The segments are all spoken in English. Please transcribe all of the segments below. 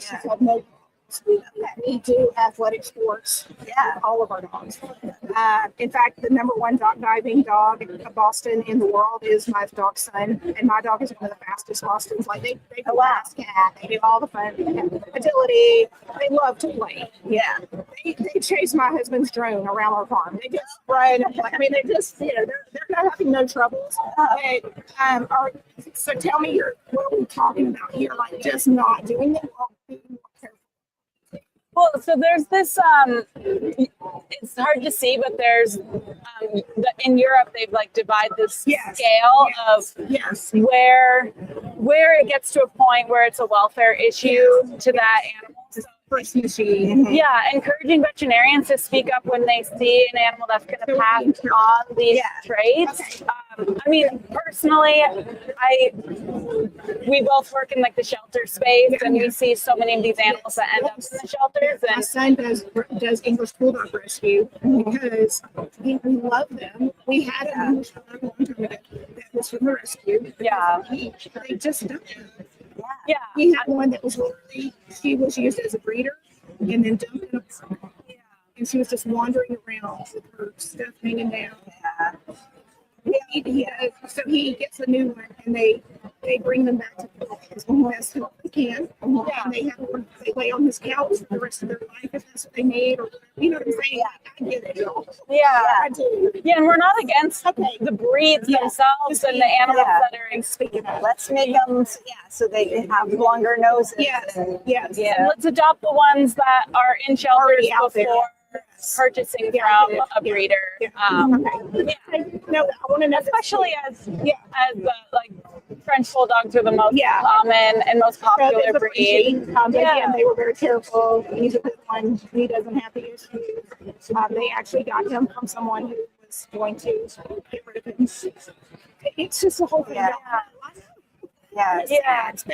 She's had no we do athletic sports. Yeah, all of our dogs. In fact, the #1 diving dog in Boston in the world is my dog's son, and my dog is one of the fastest Bostons. Like they do fast cat, they do all the fun, agility. They love to play. Yeah, they chase my husband's drone around our farm. They just run. I mean, they just they're not having no troubles. So tell me, what are we talking about here? Like just not doing it well. Well, so there's this, it's hard to see, but there's, in Europe, they've like divided this scale of where it gets to a point where it's a welfare issue to that animal. Yeah, encouraging veterinarians to speak up when they see an animal that's going to pass on these traits. I mean, personally, we both work in like the shelter space, and we see so many of these animals that end up in the shelters. And my son does English Bulldog Rescue because we love them. We had an English Bulldog a long time ago that was from the rescue. Yeah, they just don't. Yeah, he had one that was literally, she was used as a breeder and then dumped in a park. And she was just wandering around with her stuff hanging down. So he gets a new one, and they bring them back to the best help they can. And they lay on his couch for the rest of their life if that's what they need, or you know what I'm saying? I get it. I do. Yeah, and we're not against the breeds themselves and the animals that are in. Speaking of, let's make them so they have longer noses. Let's adopt the ones that are in shelters before purchasing from a breeder. No, I want to know, especially as like French bulldogs are the most common and most popular breed. Again, they were very careful. He's a good one. He doesn't have the issues. They actually got him from someone who was going to get rid of him. It's just a whole thing.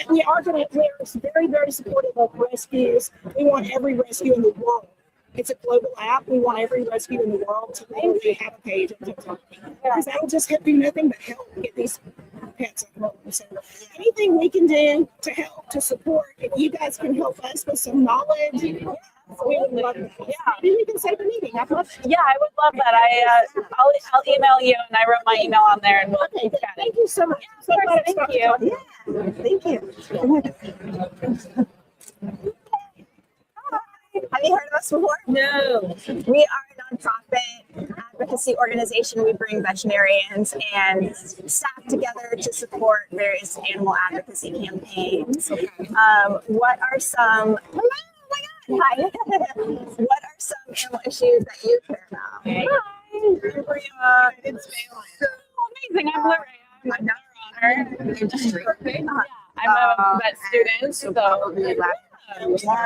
We are very, very supportive of rescues. We want every rescue in the world. It's a global app. We want every rescue in the world to maybe have a page on TikTok. Because that will just do nothing but help get these pets on home. So anything we can do to help, to support, if you guys can help us with some knowledge, we would love that. Maybe we can set up a meeting. I'd love that. I would love that. I'll email you, and I wrote my email on there, and we'll keep chatting. Thank you so much. Thank you. Thank you. Have you heard of us before? No. We are a nonprofit advocacy organization. We bring veterinarians and staff together to support various animal advocacy campaigns. What are some? Hi. What are some animal issues that you care about? Hi. It's so amazing. I'm Lorraine. I'm not honor industry. I'm a vet student, so as well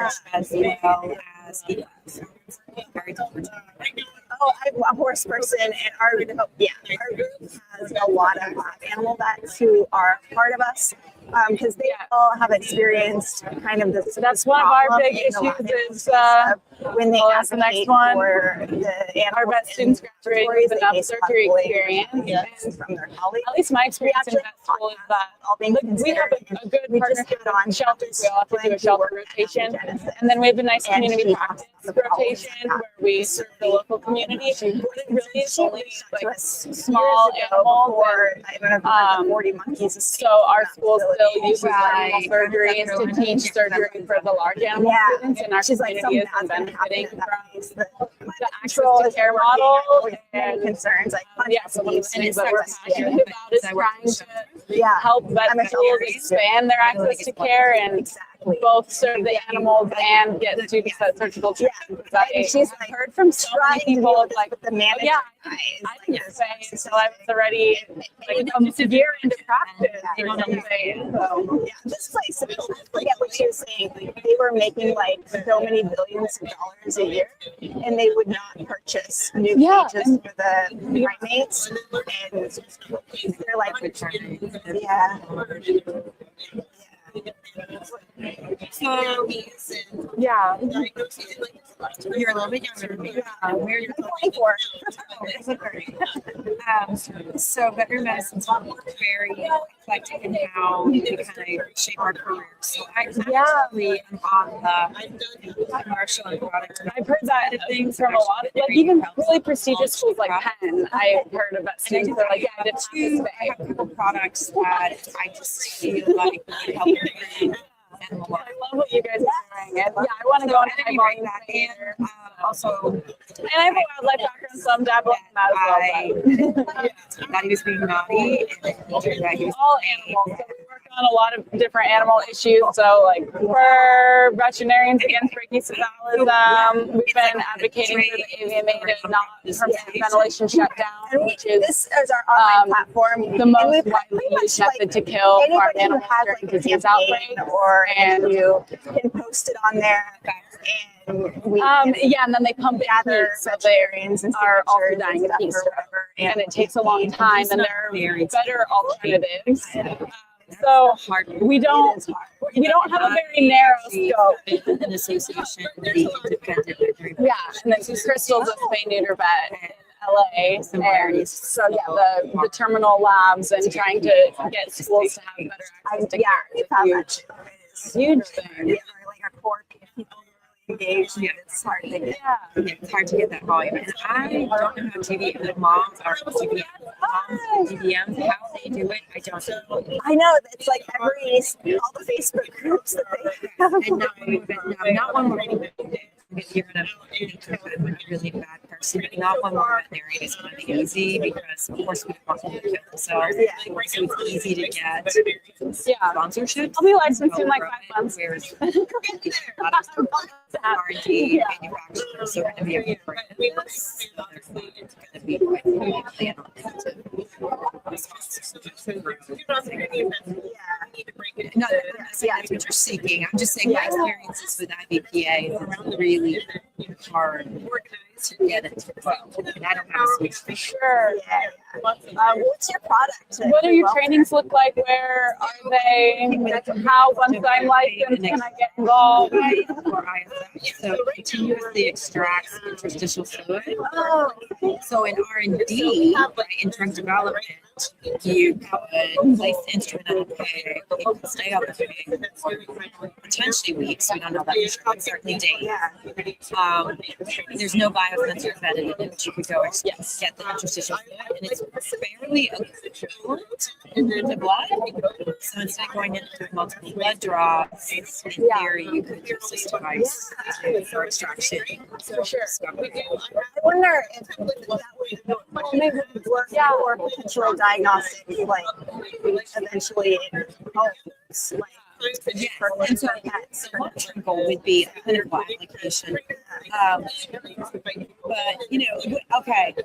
as very different. I'm a horse person, and our group has a lot of animal vets who are part of us because they all have experienced kind of this. That's one of our big issues is when they ask the next one. For the our vet students graduate with enough surgery experience from their colleagues. At least my experience in vet school is that we have a good partnership on shelters. We all have to do a shelter rotation, and then we have a nice community practice rotation where we serve the local community. But it really is only like small animals. 40 monkeys. So our school still uses animal surgeries to teach surgery for the large animal students, and our community is benefiting from the access to care model and concerns like so one of the things that we're passionate about is trying to help vet schools expand their access to care and both serve the animals and get students that surgical treatment. She's heard from so many people like the manager. I didn't say until I was already like a year into practice. You know what I'm saying? So this place, I get what she was saying. They were making like so many billions of dollars a year, and they would not purchase new cages for the primates. And they're like, So, You're a little bit younger than me. Where you're 24. So veterinary medicine's very eclectic in how we kind of shape our careers. So I actually am on the commercial and product. I've heard that things from a lot of, like even really prestigious schools like Penn. I've heard of that students that are like, yeah, I did I have a couple products that I just feel like would help improve animal I life. love what you guys are doing. And yeah, I want to go into high volume theater. And also, And I have a wildlife background, so I'm dabbling in that as well. but- that he was being naughty and that he was all animals. So we work on a lot of different animal issues. So like for veterinarians against brachycephalism, we've been advocating for the AVMA to not permit ventilation shutdown, which is This is our online platform. the And most we've widely pretty much, used method to kill farm anybody who animals has during like a disease campaign outbreaks. or And you can post it on there, and we yeah, and then they pump gather heat, so they veterinarians and are also signatures dying and of heat stuff or whatever. and it takes a long time, and there are better alternatives. So we don't have a very narrow scope. an association, the independent veterinary. Yeah, and then Crystal's a spay neuter vet in LA. And so yeah, the terminal labs and trying to get schools to have better access to care we is found a that huge thing. like our core people engaged. It's hard to get. Yeah. It's hard to get that volume. And I don't know how TV, the moms are TVM, moms, DVMs, how they do it, I don't know. I know it's like all the Facebook groups that they have. And not one more you're gonna think I'm a really bad person, but not one more veterinarian is gonna be easy because of course we don't want them to kill themselves. So it's easy to get sponsorship. I'll be licensed in like 5 months. Whereas R&D manufacturers are gonna be able to bring this. So it's gonna be quite not saying that's what you're seeking. I'm just saying my experiences with IBPA is really hard to get it to flow. And I don't have a switch for sure. What's your product? What do your trainings look like? Where are they? How, once I'm licensed, can I get involved? Or IFF. So continuously extracts interstitial fluid. So in R&D, in drug development, you could place the instrument on a pig, it can stay on the pig for potentially weeks. We don't know that for sure, but certainly days. There's no biosensor embedded in it. You could go get the interstitial fluid, and it's fairly equivalent to blood. So instead of going into multiple blood draws, in theory, you could use this device for extraction. For sure. I wonder if that would work for potential diagnostic, like eventually in homes, like. And so the long-term goal would be a clinical application. But, okay. I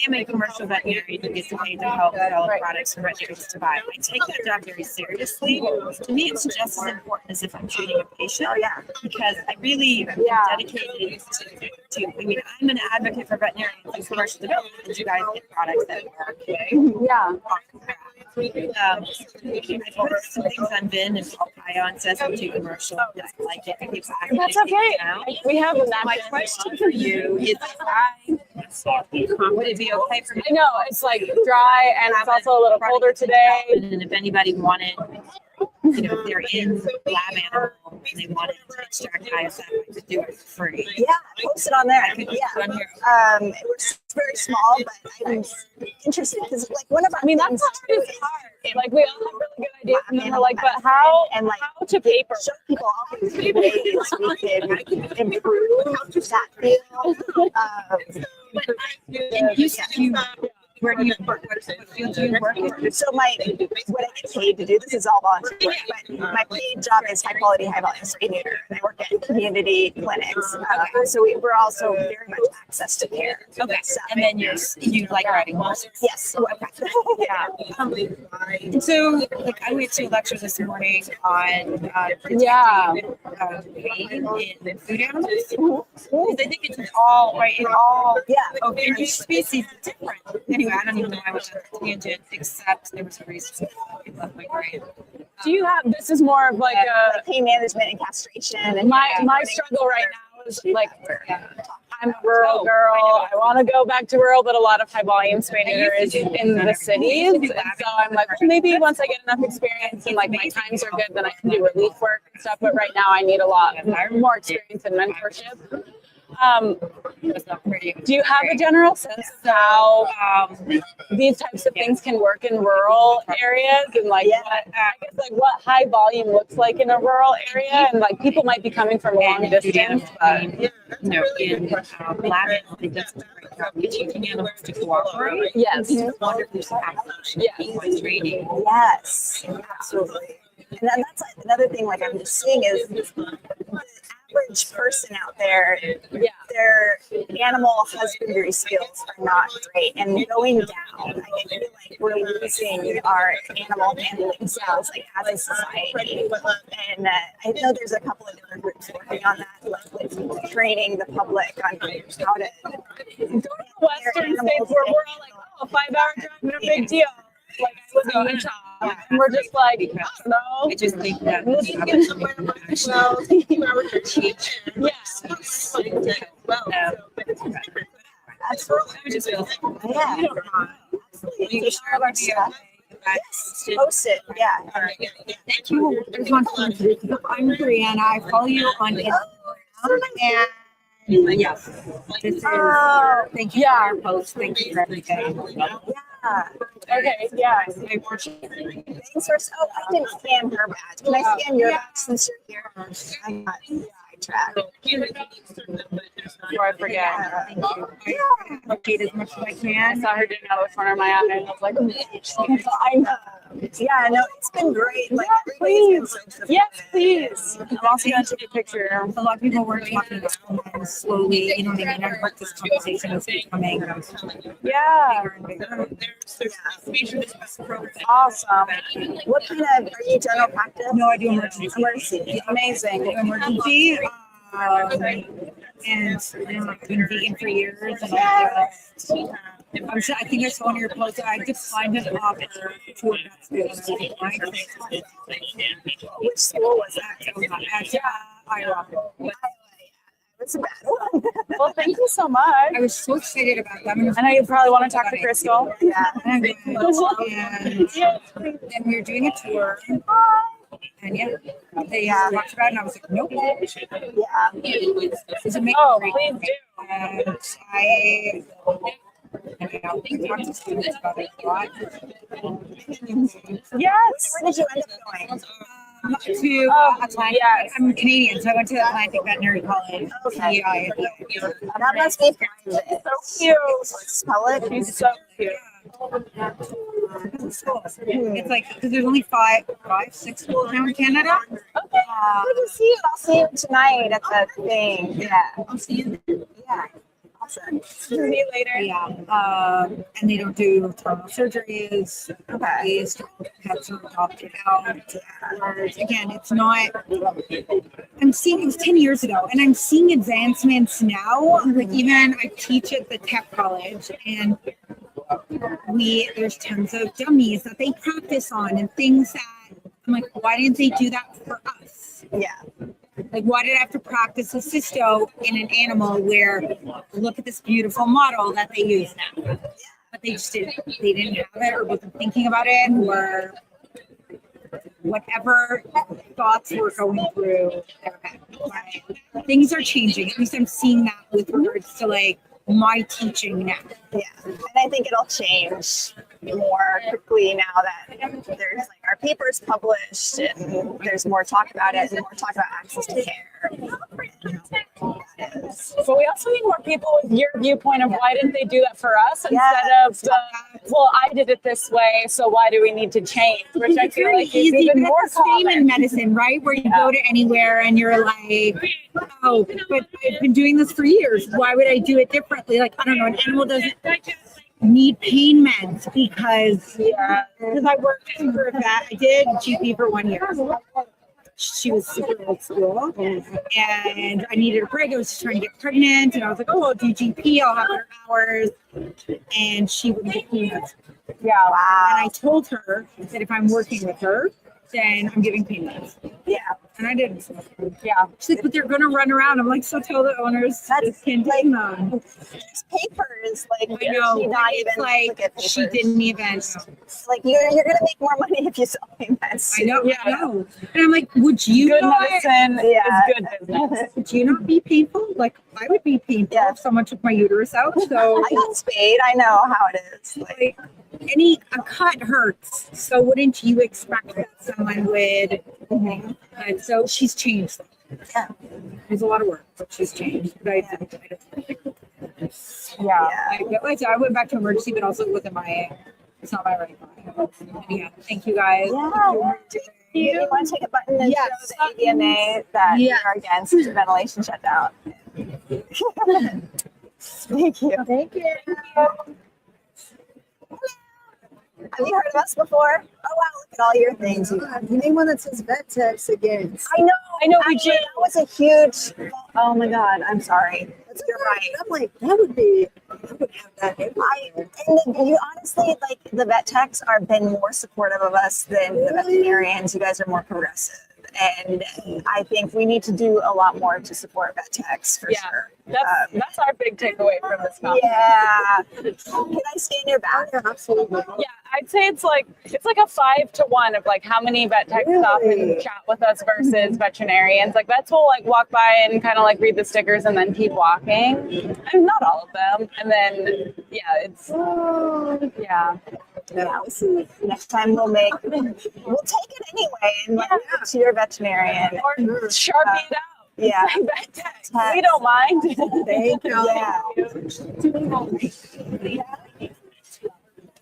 am a commercial veterinarian who gets paid to help develop products for veterinarians to buy. I take that job very seriously. To me, it's just as important as if I'm treating a patient. Because I really am dedicated to, I'm an advocate for veterinarians and commercial development, and you guys get products that work. Yeah. I put some things on VIN and Ion says I'm too commercial. I like it. That's okay. We have a My question for you is, would it be okay for me? I know it's like dry and it's also a little colder today. And if anybody wanted, they're in lab animal and they wanted to extract ISF, I could do it for free. Yeah, post it on there. I could do it on here. It was very small, but I'm interested because, like, one of our That's hard. Like we all have really good ideas, and then we're like, but how? And like, how to paper? show people all these ways we can improve that field. You said where do you work? What field do you work in? So what I get paid to do this is all volunteer work, but my paid job is high quality, high volume spay neuter. And I work at community clinics, so we're also very much access to care. Okay, and then you like riding horses? Yes. Okay. Yeah. And so, like, I went to a lecture this morning on pain in food animals. Because I think it's all right in all of each species is different. Anyway, I don't even know why I went on a tangent, except there was a reason I left my brain. Do you have, this is more of like a, like pain management and castration. And my struggle right now is like, I'm a rural girl. I want to go back to rural, but a lot of high volume spay neuter is in the cities. And so I'm like, well, maybe once I get enough experience and like my times are good, then I can do relief work and stuff. But right now I need a lot more experience and mentorship. Do you have a general sense of how these types of things can work in rural areas, and like what, I guess like what high volume looks like in a rural area, and like people might be coming from a long distance, but in lab, it does a great job teaching animals to cooperate. yes, It's wonderful to have training. Yes, absolutely. And then that's another thing, like I'm just seeing is the average person out there, their animal husbandry skills are not great and going down. I feel like we're losing our animal handling skills like as a society. And I know there's a couple of different groups working on that, like with training the public on how to Western states where we're all like, oh, a 5-hour drive, no big deal. Like I live in Utah, and we're just like, I don't know. I just think that post it. Yeah. Thank you. I just want to say, I'm Brianna. I follow you on Instagram. And yes, this is, thank you for your post. Thank you for everything. Yeah. Okay, yeah. Thanks for, oh, I didn't scan her badge. Can I scan your badge since you're here? I got sidetracked. Before I forget. Thank you. I appreciate as much as I I can. saw her doing it out of the corner of my eye, and I was like, I know. Yeah, no, it's been great. Like, everybody's been so yes, please. I'm also going to take a picture. A lot of people weren't talking about it, and slowly, you know what I mean? I heard this conversation is becoming Yeah. bigger and bigger. Awesome. What kind of, are you general practice? No, I do emergency. Emergency. Amazing. Emergency. And I've been vegan for years. And I think I saw on your post that I declined an offer to a vet school. Which school was that? At Iowa. It's a bad one. Well, thank you so much. I was so excited about them. I know you probably want to talk to Crystal. Yeah. And then we were doing a tour. And yeah, they talked about it, and I was like, nope. Yeah. It's amazing. Oh, please do. And I talked to students about it a lot. Yes. Where did you end up going? To Atlantic. yes. I'm Canadian, so I went to Atlantic Veterinary College. Okay. Yeah. That must be private. So cute. Spell it. She's so cute. It's like, because there's only five, six schools now in Canada. Good to see you. I'll see you tonight at the thing. Yeah. I'll see you there. Yeah. Awesome. See you later. Yeah. And they don't do terminal surgeries. Okay. They still have to adopt it out. Whereas, again, it's not. I'm seeing it was 10 years ago, and I'm seeing advancements now. Like even I teach at the tech college, and there's tons of dummies that they practice on and things that I'm like, why didn't they do that for us? Yeah. Like, why did I have to practice a cysto in an animal where look at this beautiful model that they use now? But they just didn't. They didn't have it, or wasn't thinking about it, or whatever thoughts were going through their head. Right? Things are changing. At least I'm seeing that with regards to like my teaching now. Yeah. And I think it'll change more quickly now that there's like our papers published and there's more talk about it and more talk about access to care. But we also need more people with your viewpoint of why didn't they do that for us instead of the, well, I did it this way, so why do we need to change? Which I feel like is easy, even but more it's the same in common. medicine, right? Where you go to anywhere and you're like, oh, but I've been doing this for years. Why would I do it differently? Like, I don't know, an animal doesn't need pain meds because I worked for a vet. I did GP for 1 year. She was super old school, and I needed a break. I was just trying to get pregnant, and I was like, "Oh, I'll do GP. I'll have her hours." And she wouldn't get pain meds. Yeah. Wow. And I told her that if I'm working with her, then I'm giving pain meds. Yeah. And I didn't. Yeah. She's like, but they're gonna run around. I'm like, so tell the owners That's can like- take them. There's papers, like I know, she but not it's even like look at she papers. didn't even. Like you're gonna make more money if you sell pain meds. I know, Yeah. I know. And I'm like, would you Good not? medicine Yeah. is good business. Would you not be painful? Like I would be painful Yeah. if someone took my uterus out. So I got spayed. I know how it is. Like, a cut hurts. So wouldn't you expect that someone would? And so she's changed. yeah. There's a lot of work, but she's changed. But Yeah. I went back to emergency, but also with MIA. It's not my right mind. Yeah. Thank you guys. Yeah. You want to take a button and Yes. show the AVMA that Yeah. you're against ventilation shutdown? Thank you. Thank you. Have you heard of us before? Oh wow, look at all your things. You have. You need one that says vet techs against. I know. I know we Actually, do. that was a huge. Oh my god, I'm sorry. You're right. I'm like, that would be, I would have that. You honestly, like, the vet techs are been more supportive of us than the veterinarians. You guys are more progressive, and I think we need to do a lot more to support vet techs for Yeah. sure. That's our big takeaway from this conference. Yeah. Can I stay in your back? Absolutely. Yeah, I'd say it's like a 5-to-1 of like how many vet techs stop and chat with us versus veterinarians. Like vets will like walk by and kind of like read the stickers and then keep walking. I mean, not all of them. And then it's yeah. Yeah, next time we'll take it anyway and let it to your veterinarian. Or Sharpie it out. Yeah. Vet techs. We don't mind. Thank you.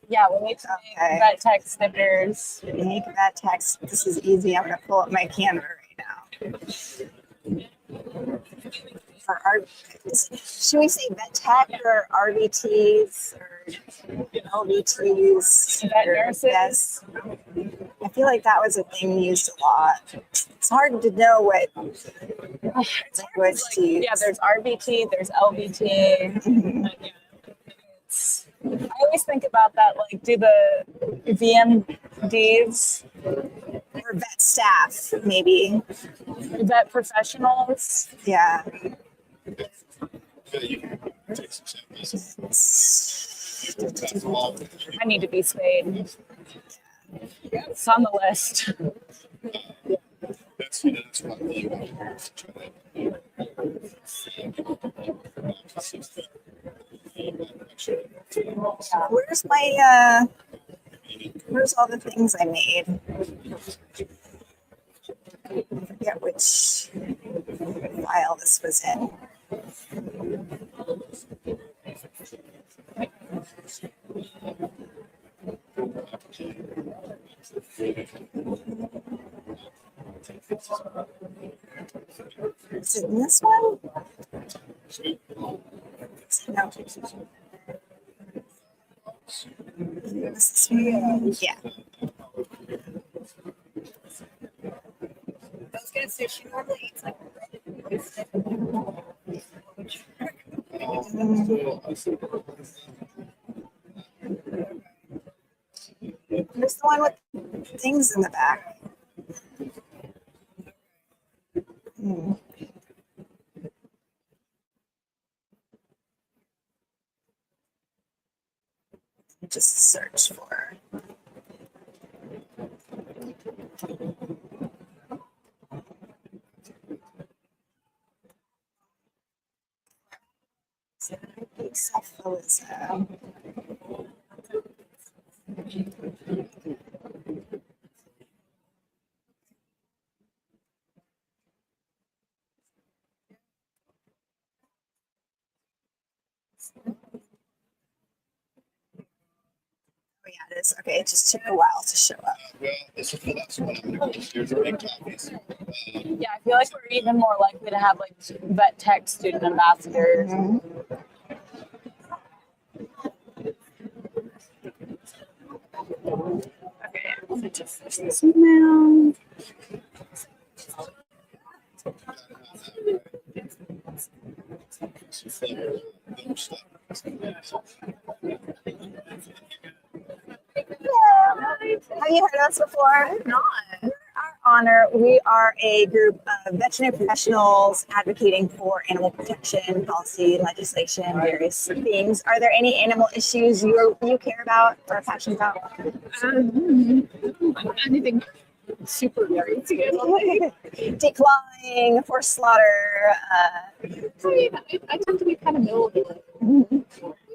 Yeah, we need to make Okay. vet tech stickers. Make that text. This is easy. I'm gonna pull up my Canva right now. For our, should we say vet tech or RVTs or LVTs? Vet nurses? Yes. I feel like that was a thing used a lot. It's hard to know what language to use. Yeah, there's RVT, there's LVT. I always think about that, like, do the VMDs, Or vet staff, maybe. vet professionals? Yeah. I need to be spayed. It's on the list. That's what Where's my where's all the things I made? I forget which file this was in. Is it in this one? No. This is- Yeah. I was gonna say she normally eats like there's the one with things in the back. Hmm. Just search for. Cephalism. Oh yeah, it is. Okay, it just took a while to show up. well, this is the last one. I'm gonna go upstairs and make copies. Yeah, I feel like we're even more likely to have like vet tech student ambassadors. Okay, so just finish this email. Have you heard of us before? Not. We are a group of veterinary professionals advocating for animal protection policy, legislation, various things. Are there any animal issues you care about or are passionate about? Anything super crazy. Declawing, forced slaughter. I tend to be kind of middle of the road. We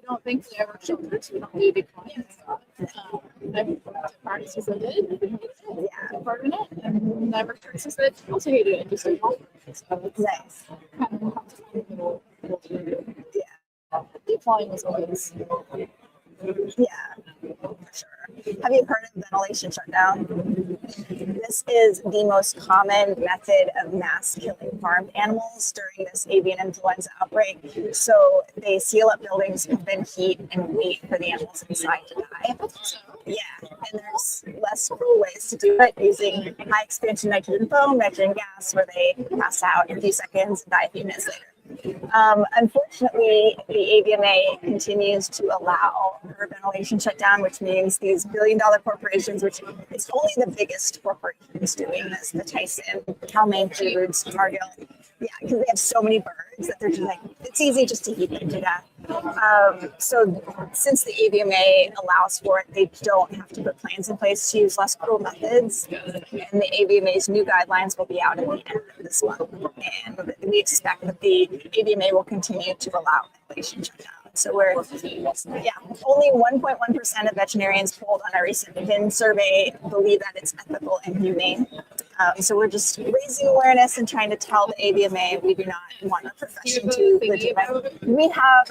don't think we ever shelters. We don't need to I've practices I did. Yeah. Part in it, and never practices that also hated it. Just like, so it's Nice. kind of middle. Yeah. Decline was always. Yeah, for sure. Have you heard of ventilation shutdown? This is the most common method of mass killing farmed animals during this avian influenza outbreak. So they seal up buildings, pump in heat, and wait for the animals inside to die. Yeah, and there's less cruel ways to do it using high expansion nitrogen foam, nitrogen gas, where they pass out in a few seconds and die a few minutes later. Unfortunately, the AVMA continues to allow for ventilation shutdown, which means these billion-dollar corporations, which it's only the biggest corporations doing this, the Tyson, Cal-Maine Foods, Cargill, yeah, because they have so many birds that they're just like, it's easy just to heat them to death. So since the AVMA allows for it, they don't have to put plans in place to use less cruel methods. And the AVMA's new guidelines will be out at the end of this month. And we expect that the AVMA will continue to allow ventilation shutdown. So only 1.1% of veterinarians polled on a recent VIN survey believe that it's ethical and humane. So we're just raising awareness and trying to tell the AVMA we do not want our profession to legitimize. We have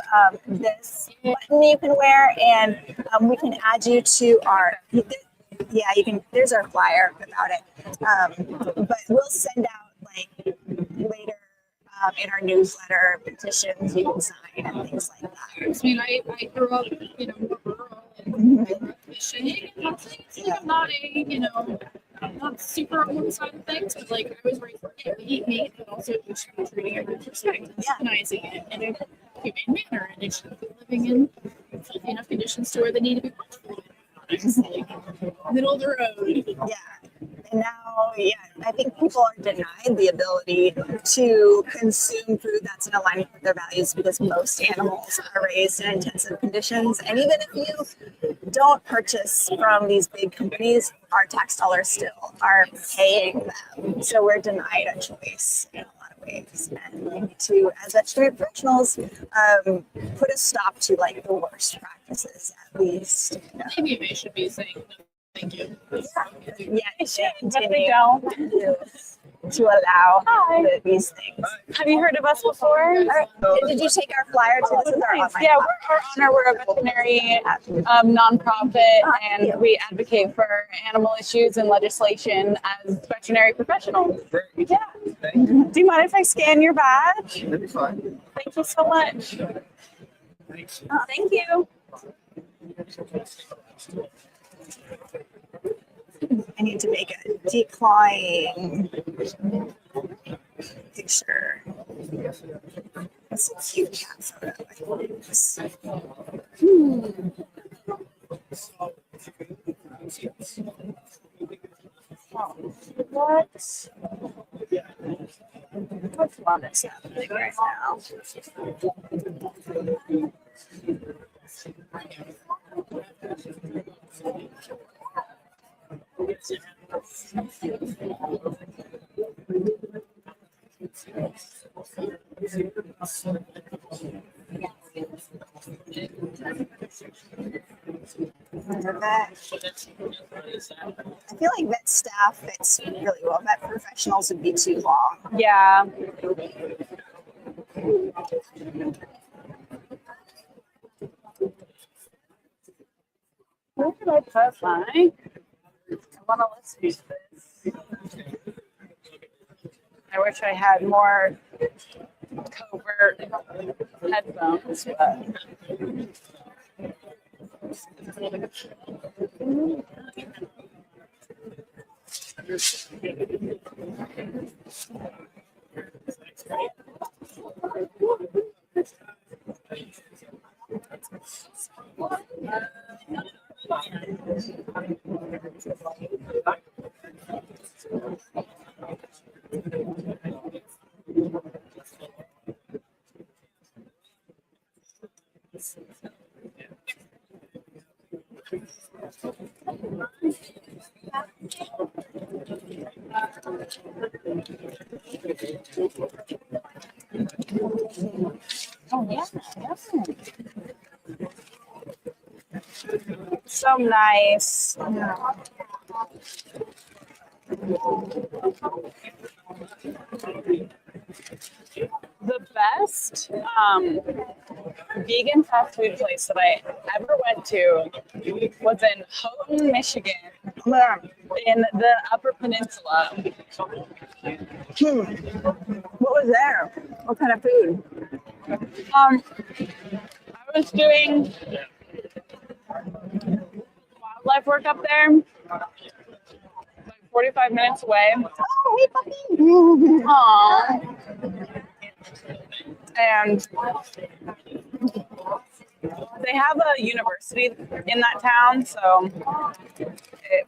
this button you can wear, and we can add you to our. Yeah, you can. There's our flyer about it. But we'll send out later. In our newsletter, petitions you can sign and things like that. I mean, I grew up, more rural and fishing and things. I'm not not super on one side of things, but I was raised to eat meat, but also we should be treating it with respect and recognizing it in a humane manner, and it should be living in healthy enough conditions to where they need to be watched for. It's middle of the road. Yeah. And now, I think people are denied the ability to consume food that's in alignment with their values because most animals are raised in intensive conditions. And even if you don't purchase from these big companies, our tax dollars still are paying them. So we're denied a choice in a lot of ways. And we need to, as veterinary professionals, put a stop to the worst practices at least. Maybe they should be saying thank you. Yeah, it should But they continue don't. to allow these things. Have you heard of us before? Did you take our flyer too? This is our Nice. online Yeah, flyer. we're a veterinary nonprofit, and we advocate for animal issues and legislation as veterinary professionals. Yeah. Do you mind if I scan your badge? That'd be fine. Thank you so much. Thank you. I need to make a decline picture. That's a cute cat photo. What's one that's happening right now? I feel like vet staff fits really well. Vet professionals would be too long. Yeah. Where did I put mine? I want to listen to this. I wish I had more covert headphones, but Oh yeah, so nice. The best vegan fast food place that I ever went to was in Houghton, Michigan, in the Upper Peninsula. What was there? What kind of food? I was doing wildlife work up there, like 45 minutes away. Oh, hey, puppy. Aww. And they have a university in that town, so it,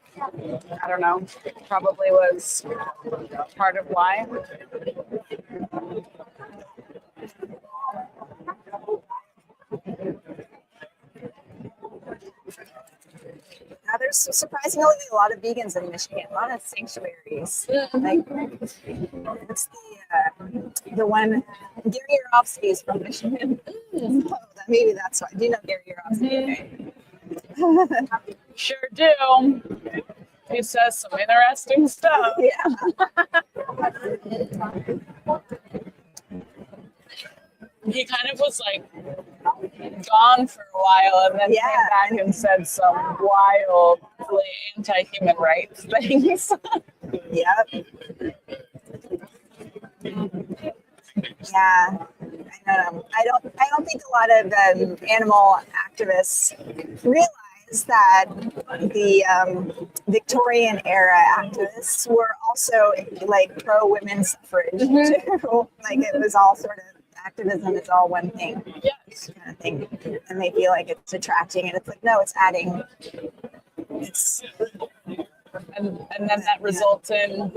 I don't know, probably was part of why. Now, there's surprisingly a lot of vegans in Michigan, a lot of sanctuaries. Like, what's the one? Gary Yourofsky is from Michigan. Oh, maybe that's why. Do you know Gary Yourofsky? Okay. Sure do. He says some interesting stuff. Yeah. He kind of was like gone for a while and then Yeah. came back and said some wildly anti-human rights things. Yep. Yeah, I know. I don't think a lot of animal activists realize that the Victorian era activists were also like pro women's suffrage too. Like it was all sort of activism is all one thing, Yes. kind of thing, and they feel like it's detracting, and it's like no, it's adding. It's And then that results in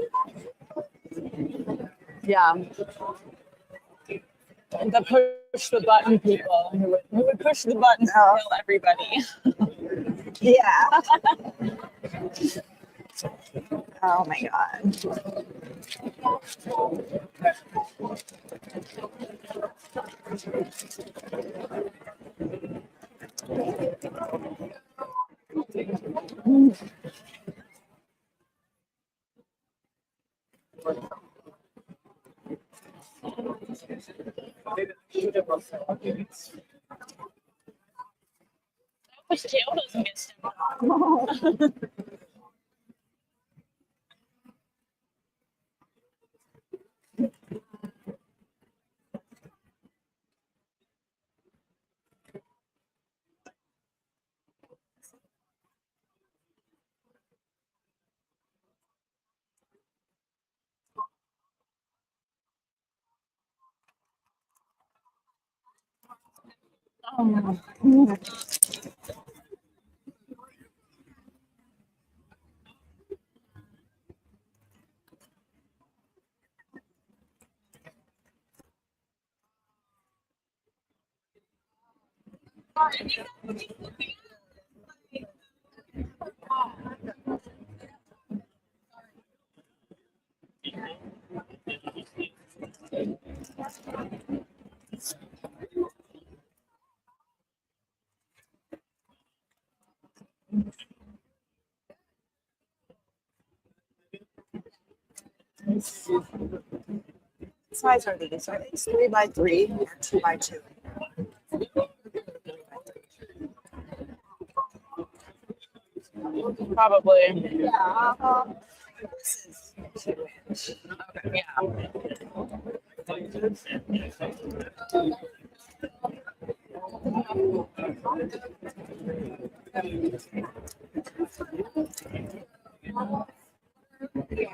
the push the button people who would push the button to kill everybody. yeah. Oh my god. Which tail doesn't get stepped on. What size are these? Are these 3x3 or 2x2? Probably. Yeah. This is 2-inch. Okay,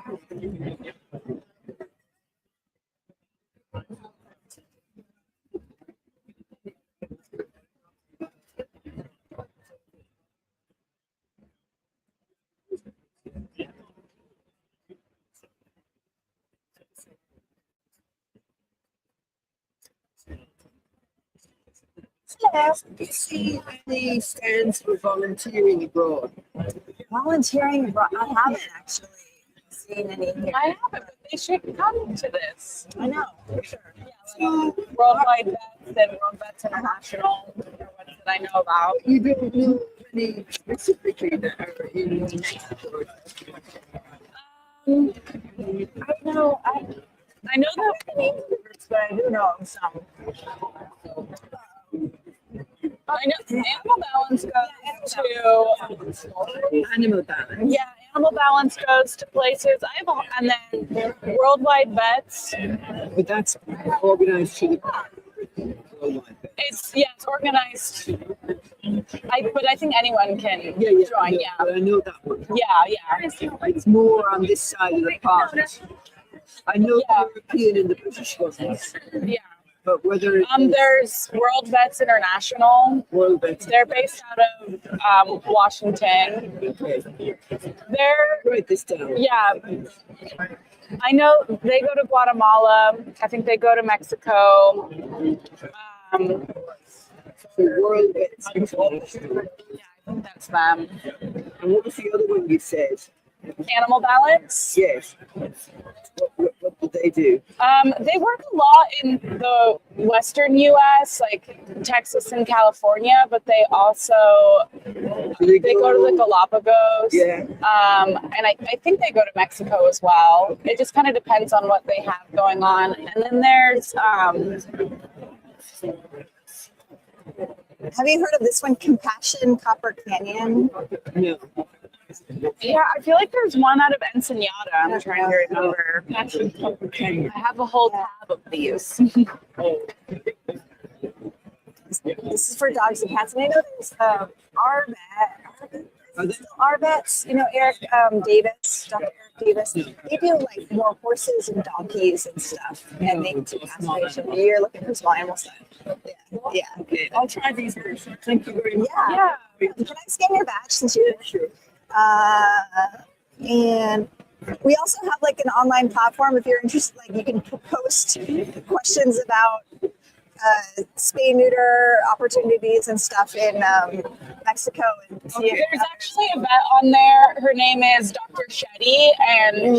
Do you see any stands for volunteering abroad? Volunteering abroad. I haven't actually seen any here. I haven't, but they should come to this. I know, for sure. Worldwide Vets and World Vets International are ones that I know about. You don't know any specifically that are in Mexico. I know the groups, but I do know of some. I know Animal Balance goes to Animal balance. yeah, Animal Balance goes to places. And then Worldwide Vets. But that's organized through the worldwide. It's organized. But I think anyone can join. Yeah, But I know that one. yeah. It's more on this side of the pond. I know Yeah. the European and the British ones, Yeah. but whether it's There's World Vets International. world vets, They're based out of Washington. okay, They're write this down. yeah. I know they go to Guatemala. I think they go to Mexico. The world vets international. Yeah, I think that's them. And what was the other one you said? Animal Balance. Yes. What did they do? They work a lot in the Western U.S., like Texas and California, but they also they go to the Galapagos. Yeah. And I think they go to Mexico as well. It just kind of depends on what they have going on. And then there's Have you heard of this one, Compassion Copper Canyon? No. yeah, I feel like there's one out of Ensenada. I'm trying to remember. I have a whole tab of these. This is for dogs and cats. And I know there's our vets, Eric Davis, Dr. Eric Davis, they do like more horses and donkeys and stuff. And they do castration. You're looking for small animal stuff. Yeah. Okay, I'll try these first. Thank you very much. Yeah. Can I scan your badge since you're Sure. and we also have like an online platform if you're interested, like you can post questions about spay neuter opportunities and stuff in Mexico. And There's actually a vet on there. Her name is Dr. Shetty, and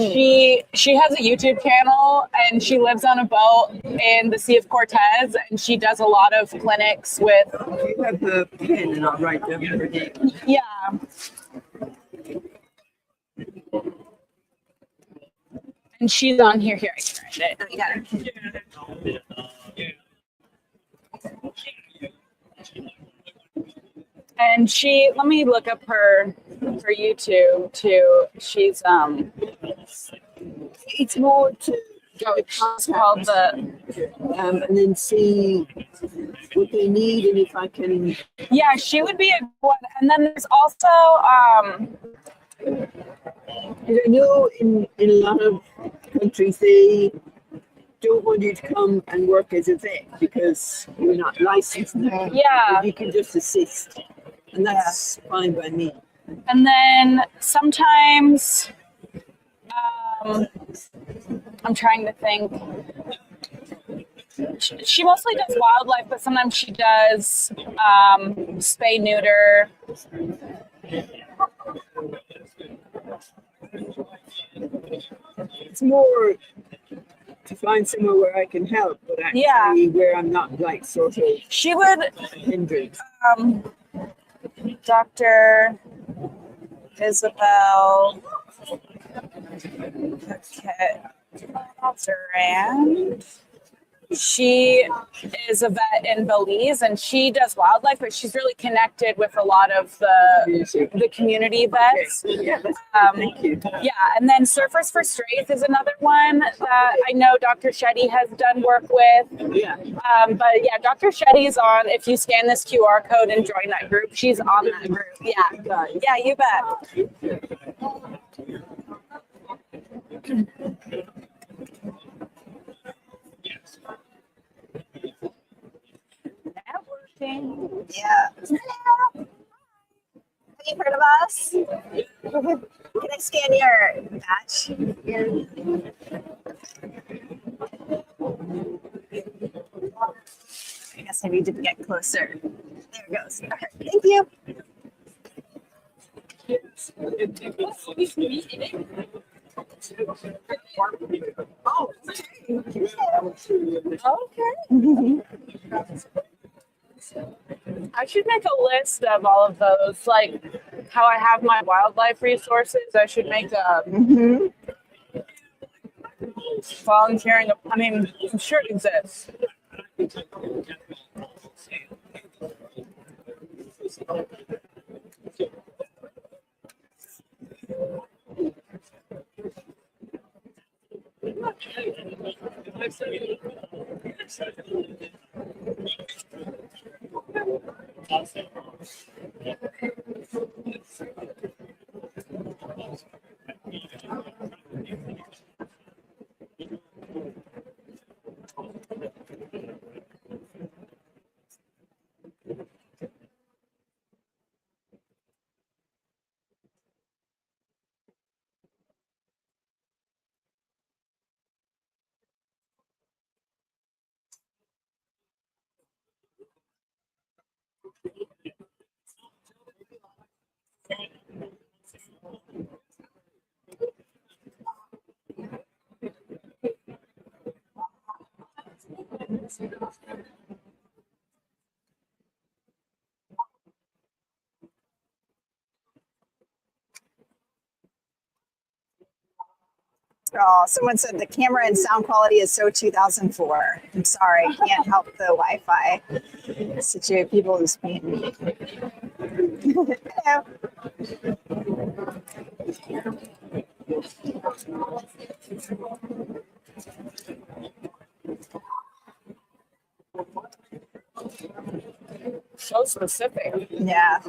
she has a YouTube channel, and she lives on a boat in the Sea of Cortez, and she does a lot of clinics with. You have a pen and I'll write down her name. Yeah. And she's on here. Here, I can write it. yeah. And let me look up her YouTube too. She's It's more to it's called the and then see what they need and if I can. yeah, she would be a good one. And then there's also I know in a lot of countries they don't want you to come and work as a vet because you're not licensed. yeah. You can just assist, and that's fine by me. And then sometimes I'm trying to think. She mostly does wildlife, but sometimes she does spay neuter. It's more to find somewhere where I can help, but actually where I'm not like sort of She would hindrance. Dr. Isabel Durand. She is a vet in Belize, and she does wildlife, but she's really connected with a lot of the community vets. Yeah, thank you. Yeah, and then Surfers for Strays is another one that I know Dr. Shetty has done work with. Yeah. But yeah, Dr. Shetty's on. If you scan this QR code and join that group, she's on that group. Yeah, yeah, you bet. Networking. Yeah. Have you heard of us? Can I scan your badge? I guess I need to get closer. it goes. All right, thank you. Okay. I should make a list of all of those, like how I have my wildlife resources. I should make a volunteering. I mean, I'm sure it exists. Oh, someone said the camera and sound quality is so 2004. I'm sorry, can't help the Wi-Fi situation. People who speak. Hello. So specific. Yeah.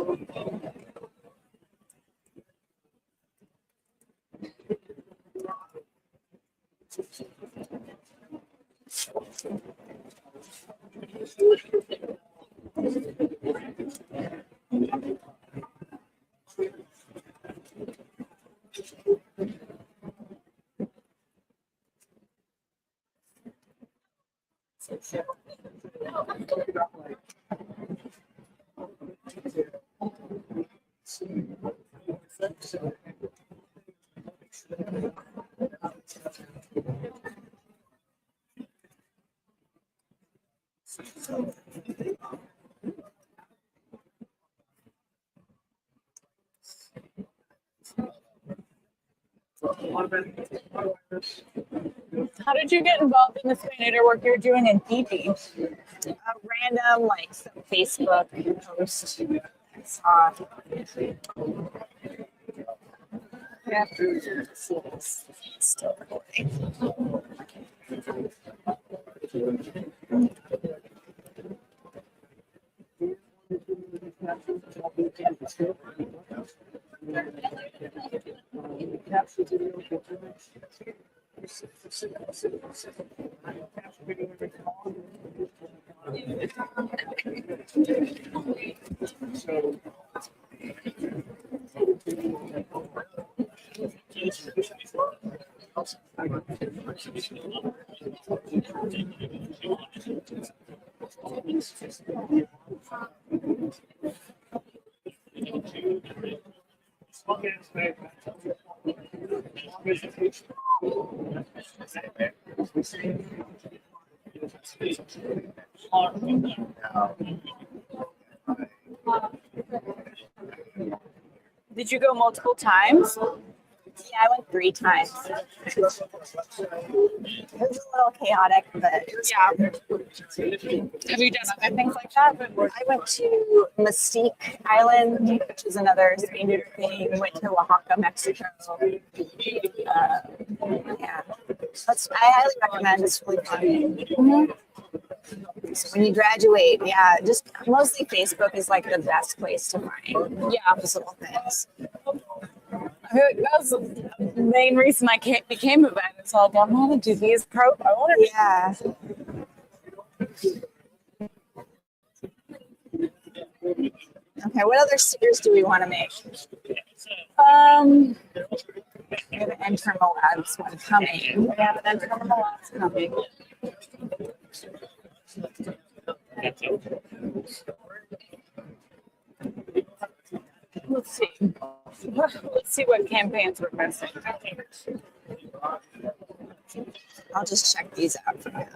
How did you get involved in the spinator work you're doing in DB? A random like some Facebook post. I saw. Yeah. Still recording. Did you go multiple times? Yeah, I went 3 times. It was a little chaotic, but it was Yeah. fun. Have you done other things like that? I went to Mystique Island, which is another spaniel thing. We went to Oaxaca, Mexico. Yeah, I highly recommend. It's really fun. So when you graduate, yeah, just mostly Facebook is like the best place to find those little things. That was the main reason I became a vet. It's like, I want to do these I want to Yeah. Okay, what other stickers do we want to make? We have an internal labs one coming. We have an internal labs coming. Let's see. Let's see what campaigns we're missing. I'll just check these out for now.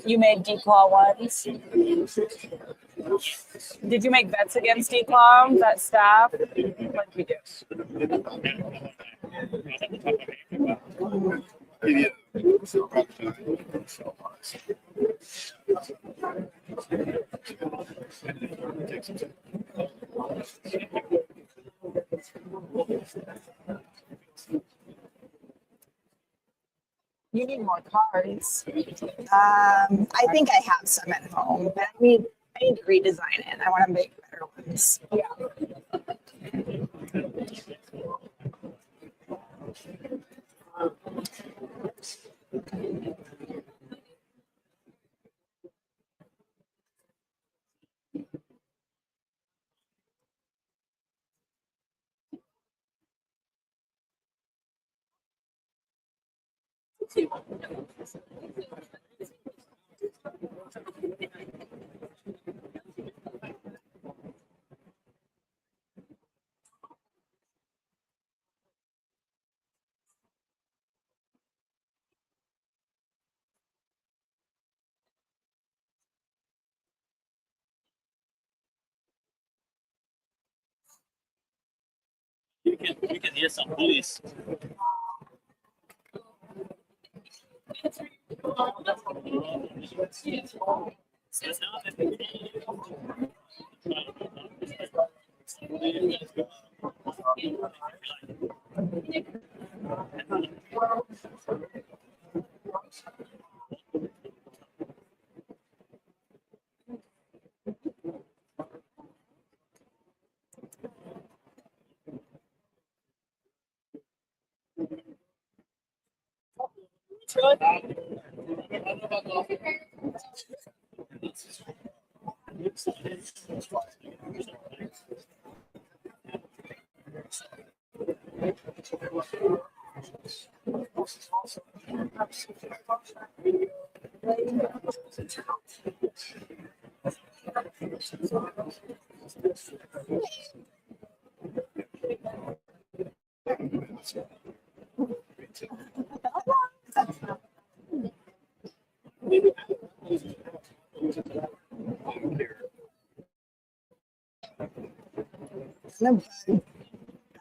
You made declaw ones. Did you make bets against declaw, that staff? Like we do. You need more cards. I think I have some at home, but I need to redesign it. I want to make better ones. Yeah. You can hear some police.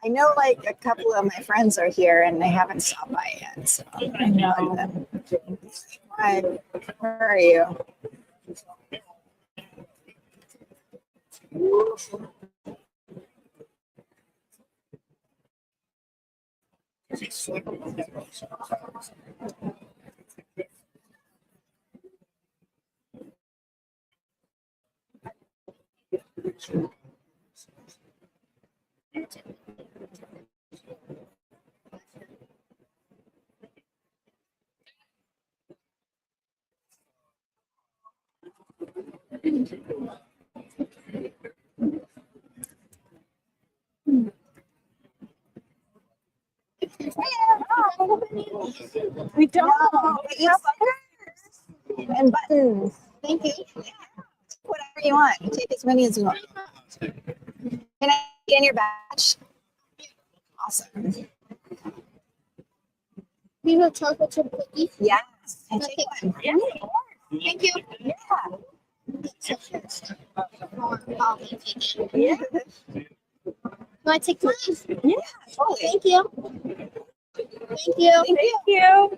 I know like a couple of my friends are here and they haven't stopped by yet. So I know. Hi, where are you? We don't. No, but you have others and buttons. Thank you. Yeah. Whatever you want. You take as many as you want. Can I scan your badge? Awesome. We will chocolate chip cookies. Yes. And take one. Yeah. Thank you. Yeah. Yeah. Do I take mine? Yeah. Totally. Thank you. Thank you. Thank you.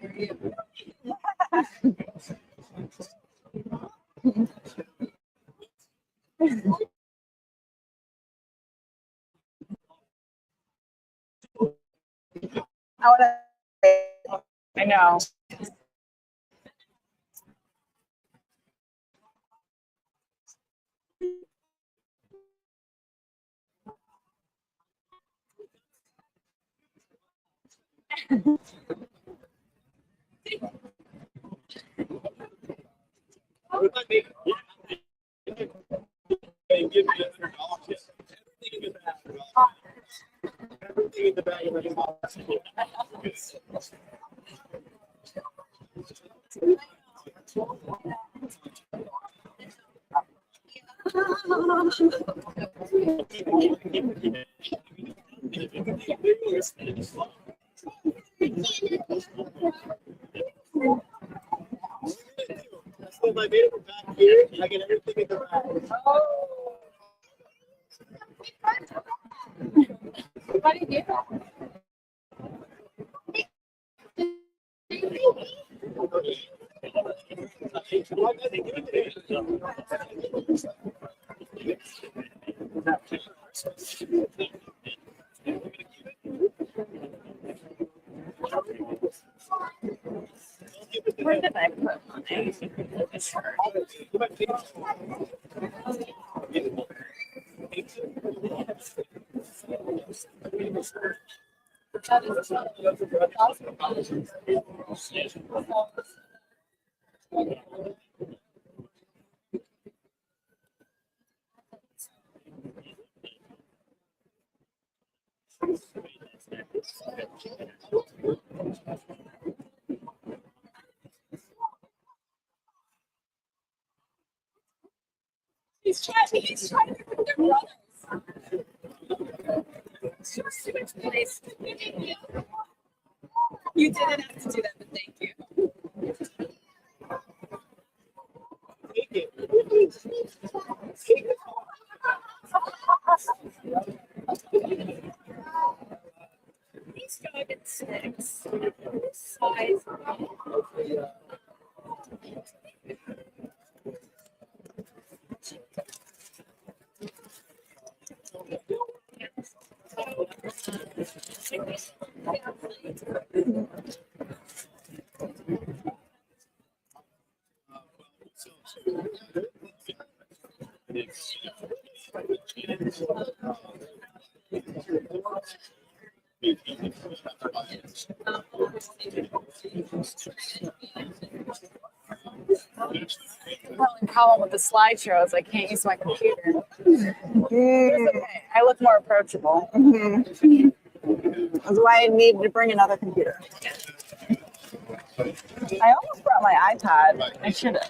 I want to. I know. Give me $100. Everything in the bag. Everything in the bag. So my beautiful back here, I get everything in the back. How do you do that? Where did I put mine? He's trying to get their brothers. You didn't have to do that, but thank you. He's 5 and 6. This size. The problem with the slideshow is I can't use my computer. It's okay. I look more approachable. That's why I needed to bring another computer. I almost brought my iPad. I should have.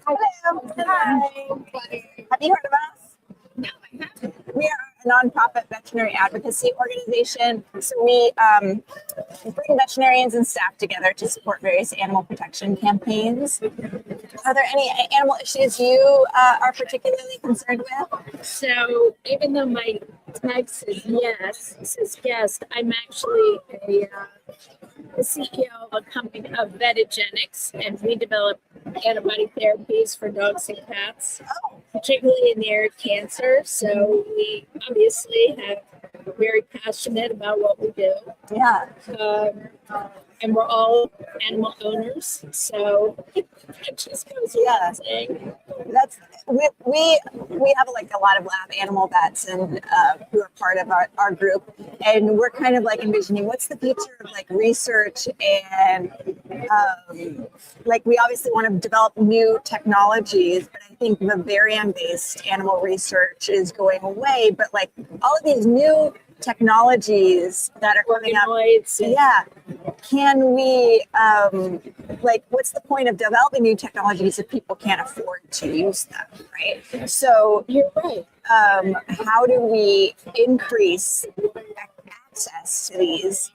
Hello. Hi. Have you heard of us? No, I haven't. We are a nonprofit veterinary advocacy organization. So we bring veterinarians and staff together to support various animal protection campaigns. Are there any animal issues you are particularly concerned with? So even though my tag says yes, says guest, I'm actually the CEO of a company of Vetagenics, and we develop antibody therapies for dogs and cats, particularly in the area of cancer. So we obviously have very passionate about what we do. Yeah. And we're all animal owners, so it just goes without saying. That's we have like a lot of lab animal vets and who are part of our group, and we're kind of like envisioning what's the future of like research and like we obviously want to develop new technologies, but I think vivarium based animal research is going away, but like all of these new technologies that are coming up, yeah, can we like what's the point of developing new technologies if people can't afford to use them, right? So you're right. How do we increase access to these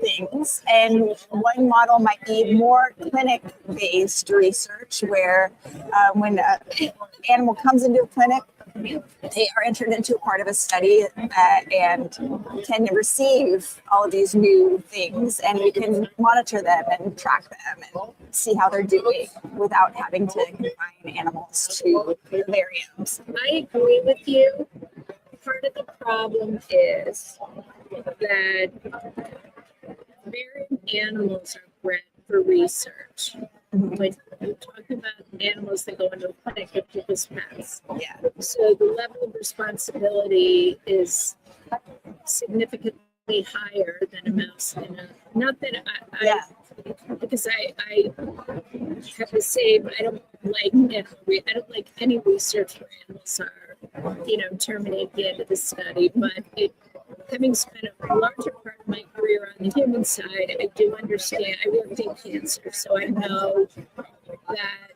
things? And one model might be more clinic-based research where when an animal comes into a clinic, they are entered into a part of a study and can receive all of these new things, and we can monitor them and track them and see how they're doing without having to confine animals to vivariums. I agree with you. Part of the problem is that vivarium animals are bred for research. When we're talking about animals that go into a clinic or people's pets. Yeah. So the level of responsibility is significantly higher than a mouse in a, not that Yeah. because I have to say I don't like I don't like any research where animals are, terminate at the end of the study, but having spent a larger part of my career on the human side, I do understand. I worked in cancer, so I know that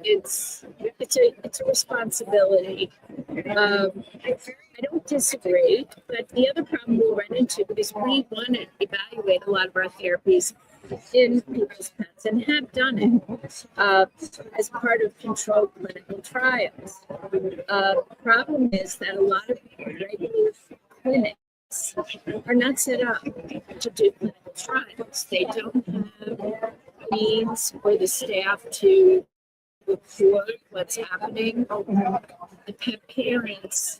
it's a responsibility. I don't disagree, but the other problem we run into, because we want to evaluate a lot of our therapies in people's pets and have done it as part of controlled clinical trials. Problem is that a lot of regular clinics are not set up to do clinical trials. They don't have means for the staff to report what's happening. The pet parents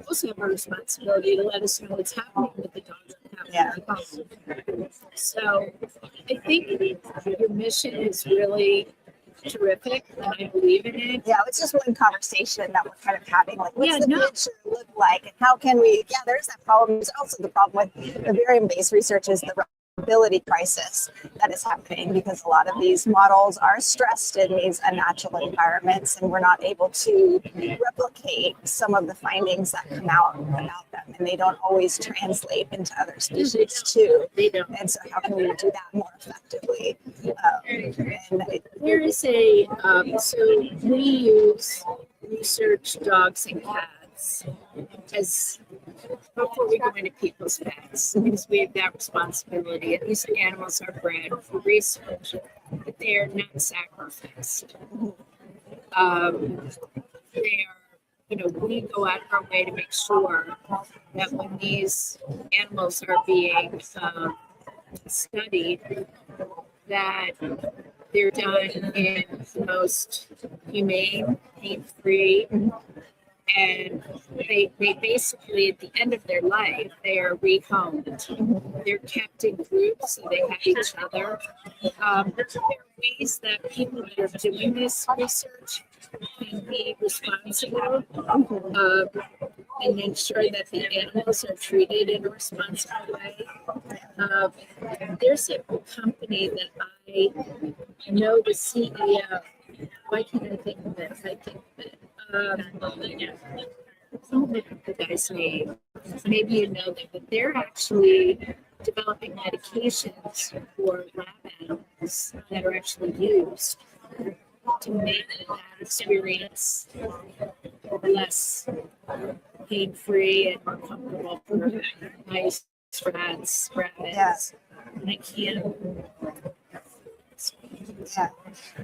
also have a responsibility to let us know what's happening with the dogs and cats. Yeah. So I think your mission is really terrific, and I believe in it. Yeah, it's just one conversation that we're kind of having. Like, what's Yeah, the future look like, and how can we? Yeah, there's that problem. There's also the problem with the variant-based research is the reliability crisis that is happening because a lot of these models are stressed in these unnatural environments, and we're not able to replicate some of the findings that come out about them, and they don't always translate into other species too. They don't. And so, how can we do that more effectively? There is a so we use research dogs and cats as before we go into people's pets because we have that responsibility. And these animals are bred for research, but they are not sacrificed. They are, we go out of our way to make sure that when these animals are being studied, that they're done in the most humane, pain-free, and they basically, at the end of their life, they are rehomed. They're kept in groups, so they have each other. There are ways that people that are doing this research can be responsible and ensure that the animals are treated in a responsible way. There's a company that I know the CEO. Why can't I think of it? I think of it. The guy's name. Maybe you know them, but they're actually developing medications for lab animals that are actually used to make that experience less pain-free and more comfortable for mice, rats, rabbits. And I can't. Yeah,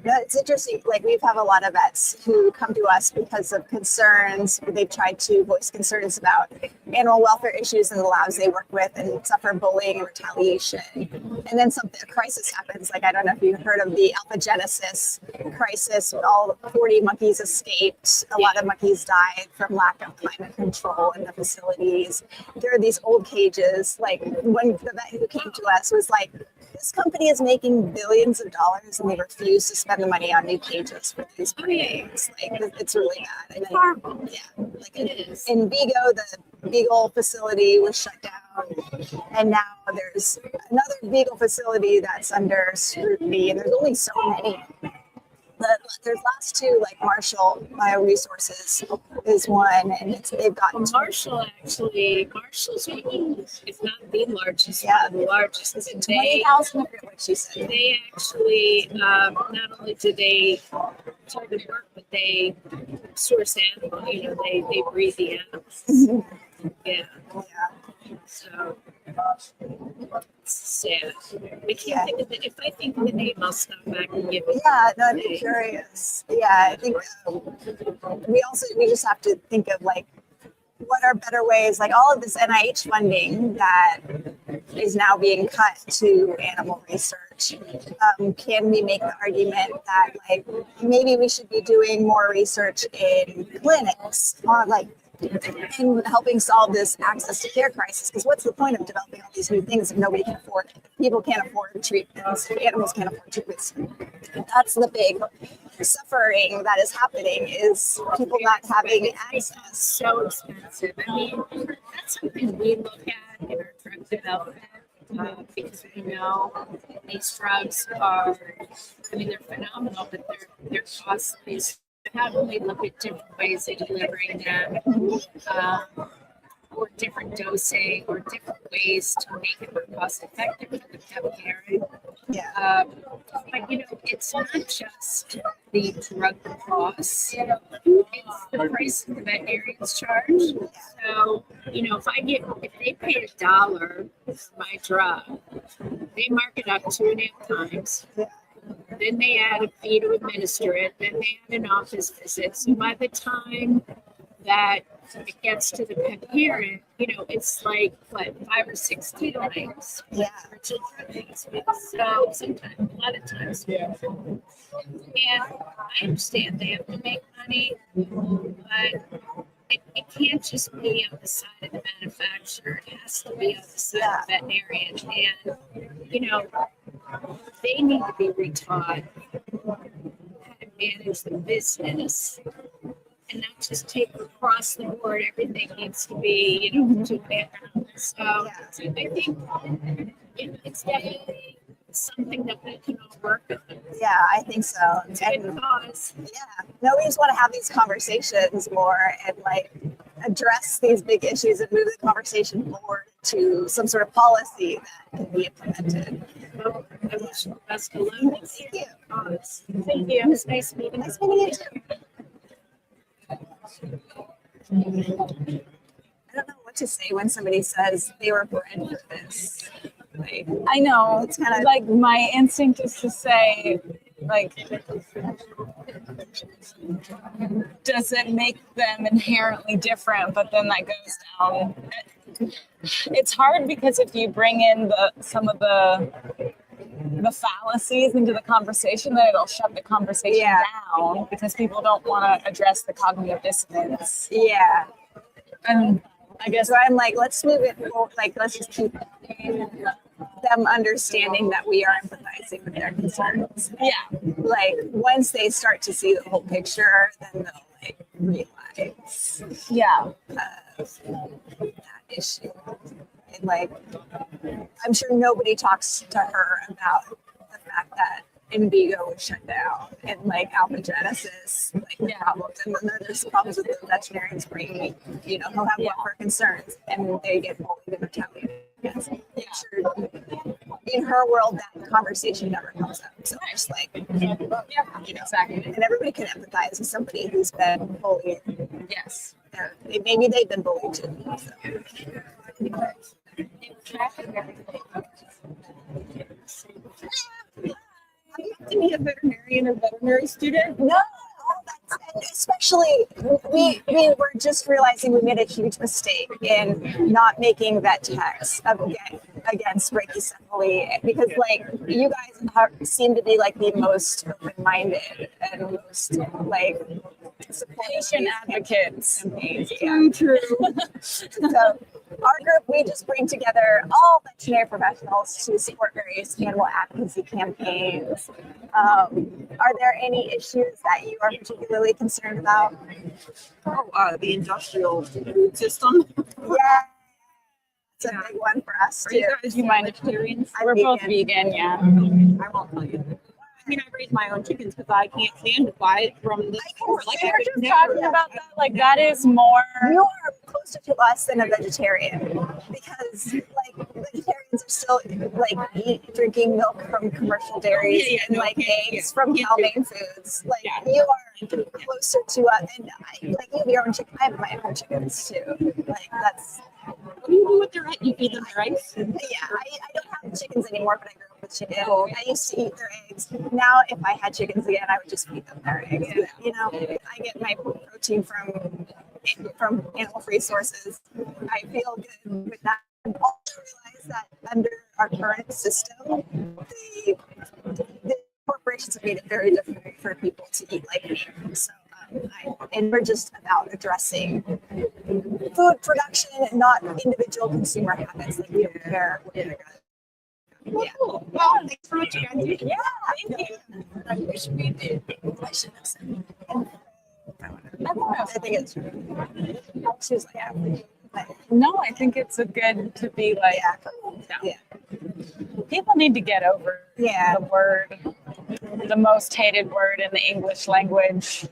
no, it's interesting. Like we have a lot of vets who come to us because of concerns. They've tried to voice concerns about animal welfare issues in the labs they work with and suffer bullying and retaliation. And then a crisis happens. Like, I don't know if you've heard of the alpha genesis crisis. All 40 monkeys escaped. A lot of monkeys died from lack of climate control in the facilities. There are these old cages. Like when the vet who came to us was like, this company is making billions of dollars and they refuse to spend the money on new cages for these breeds. Like, it's really bad. And then, yeah, like in Vigo, the Beagle facility was shut down, and now there's another Beagle facility that's under scrutiny, and there's only so many. There's last two, like Marshall Bioresources is one, and they've gotten Marshall's if not the largest, yeah, the largest. 20,000, I forget what she said. They actually not only do they do the work, but they source animals. They breed the animals. Yeah. So it's sad. I can't think of it. If I think of the name, I'll stop back and give it. Yeah, no, I'm curious. Yeah, I think we just have to think of like what are better ways, like all of this NIH funding that is now being cut to animal research. Can we make the argument that like maybe we should be doing more research in clinics on like in helping solve this access to care crisis. Because what's the point of developing all these new things if nobody can afford it? People can't afford treatments, animals can't afford treatments. That's the big suffering that is happening, is people not having access. So expensive. I mean, that's something we look at in our drug development. Because we know these drugs are, I mean, they're phenomenal, but they're costly. So how do we look at different ways of delivering them, or different dosing, or different ways to make it more cost effective for the pet parent? Yeah. But you know, it's not just the drug costs; it's the price the veterinarians charge. So, you know, if they pay $1 for my drug, they mark it up 2.5 times. Then they add a fee to administer it. Then they add an office visit. So by the time that it gets to the pet parent, you know, it's like what, 5 or 6 times. Yeah. For children. So sometimes, a lot of times. And I understand they have to make money, but it can't just be on the side of the manufacturer. It has to be on the side of the veterinarian. And, you know, they need to be retaught how to manage the business and not just take across the board everything needs to be, you know, to their So I think, you know, it's definitely something that we can all work with. Yeah, I think so. It's a good cause. Yeah. No, we just want to have these conversations more and like address these big issues and move the conversation forward to some sort of policy that can be implemented. So I wish you the best of luck. Thank you. Thank you. It was nice meeting you. Nice meeting you too. I don't know what to say when somebody says they were bred for this. Like, I know. it's kind of Like my instinct is to say, like, does it make them inherently different? But then that goes down. It's hard because if you bring in some of the fallacies into the conversation, then it'll shut the conversation down because people don't want to address the cognitive dissonance. yeah. And I guess So I'm like, let's move it forward. Like, let's just keep them understanding that we are empathizing with their concerns. yeah, Like, once they start to see the whole picture, then they'll like realize yeah. that issue. And like, I'm sure nobody talks to her about the fact that Indigo was shut down and like Alpha Genesis, like the problems. And then there's problems with the veterinarians bringing, you know, he'll have welfare concerns and they get bullied and retaliated against. Sure, in her world, that conversation never comes up. So it's like, Yeah, you know, exactly. and everybody can empathize with somebody who's been bullied. Yes. Or maybe they've been bullied too. So. You have to be a veterinarian or veterinary student. No, and especially we were just realizing we made a huge mistake in not making vet techs against brachycephaly because like you guys seem to be like the most open-minded and most like Patient advocates. True. So our group, we just bring together all veterinary professionals to support various animal advocacy campaigns. Are there any issues that you are particularly concerned about? The industrial food system. Yeah, it's a big one for us too. You mind vegetarians? I'm We're both vegan. vegan, yeah. I won't tell you. I mean, I raise my own chickens because I can't stand to buy it from the store. Like, We were just talking about that. Like, that is more. You are closer to us than a vegetarian because like vegetarians are still like drinking milk from commercial dairies and like eggs from cow main foods. Like you are closer to us, and like you have your own chicken. I have my own chickens too. Like that's. What do you do with their rice? You feed them the rice? Yeah, I don't have chickens anymore, but I grew up with chickens. I used to eat their eggs. Now, if I had chickens again, I would just feed them their eggs. You know, I get my protein from animal-free sources. I feel good with that. I also realize that under our current system, the corporations have made it very difficult for people to eat like meat. So And we're just about addressing food production, not individual consumer habits. Like we don't care what you're Well, cool. Well, thanks for what you guys do. Yeah, thank you. I wish we did. I should have said. I think it's she was like, yeah. No, I think it's a good to be like, Yeah. people need to get over Yeah. the word, the most hated word in the English language.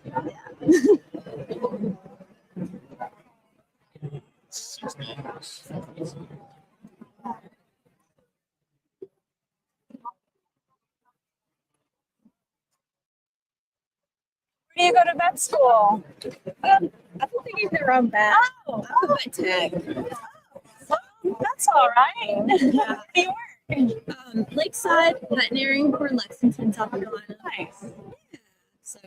Where do you go to vet school? I think they gave their own back. Oh, Tech. that's all right. Where do you work? Lakeside Veterinary for Lexington, South Carolina. Nice. So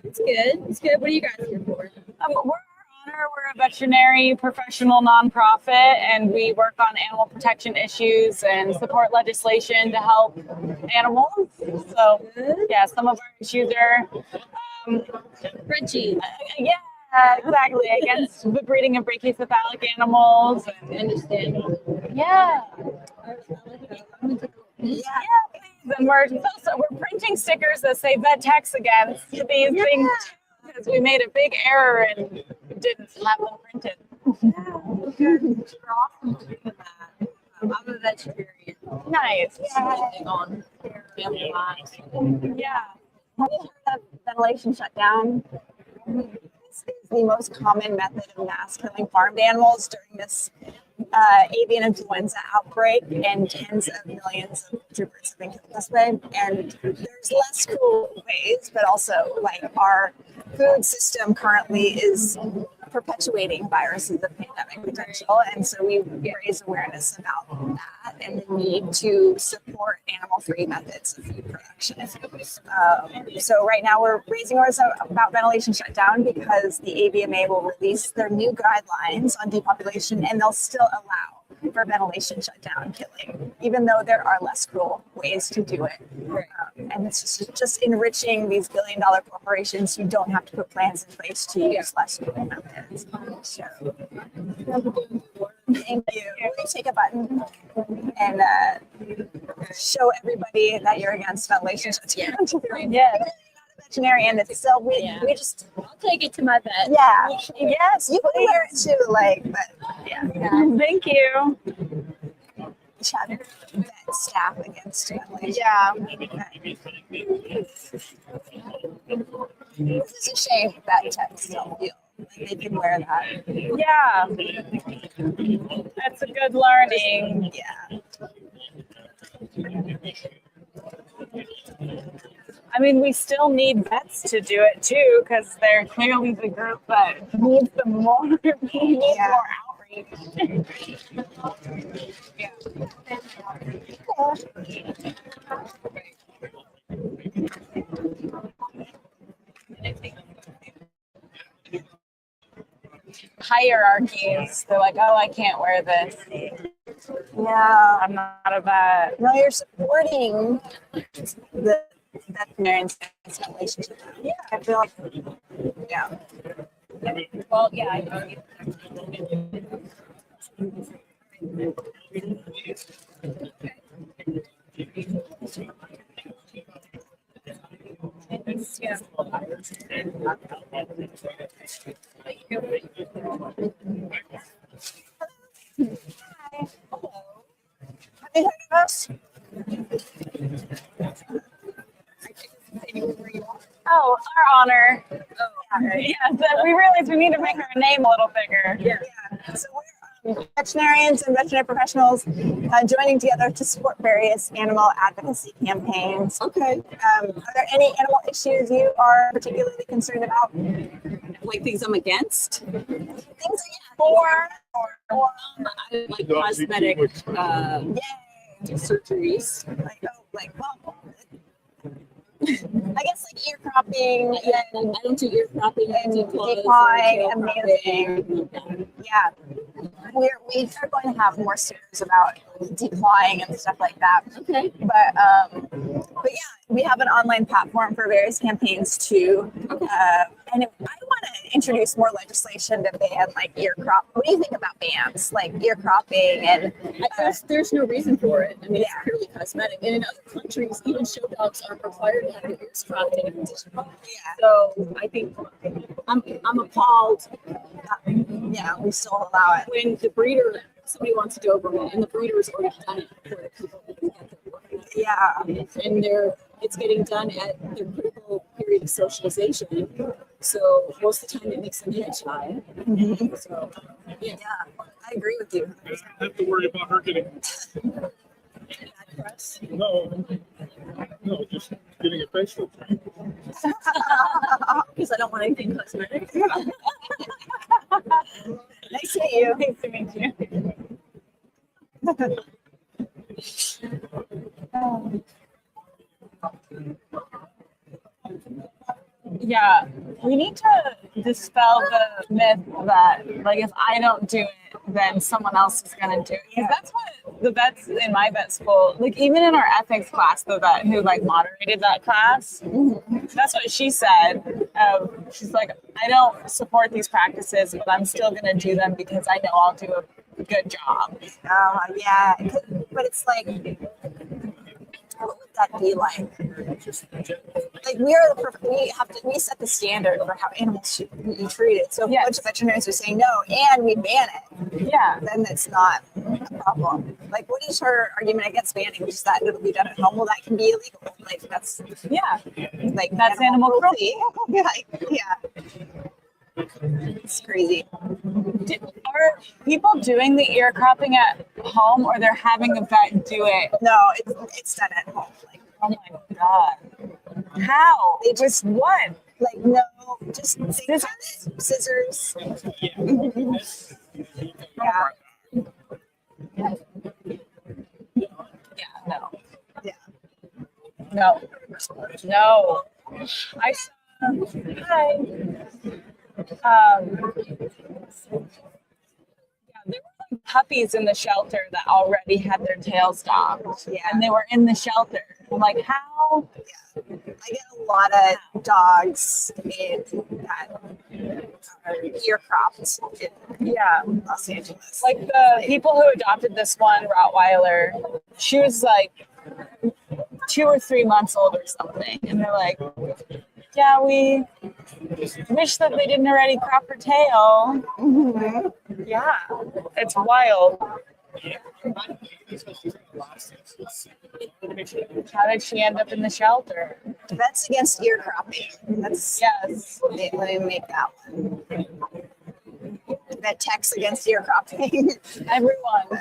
it's good. It's good. What are you guys here for? We're We're a veterinary professional nonprofit, and we work on animal protection issues and support legislation to help animals. So, yeah, some of our issues are, Frenchie. yeah, exactly, against the breeding of brachycephalic animals. I understand. Yeah. Yeah. And we're printing stickers that say vet techs against these things because we made a big error and didn't have them printed. I'm a vegetarian. Nice. On family lives. Yeah. Have you heard of ventilation shutdown? This is the most common method of mass killing farmed animals during this avian influenza outbreak, and tens of millions of troopers have been killed this way. And there's less cruel ways, but also like our food system currently is perpetuating viruses of pandemic potential, and so we raise awareness about that and the need to support animal-free methods of food production. So right now we're raising awareness about ventilation shutdown because the AVMA will release their new guidelines on depopulation, and they'll still allow for ventilation shutdown killing, even though there are less cruel ways to do it. And it's just enriching these billion-dollar corporations who don't have to put plans in place to use less cruel methods. So, thank you. Will you take a button and show everybody that you're against ventilation shutdown? Yeah. Veterinarian, it's still we just I'll take it to my vet. yeah. Yes, you can wear it too, like, but yeah. Thank you. Chat vet staff against ventilation. Yeah. This is a shame that techs don't feel like they can wear that. Yeah. That's a good learning. Yeah. I mean, we still need vets to do it too, because they're clearly the group that needs the more, needs more outreach. Hierarchies. They're like, oh, I can't wear this. Yeah. I'm not a vet. No, you're supporting the veterinarians relationship. Yeah, I feel like yeah. Well, yeah, I know. Hi. Hello. Have you heard of us? Oh, our honor. Yeah, so we realized we need to make our name a little bigger. Yeah. So we're veterinarians and veterinary professionals joining together to support various animal advocacy campaigns. Okay. Are there any animal issues you are particularly concerned about? Like things I'm against. Things For Like cosmetic surgeries. I guess like ear cropping and I don't do ear cropping. I do clothes, declawing, tail amazing. cropping. Yeah, we are going to have more series about declawing and stuff like that. Okay. But yeah, we have an online platform for various campaigns too. And I want to introduce more legislation to ban like ear crop. What do you think about bans like ear cropping and? There's no reason for it. I mean, it's purely cosmetic. And in other countries, even show dogs aren't required to have their ears cropped anymore. So I think I'm appalled. Yeah, we still allow it. When the breeder, somebody wants a Doberman, and the breeder's already done it for the people that can get their work. Yeah. And it's getting done at their critical period of socialization. So most of the time it makes them head shy. So yeah, I agree with you. I don't have to worry about her getting. No, just getting a facial. Because I don't want anything cosmetic. Nice to meet you. Nice to meet you. Yeah, we need to dispel the myth that like if I don't do it, then someone else is gonna do it. Because that's what the vets in my vet school, like even in our ethics class, the vet who like moderated that class, that's what she said. She's like, I don't support these practices, but I'm still gonna do them because I know I'll do a good job. Yeah, but it's like, what would that be like? Like we set the standard for how animals should be treated. So if a bunch of veterinarians are saying no and we ban it, then it's not a problem. Like, what is her argument against banning? Just that it'll be done at home. Well, that can be illegal. Like that's like that's animal cruelty. It's crazy. Are people doing the ear cropping at home, or they're having a vet do it? No, it's done at home. Like, oh my god, how? They just what? Like no, just scissors. Yeah. No. Yeah. No. I saw. Hi. There were like puppies in the shelter that already had their tails docked, and they were in the shelter. I'm like, how? I get a lot of dogs that are ear cropped in Los Angeles. Like the people who adopted this one Rottweiler, she was like 2 or 3 months old or something, and they're like, yeah, we wish that they didn't already crop her tail. Yeah, it's wild. How did she end up in the shelter? Vets against ear cropping. That's let me make that one. Vet techs against ear cropping. Everyone.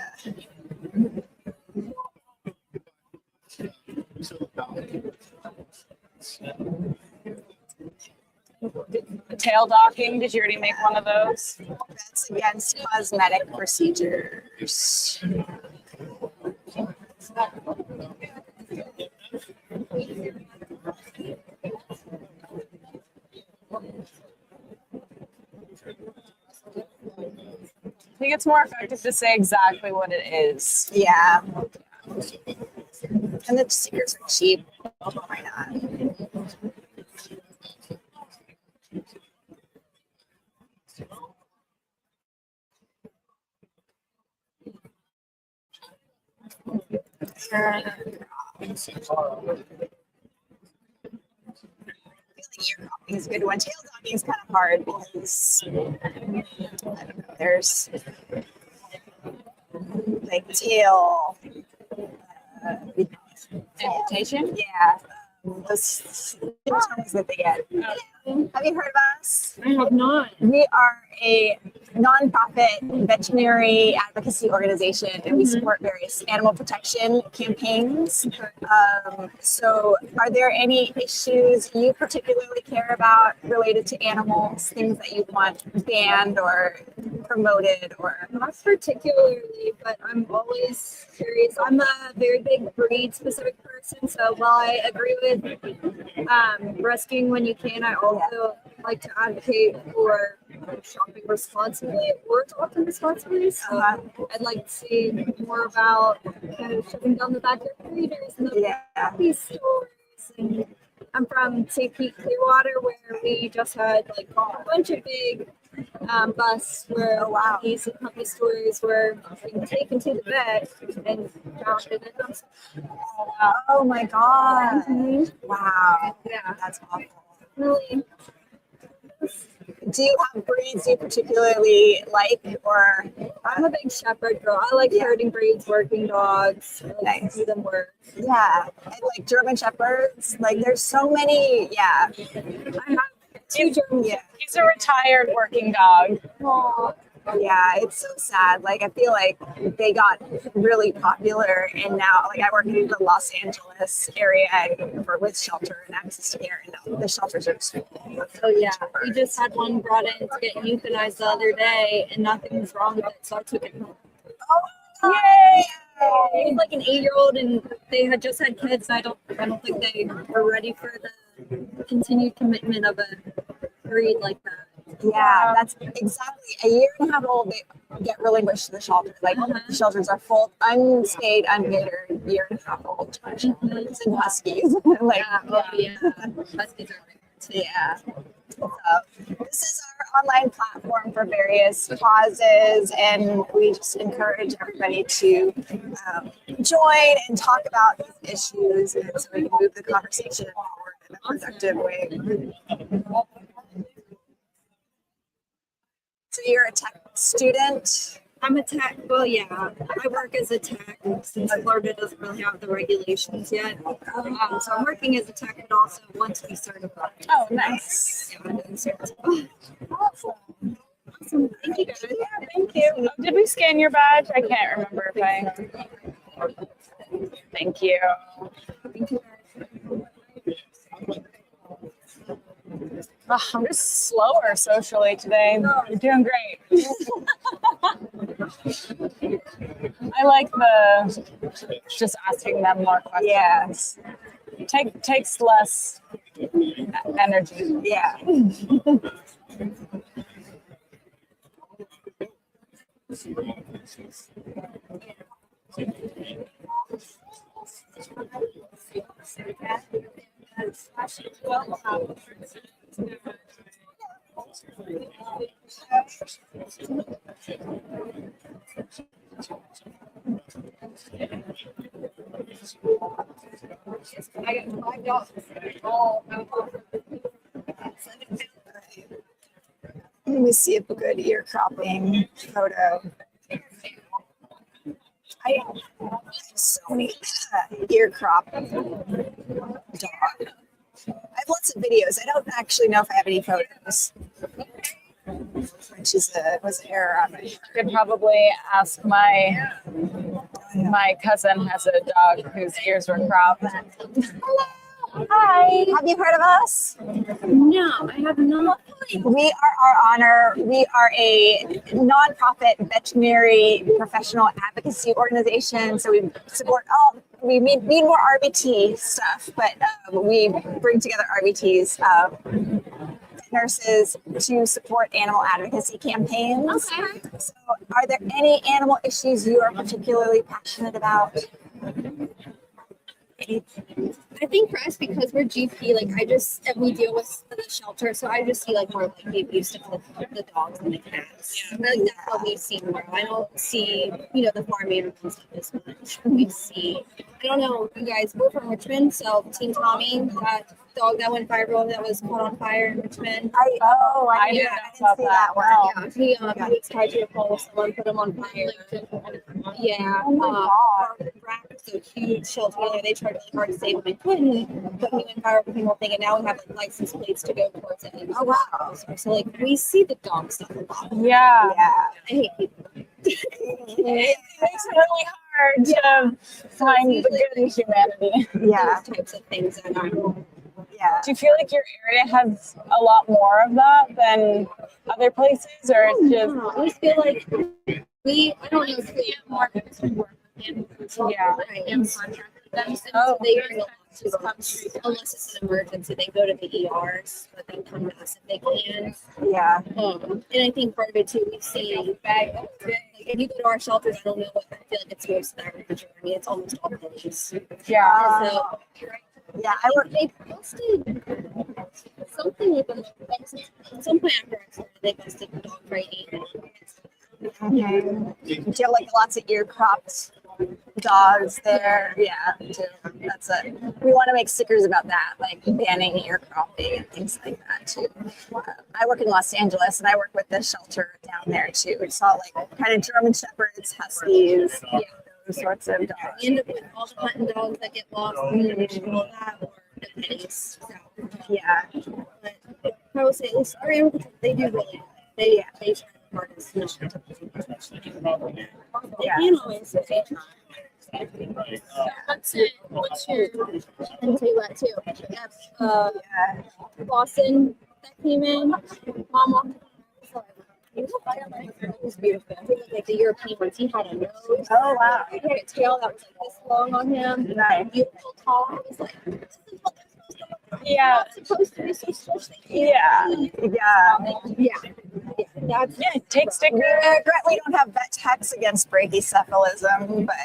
Tail docking, did you already make one of those? That's against cosmetic procedures. I think it's more effective to say exactly what it is. Yeah. And the stickers are cheap. Why not? Ear cropping is a good one. Tail docking is kind of hard because I don't know. There's like tail amputation. Yeah, those symptoms that they get. Have you heard of us? I have not. We are a nonprofit veterinary advocacy organization, and we support various animal protection campaigns. So are there any issues you particularly care about related to animals, things that you want banned or promoted? Or not particularly, but I'm always curious. I'm a very big breed specific person, so while I agree with rescuing when you can, I also like to advocate for shopping responsibly or adopting responsibly. So I'd like to see more about kind of shutting down the backyard breeders and the happy stores and I'm from St. Pete, Clearwater, where we just had like a bunch of big busts where these puppy stories were being taken to the vet and drowned in it. Oh my God. Mm-hmm. Wow. Yeah, That's awful. really. Do you have breeds you particularly like, or I'm a big shepherd girl. I like herding breeds, working dogs. I like to see them work. yeah, and like German shepherds? Like there's so many. Yeah, I have two German. yeah, He's a retired working dog. yeah. It's so sad. Like I feel like they got really popular, and now like I work in the Los Angeles area for with shelter and access to care, and the shelters are just full. Oh yeah, we just had one brought in to get euthanized the other day, and nothing was wrong with it, so I took it home. Yay! It was like an 8-year-old, and they had just had kids. And I don't think they were ready for the continued commitment of a breed like that. Yeah, that's exactly a year and a half old. They get relinquished to the shelter. Like the shelters are full, unspayed, unneutered, year and a half old chickens and huskies. Like, Huskies are yeah. So, this is our online platform for various causes, and we just encourage everybody to join and talk about these issues, and so we can move the conversation forward in a productive way. So you're a tech student? I'm a tech. Well, yeah, I work as a tech since Florida doesn't really have the regulations yet. So I'm working as a tech, but also want to be certified. Oh, nice. Yeah, I'm doing certified. Awesome. Thank you, guys. Thank you. Oh, did we scan your badge? I can't remember if I. Thank you. Thank you. Oh, I'm just slower socially today. You're doing great. I like the just asking them more questions. Yes. Takes less energy. Yeah. I got 5 dogs. Oh, Let me see if a good ear cropping photo. I have so many ear crop dog. I have lots of videos. I don't actually know if I have any photos. Which is was an error on my Could probably ask my cousin has a dog whose ears were cropped. Hi. Have you heard of us? no, I have not. We are our honor. We are a nonprofit veterinary professional advocacy organization. So we support we need more RBT stuff, but we bring together RBTs, nurses to support animal advocacy campaigns. Okay. So are there any animal issues you are particularly passionate about? I think for us, because we're GP, like and we deal with the shelter, so I just see like more like the abuse of the dogs and the cats. Yeah. Like that's what we've seen more. I don't see, the farm animals and stuff as much. We see. I don't know, you guys, we're from Richmond, so Team Tommy, that dog that went viral that was caught on fire in Richmond. I didn't see that one. Yeah, he was tied to a pole. Someone put him on fire. Yeah. So huge shelter there. They tried really hard to save him and couldn't. But he went viral with the whole thing, and now we have like license plates to go towards it. Oh wow! So like we see the dog stuff a lot. Yeah. Yeah. I hate people. It makes it really hard to find the good in humanity. Yeah. Those types of things that are. Yeah. Do you feel like your area has a lot more of that than other places, or it's just? I just feel like I don't know if we have more because we work with animals. Yeah. I am contracted with them, so they bring a lot to the country. Unless it's an emergency, they go to the ERs, but they come to us if they can. Yeah. And I think part of it too, we've seen like if you go to our shelters, I don't know what I feel like it's most of that region. I mean, it's almost all police. Yeah. So Yeah, I work. They posted something with them. Some point after I started, they posted dog training. Do you have like lots of ear cropped dogs there? Yeah, too. That's it. We want to make stickers about that, like banning ear cropping and things like that too. I work in Los Angeles, and I work with the shelter down there too. We saw like kind of German shepherds, huskies, yeah, those sorts of dogs. We end up with all the hunting dogs that get lost and all that, or the pennies. So, Yeah, but I would say at least our animal control, they do really good. They try the hardest. yeah. And always they try. What's your, I can tell you that too. Boston that came in, mom walked in, it was beautiful. He looked like the European ones. He had a nose. Oh wow. He had a tail that was like this long on him. Nice. Beautiful, tall. I was like, this is what they're supposed to look like. Yeah. They're supposed to be so stretchy. Yeah. That's Take stickers. We don't have vet techs against brachycephalism, but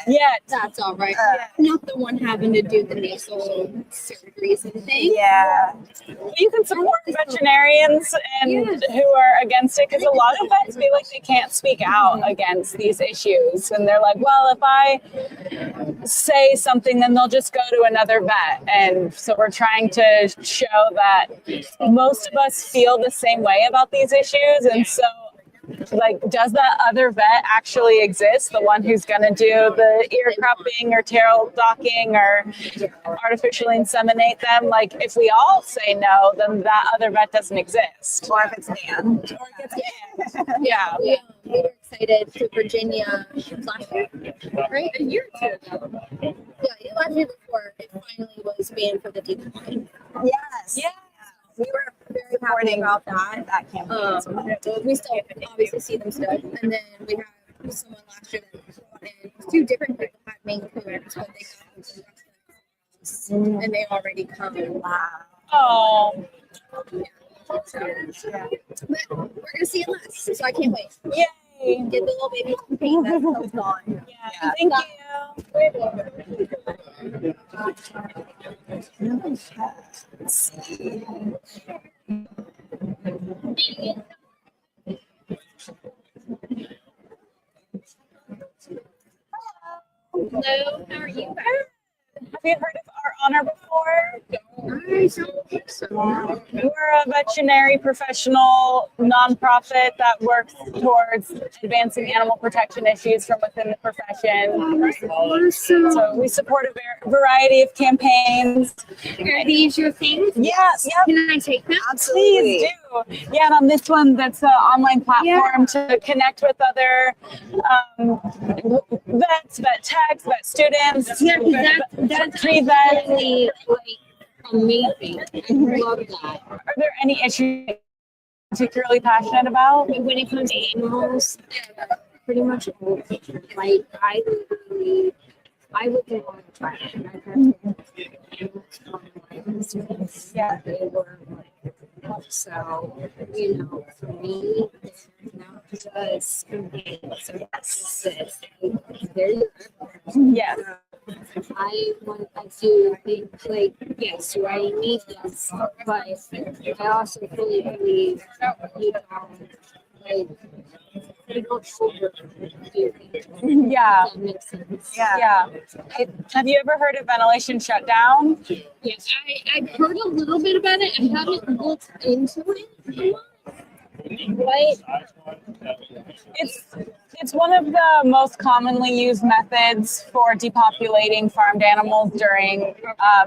that's all right. Uh, Not the one having to do the nasal surgeries and things. yeah. You can support veterinarians and who are against it, because a lot of vets feel like they can't speak out against these issues, and they're like, well, if I say something, then they'll just go to another vet. And so we're trying to show that most of us feel the same way about these issues, and so like, does that other vet actually exist? The one who's going to do the ear cropping or tail docking or artificially inseminate them? Like, if we all say no, then that other vet doesn't exist. Or if it's banned. Or it gets banned. Yeah. We were excited to Virginia last year, right? A year or two ago. Yeah, last year before it finally was banned for the decline. Yes. Yeah. We were very happy about that campaign. We still obviously see them still, and then we have someone last year that brought in 2 different people had Maine Coons, but they got them from and they already come. Wow. Oh. So, but we're gonna see it last, so I can't wait. Yay. Get the little baby campaign that's still on. Yeah. Thank you. Let's see. Hello, how are you? Have you heard of Our Honor before? I don't think so. We're a veterinary professional nonprofit that works towards advancing animal protection issues from within the profession. So we support a variety of campaigns. Are these your things? Yes. Yeah. Can I take them? Absolutely. Please do. Yeah, and on this one, that's an online platform to connect with other vets, vet techs, vet students, Yeah, that's pre-vets. really like amazing. I love that. Are there any issues you're particularly passionate about? When it comes to animals, pretty much all. Like I would want to try it. I've heard animals from like Yeah. they were like, so for me, not just very Yes. I do think, like, yes, do I need this? But I also fully believe, like, they don't overdo things. Yeah. That makes sense. Yeah. Have you ever heard of ventilation shutdown? Yes, I've heard a little bit about it. I haven't looked into it a lot. It's one of the most commonly used methods for depopulating farmed animals during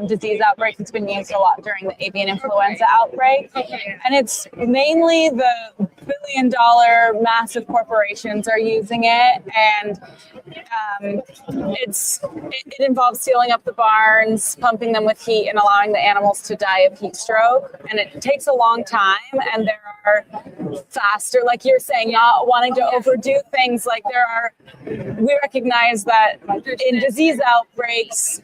disease outbreaks. It's been used a lot during the avian influenza outbreak. And it's mainly the billion-dollar massive corporations are using it. And it involves sealing up the barns, pumping them with heat, and allowing the animals to die of heat stroke. And it takes a long time, and there are faster, like you're saying, not wanting to overdo things. Like we recognize that in disease outbreaks,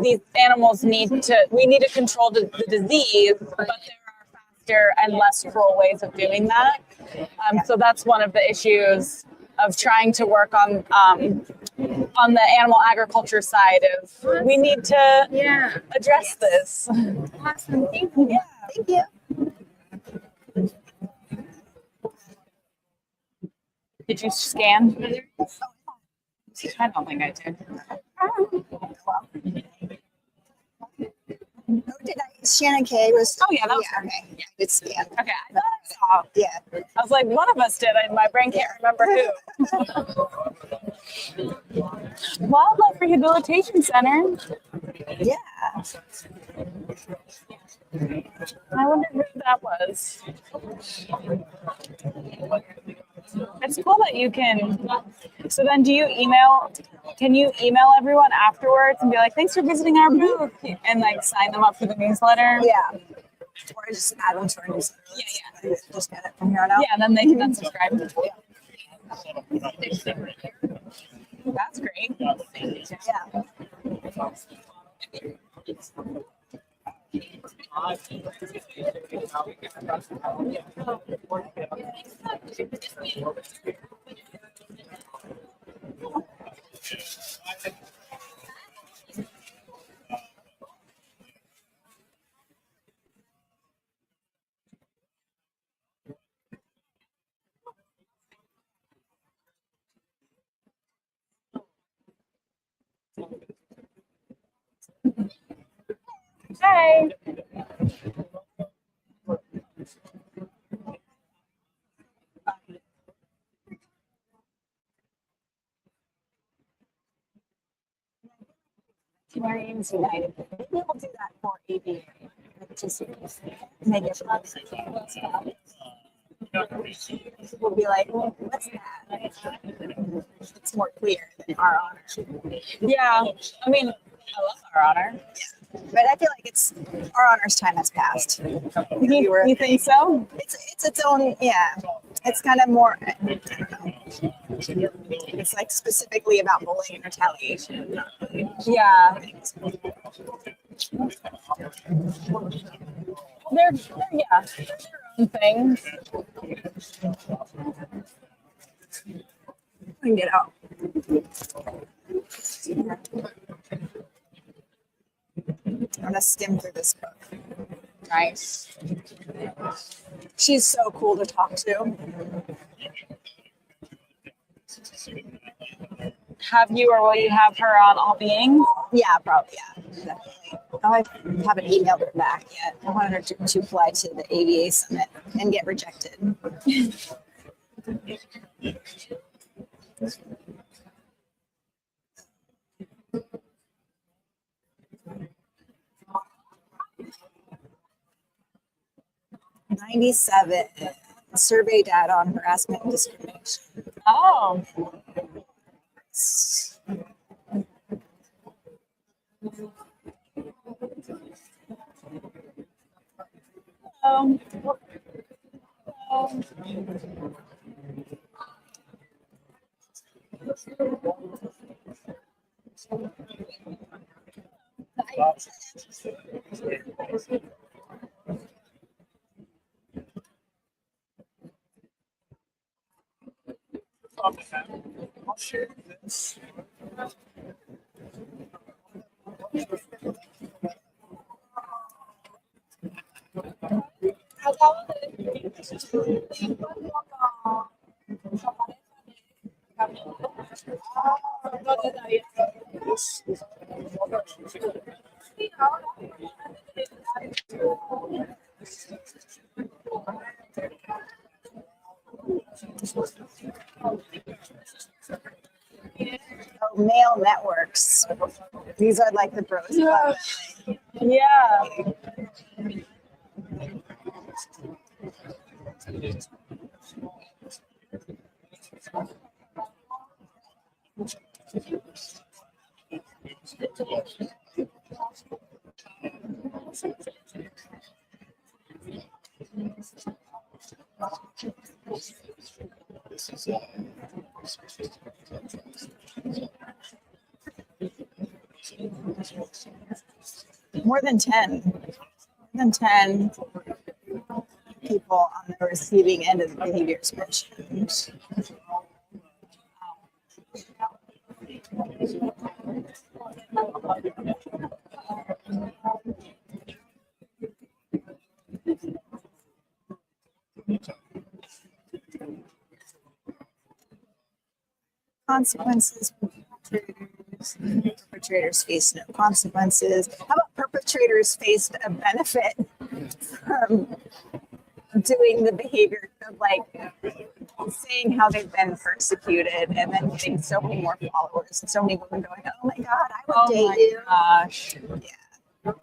these animals we need to control the disease, but there are faster and less cruel ways of doing that. So that's one of the issues of trying to work on on the animal agriculture side of we need to address this. Awesome. Thank you. Yeah. Thank you. Did you scan? I don't think I did. Oh, did I? Shannon K was. Oh yeah, that was her. Okay. Yeah, it's scan. Okay, I thought I saw. Yeah. I was like, one of us did. My brain can't remember who. Wildlife Rehabilitation Center. Yeah. I wonder who that was. It's cool that you can. So then, do you email? Can you email everyone afterwards and be like, "Thanks for visiting our booth," and like sign them up for the newsletter? Yeah. Or just add them to our newsletter. Yeah. Just get it from here on out. Yeah, and then they can unsubscribe. That's great. Yeah. Hi. Veterinarians United. Maybe we'll do that for ABA. Just make it we'll be like, well, what's that? It's more clear than our honor. Yeah, I mean, I love our honor. Yeah. But I feel like it's our honor's time has passed. You think so? It's its own, yeah. It's kind of more, I don't know. It's like specifically about bullying and retaliation. Yeah. They're their own things. I can get out. I'm gonna skim through this book. Nice. She's so cool to talk to. Have you or will you have her on All Beings? Yeah, probably. Yeah, definitely. Oh, I haven't emailed her back yet. I wanted her to apply to the AVA summit and get rejected. 97 survey data on harassment and discrimination. Oh. I'll share this. Oh, male networks. These are like the bros. Yeah. Yeah. This is More than 10. More than 10 people on the receiving end of the behaviors mentioned. consequences. Perpetrators face no consequences. How about perpetrators faced a benefit from doing the behavior of like saying how they've been persecuted and then getting so many more followers and so many women going, oh my God, I would date you. Gosh. Yeah.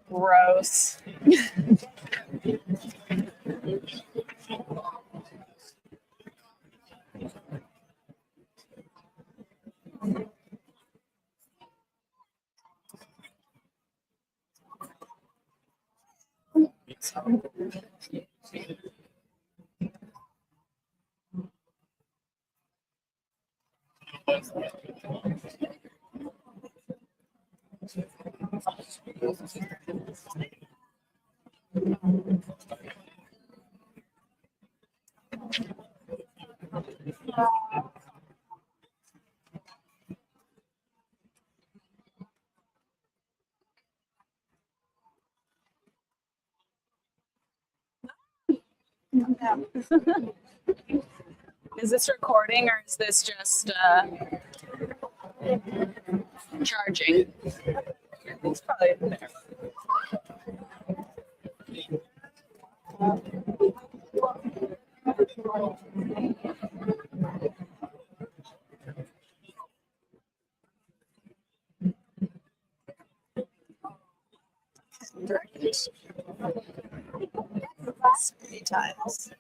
Gross. Is this recording or is this just charging? It's probably there. Many times.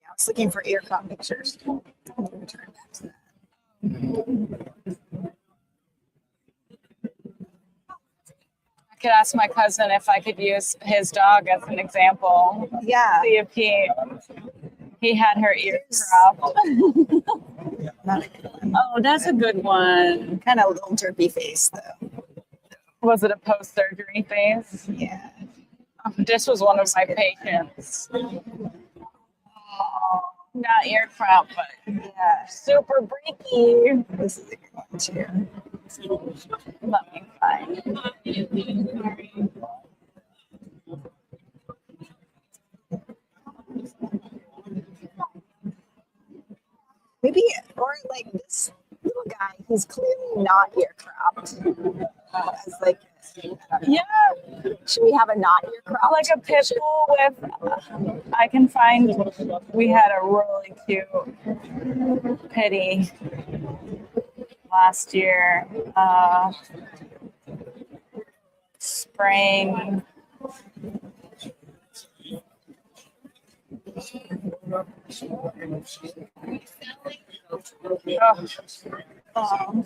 I was looking for ear crop pictures. Return back to that. I could ask my cousin if I could use his dog as an example. Yeah. See if he had her ears cropped. Not a good one. Oh, that's a good one. Kind of a little derpy face though. Was it a post-surgery face? Yeah. This was one of my patients. Oh, not ear crop, but Yeah. super breaky. This is a good one too. Let me find. Maybe, or like this little guy, he's clearly not ear cropped. As like, Yeah, should we have a not ear cropped? like a pit bull with. I can find. We had a really cute pitty last year. Spring. Oh.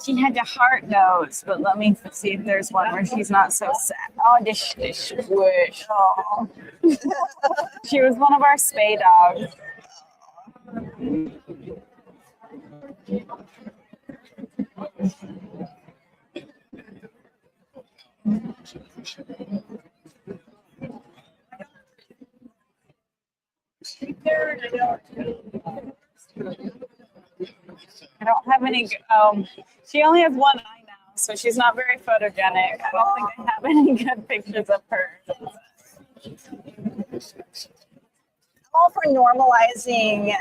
She had the heart nose, but let me see if there's one where she's not so sad. Oh, this squish. Oh. She was one of our spay dogs. I'd don't have any. She only has one eye now, so she's not very photogenic. I don't think I have any good pictures of her. I'm all for normalizing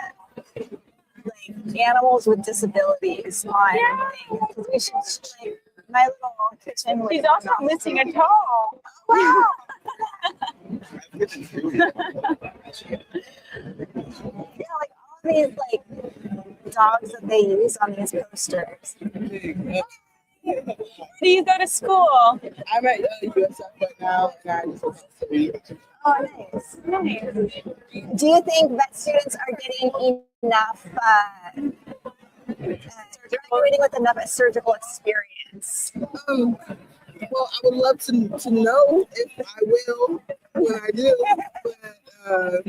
like animals with disabilities on things. 'Cause we should, like, my little kitchen. She's also missing a toe. Wow. Yeah, like all these like dogs that they use on these posters. Where do you go to school? I'm at USF right now, and I just Oh, nice. Do you think vet students are getting enough, graduating with enough surgical experience? well, I would love to know if I will when I do, but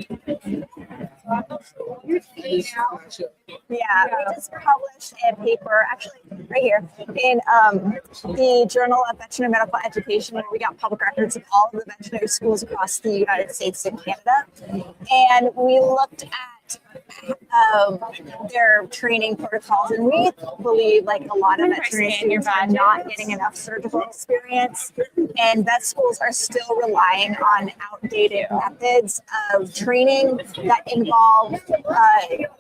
Yeah, we just published a paper, actually right here, in the Journal of Veterinary Medical Education, where we got public records of all of the veterinary schools across the United States and Canada. And we looked at their training protocols, and we believe like a lot of veterinary students are not getting enough surgical experience, and vet schools are still relying on outdated methods of training that involve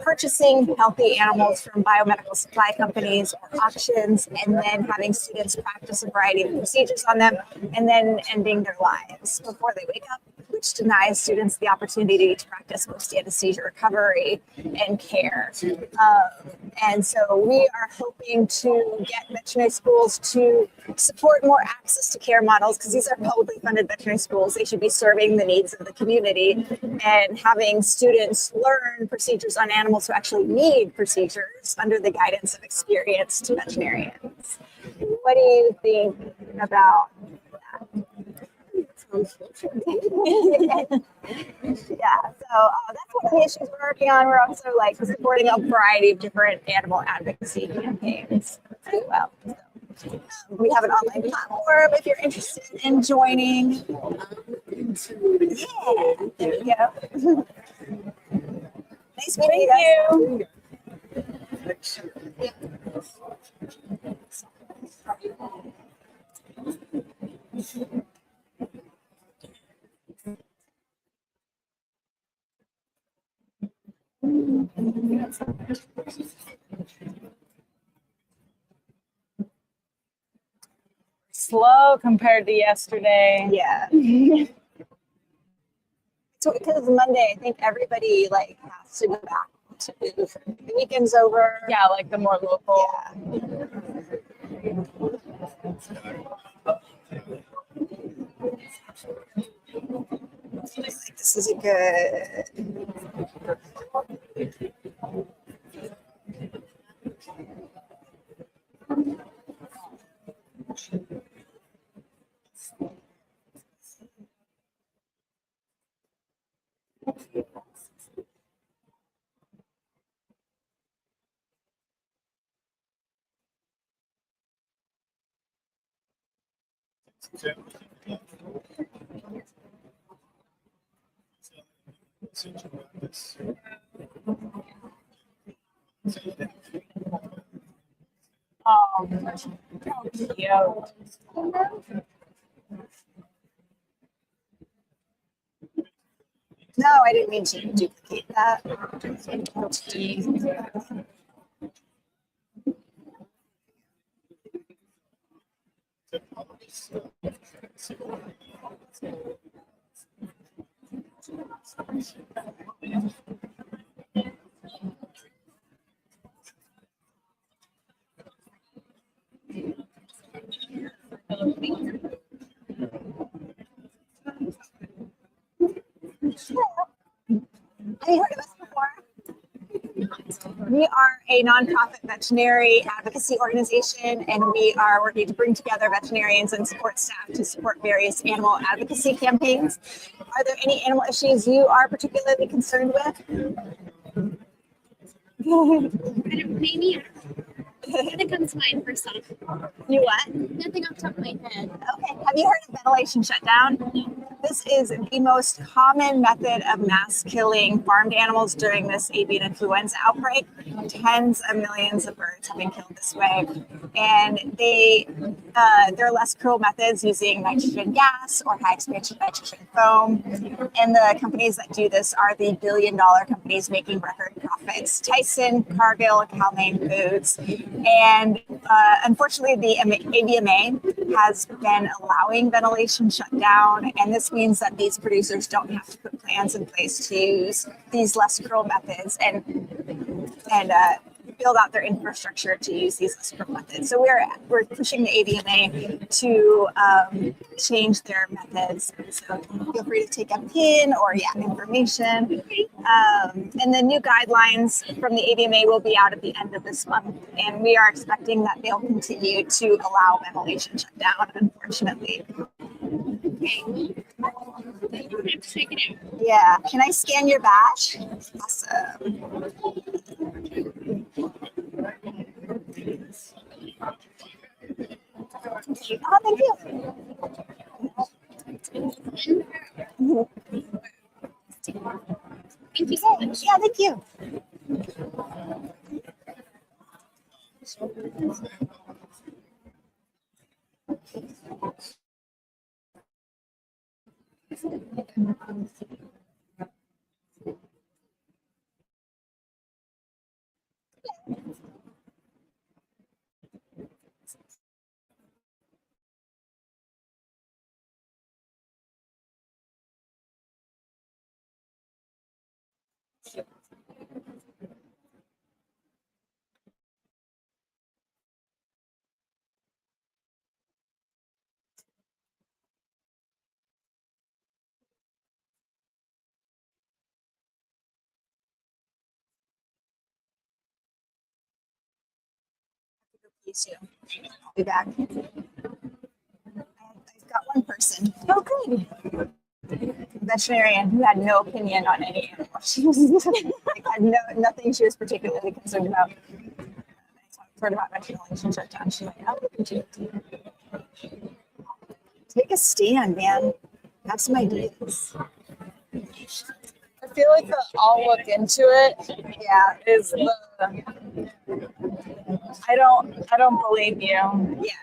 purchasing healthy animals from biomedical supply companies or auctions, and then having students practice a variety of procedures on them, and then ending their lives before they wake up, which denies students the opportunity to practice post-anesthesia recovery and care. And so we are hoping to get veterinary schools to support more access to care models, because these are publicly funded veterinary schools. They should be serving the needs of the community and having students learn procedures on animals who actually need procedures under the guidance of experienced veterinarians. What do you think about that? Yeah, so that's one of the issues we're working on. We're also like supporting a variety of different animal advocacy campaigns as well. So, we have an online platform if you're interested in joining. Yeah, there you go. Nice meeting you guys. Slow compared to yesterday. Yeah. So because it's Monday, I think everybody like has to go back to the weekend's over. Yeah, like the more local. This is a good. Oh, how cute. No, I didn't mean to duplicate that. Have you heard of us before? We are a nonprofit veterinary advocacy organization, and we are working to bring together veterinarians and support staff to support various animal advocacy campaigns. Are there any animal issues you are particularly concerned with? Maybe nothing comes to mind for some. You what? Nothing off the top of my head. Okay. Have you heard of ventilation shutdown? This is the most common method of mass killing farmed animals during this avian influenza outbreak. Tens of millions of birds have been killed this way. And there are less cruel methods using nitrogen gas or high expansion nitrogen foam. And the companies that do this are the billion-dollar companies making record profits: Tyson, Cargill, Cal-Maine Foods. And unfortunately, the AVMA has been allowing ventilation shutdown, and this means that these producers don't have to put plans in place to use these less cruel methods and build out their infrastructure to use these less cruel methods. So we're pushing the AVMA to change their methods. So feel free to take a pin or information. And the new guidelines from the AVMA will be out at the end of this month, and we are expecting that they'll continue to allow ventilation shutdown, unfortunately. Yeah, can I scan your badge? Awesome. Oh, thank you. Thank you so much. Yeah, thank you. You too. I'll be back. I've got one person. Oh, good. Veterinarian who had no opinion on any animal. She was like, had nothing she was particularly concerned about. I heard about ventilation shutdown. She's like, oh, look at you. Take a stand, man. Have some ideas. I feel like the I'll look into it. Yeah, is the I don't believe you. Yeah.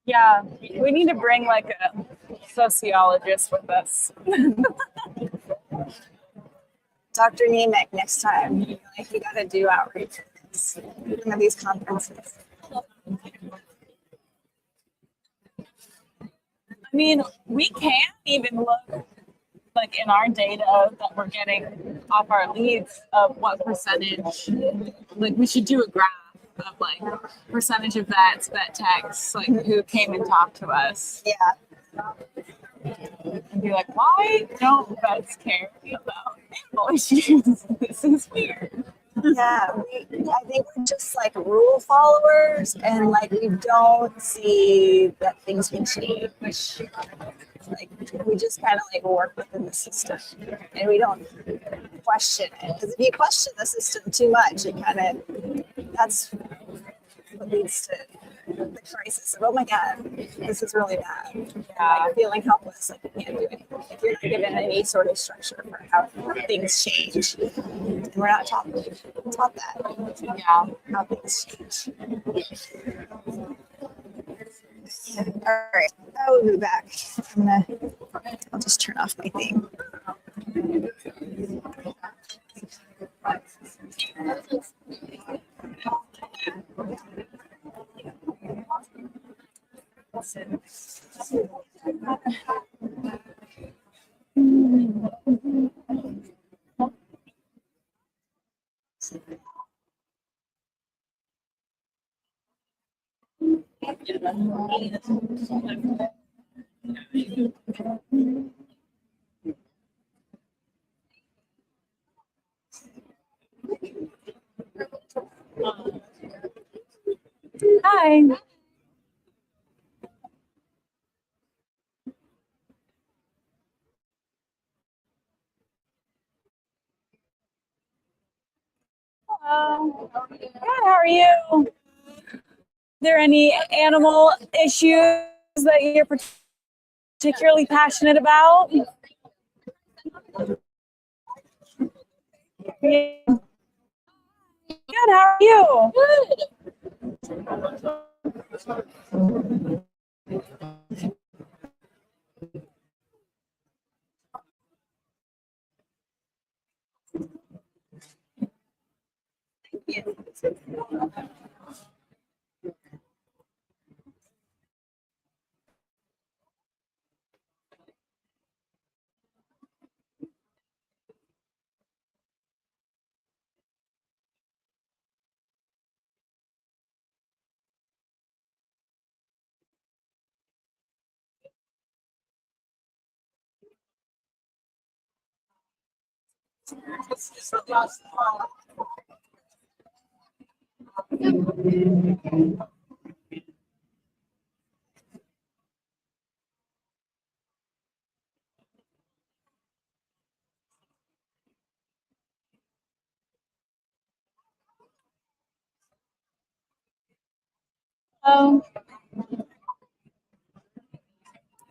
Yeah, we need to bring like a sociologist with us. Dr. Nemec next time. Like, you gotta do outreach at these conferences. I mean, we can't even look like in our data that we're getting off our leads of what percentage, like we should do a graph of like percentage of vet techs, like who came and talked to us. Yeah. And be like, why don't vets care about animal issues? This is weird. Yeah, I think we're just like rule followers, and like we don't see that things can change. Like we just kind of like work within the system, and we don't question it. Because if you question the system too much, it kind of that's what leads to the crisis of, oh my God, this is really bad. Yeah. Like feeling helpless, like you can't do anything. If you're not given any sort of structure for how things change. And we're not taught that. Yeah. How things change. All right, I will be back. I'll just turn off my thing. Hi. Good, how are you? Are there any animal issues that you're particularly passionate about? Yeah. Good, how are you?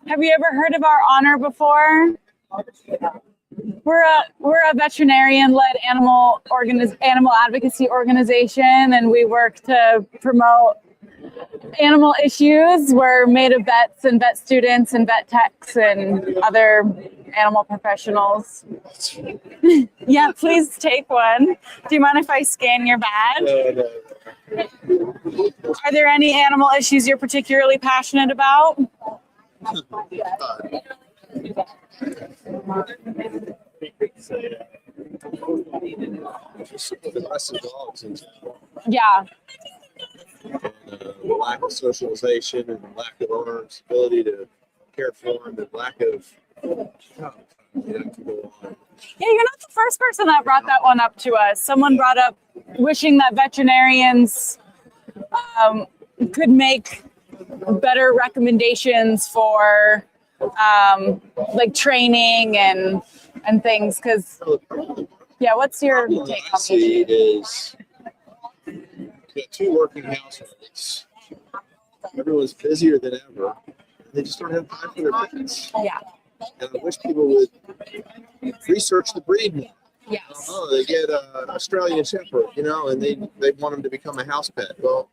Have you ever heard of our honor before? We're a veterinarian-led animal advocacy organization, and we work to promote animal issues. We're made of vets and vet students and vet techs and other animal professionals. Yeah, please take one. Do you mind if I scan your badge? Are there any animal issues you're particularly passionate about? Just aggressive dogs and Yeah. lack of socialization and lack of owner's ability to care for them and lack of Yeah, you're not the first person that brought that one up to us. Someone brought up wishing that veterinarians could make better recommendations for like training and things. Because yeah, what's your take what I on see it? is you got two working households. Everyone's busier than ever. They just don't have time for their pets. Yeah. And I wish people would research the breed more. Yes. Oh, they get an Australian Shepherd, and they want him to become a house pet. Well,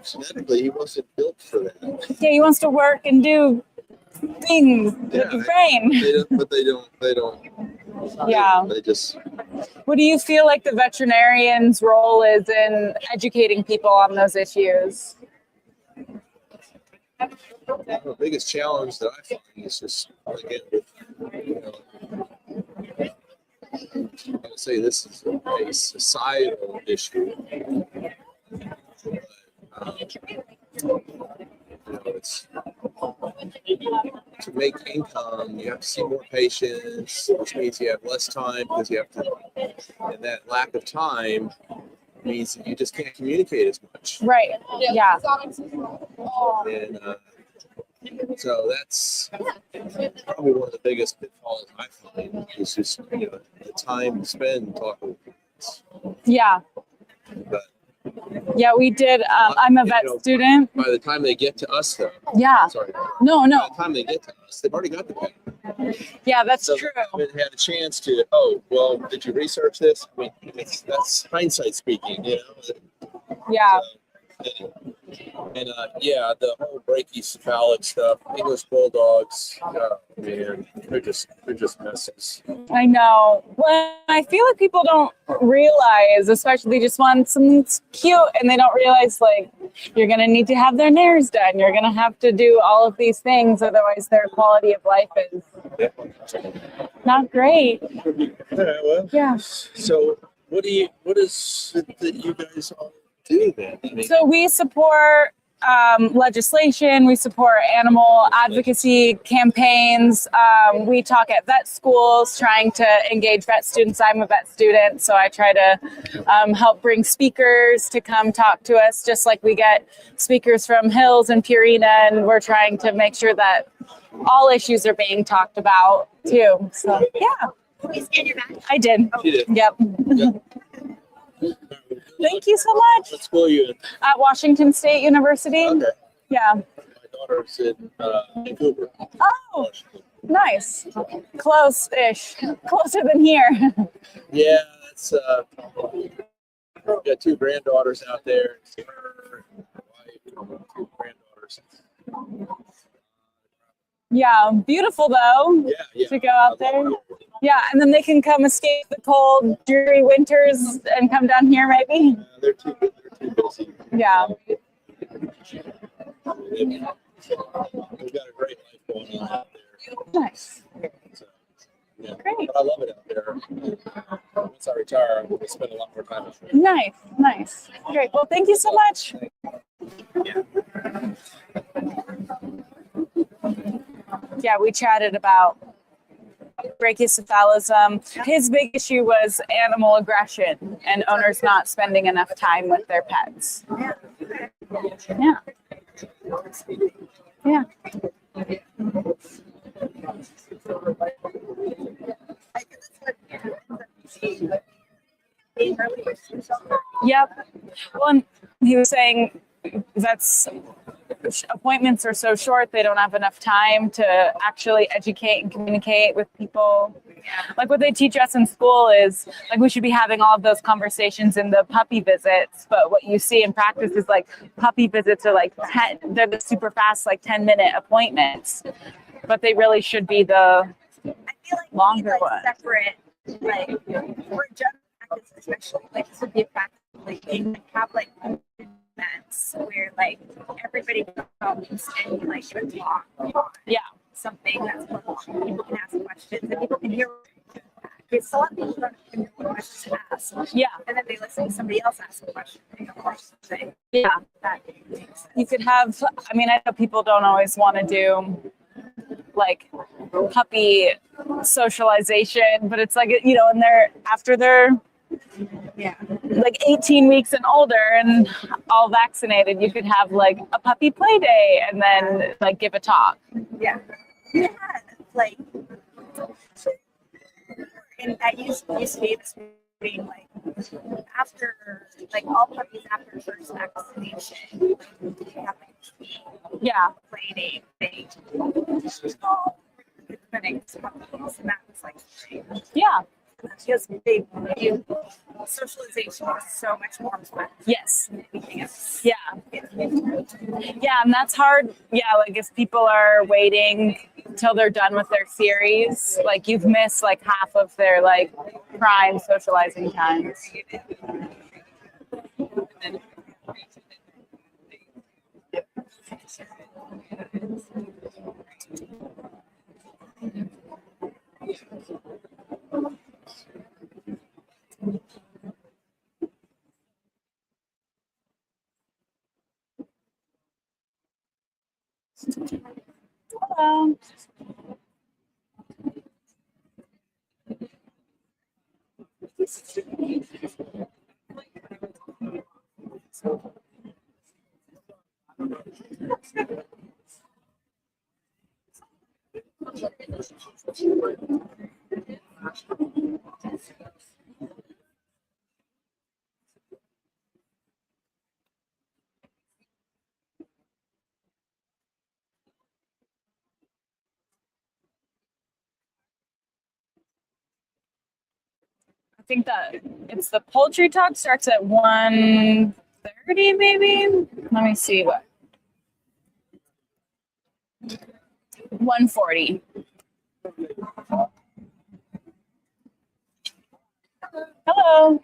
genetically, he wasn't built for that. Yeah, he wants to work and do things with the brain. They don't. Yeah. They just. What do you feel like the veterinarian's role is in educating people on those issues? The biggest challenge that I find is just, again, I'm going to say this is a societal issue. It's to make income, you have to see more patients, which means you have less time because you have to, and that lack of time means that you just can't communicate as much. Right. Yeah. And so that's probably one of the biggest pitfalls I find is just the time to spend talking with people. Yeah. But yeah, we did. I'm a vet student. By the time they get to us, though. Yeah. Sorry. No. By the time they get to us, they've already got the pet. Yeah, that's so true. They haven't had a chance to. Oh, well, did you research this? I mean, that's hindsight speaking, Yeah. And yeah, the whole brachycephalic stuff, English bulldogs, man, they're just messes. I know. Well, I feel like people don't realize, especially they just want something cute, and they don't realize like you're gonna need to have their nails done. You're gonna have to do all of these things, otherwise their quality of life is not great. Yeah. So what is it that you guys all do then? I mean, so we support legislation, we support animal advocacy campaigns. We talk at vet schools, trying to engage vet students. I'm a vet student, so I try to help bring speakers to come talk to us, just like we get speakers from Hills and Purina, and we're trying to make sure that all issues are being talked about too. So yeah. Can you scan your badge? I did. you did. Yep. Thank you so much. What school are you in? At Washington State University. Okay. Yeah. My daughter's in Vancouver. Oh, nice. Close-ish. Closer than here. Yeah, that's I've got two granddaughters out there. Her wife, two granddaughters. Yeah, beautiful though. Yeah, yeah. To go out there. Yeah, and then they can come escape the cold, dreary winters and come down here maybe. They're too busy. Yeah. They've got a great life going on out there. Nice. So, yeah. Great. But I love it out there. Once I retire, I'm going to spend a lot more time out there. Nice, nice. Great. Well, thank you so much. Yeah, we chatted about brachycephalism. His big issue was animal aggression and owners not spending enough time with their pets. Yeah. Yeah. Yep. Well, and he was saying that's appointments are so short, they don't have enough time to actually educate and communicate with people. Like what they teach us in school is like we should be having all of those conversations in the puppy visits, but what you see in practice is like puppy visits are like 10, they're the super fast like 10-minute appointments, but they really should be the I feel like longer like one. separate, like for general practice, especially like this would be a practice like they like, have like events where like everybody comes and you like give a talk on something that's going on. People can ask questions and people can hear. It's a lot of people don't even know what questions to ask. Yeah. And then they listen to somebody else ask a question. And of course, they, Yeah. that makes sense. You could have, I mean, I know people don't always want to do like puppy socialization, but it's like, you know, and they're after they're like 18 weeks and older and all vaccinated, you could have like a puppy play day and then like give a talk. Yeah. Yeah. Like, and that used to be this being like after like all puppies after first vaccination, they have Yeah. play date thing. All the clinics puppies, and that was like great. Yeah. Because they view socialization is so much more fun Yes. than anything else. Yeah. Yeah. And that's hard. Yeah. Like if people are waiting till they're done with their series, like you've missed like half of their like prime socializing times. Hello. I think that it's the poultry talk starts at 1:30 maybe. Let me see what. 1:40. Hello. Hello.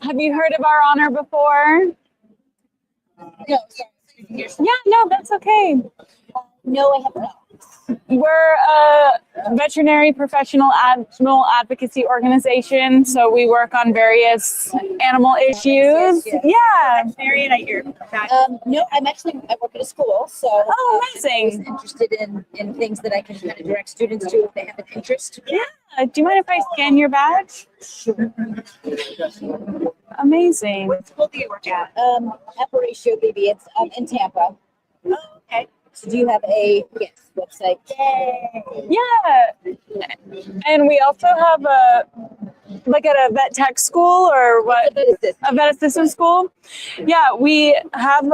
Have you heard of our honor before? No, sorry. Yeah, no, that's okay. No, I have not. We're veterinary professional animal advocacy organization. So we work on various animal issues. Yeah. Veterinarian at your No, I work at a school, so Oh, I'm always amazing. interested in things that I can kind of direct students to if they have an interest. Yeah. Do you mind if I scan your badge? Amazing. what school do you work at? Apparatio BB, it's in Tampa. Oh, okay. So do you have a website? Yeah. And we also have at a vet tech school or what? A vet assistant school. Yeah, we have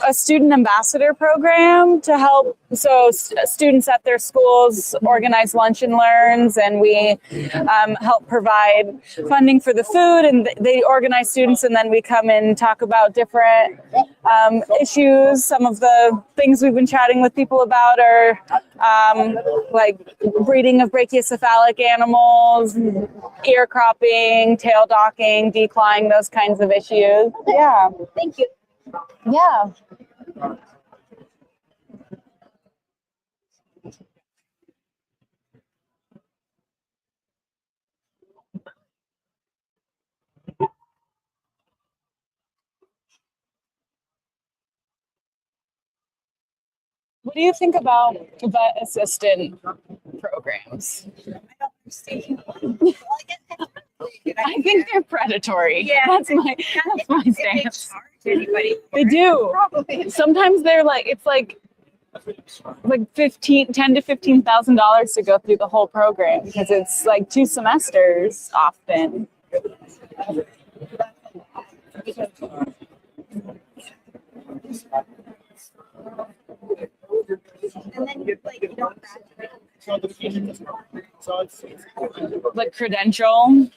a student ambassador program to help. So students at their schools organize lunch and learns, and we help provide funding for the food, and they organize students, and then we come and talk about different issues. Some of the things we've been chatting with people about are like breeding of brachiocephalic animals, ear cropping, tail docking, declawing, those kinds of issues. Yeah. Thank you. Yeah. What do you think about vet assistant programs? I think they're predatory. Yeah. That's my stance. Anybody? They do. Probably. Sometimes they're like, it's like $10,000 to $15,000 to go through the whole program because it's like 2 semesters often. And then you don't Like credential,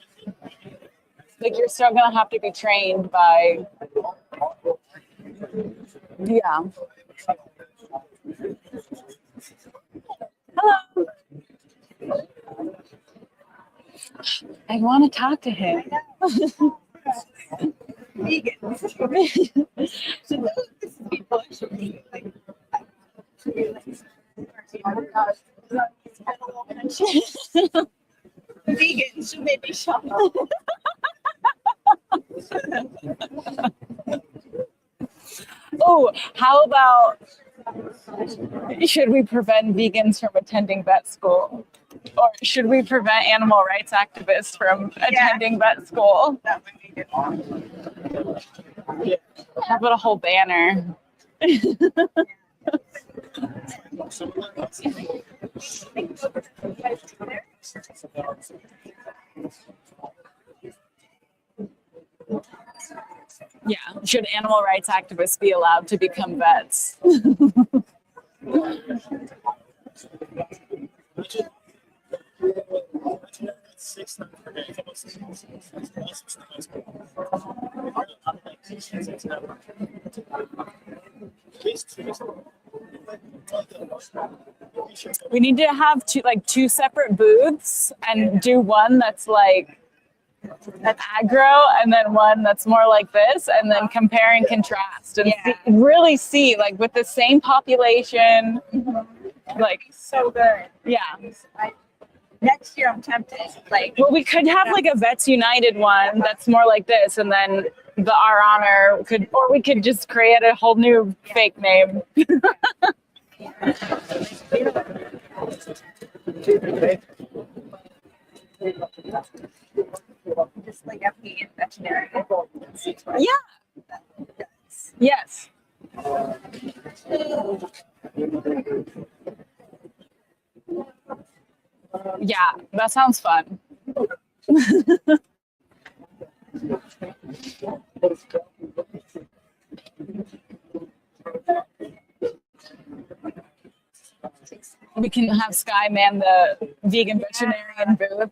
like you're still gonna have to be trained by. Yeah. Hello. I want to talk to him. Vegans who may be shocked. Oh, how about should we prevent vegans from attending vet school? Or should we prevent animal rights activists from attending vet school? That would be good. How about a whole banner? Yeah, should animal rights activists be allowed to become vets? We need to have two separate booths and do one that's like aggro and then one that's more like this, and then compare and contrast and really see like with the same population, like So good. yeah. Next year I'm tempted. Well, we could have like a Vets United one that's more like this, and then the Our Honor could, or we could just create a whole new fake name. Just like a vegan veterinary. Yeah. Yes. Yeah, that sounds fun. We can have Sky man the vegan veterinarian booth.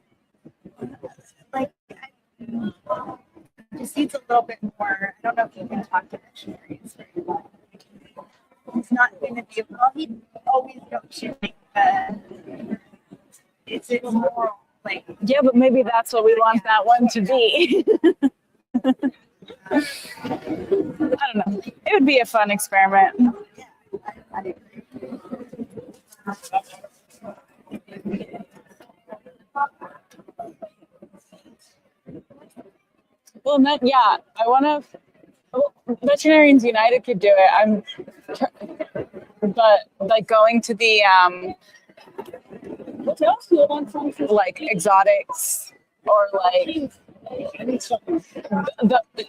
Just needs a little bit more. I don't know if you can talk to veterinarians very well. He's not going to be, well, he always goes shooting, but it's more like. Yeah, but maybe that's what we want that one to be. I don't know. It would be a fun experiment. I agree. Well, yeah, I want to. Well, Veterinarians United could do it. But like going to the like exotics or like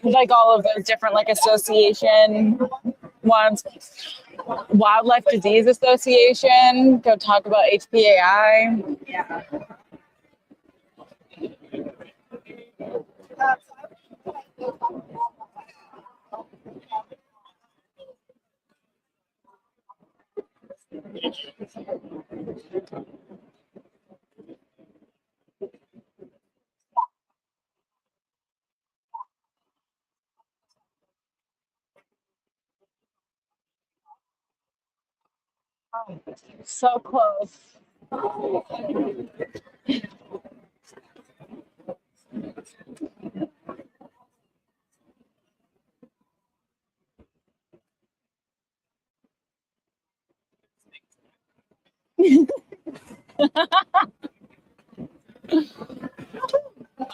like all of those different like association ones. Wildlife Disease Association. Go talk about HPAI. So close.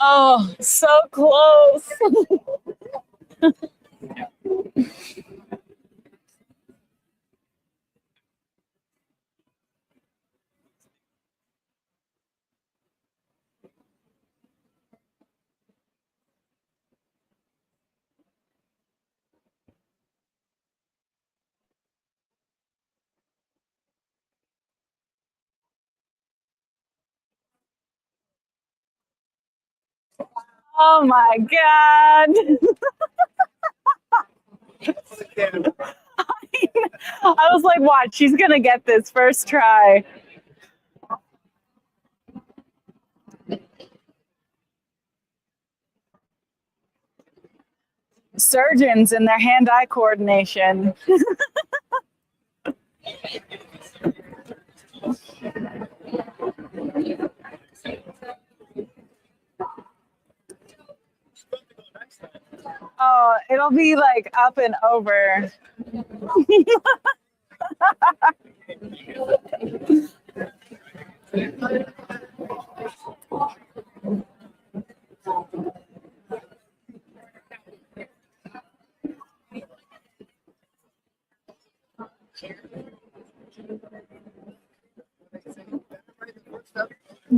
Oh, so close. Oh my God. I was like, watch, she's going to get this first try. Surgeons and their hand-eye coordination. Oh, it'll be like up and over.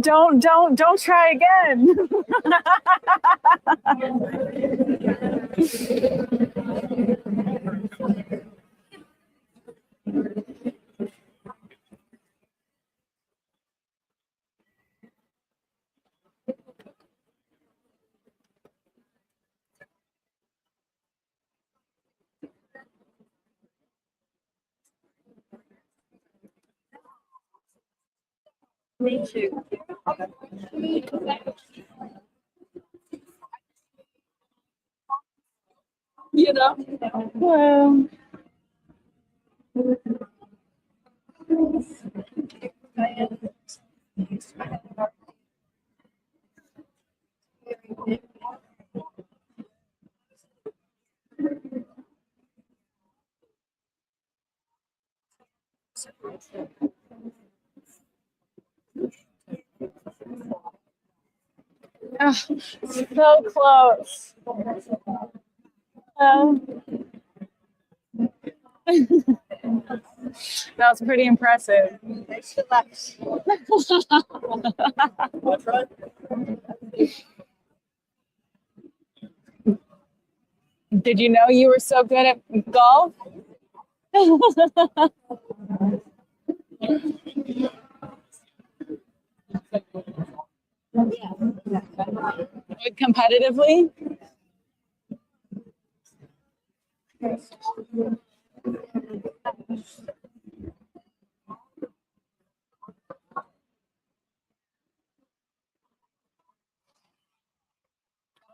Don't try again. Me too. You know? Well. Oh, so close. That was pretty impressive. Did you know you were so good at golf? Competitively? I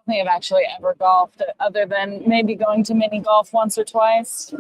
think I've actually ever golfed other than maybe going to mini golf once or twice.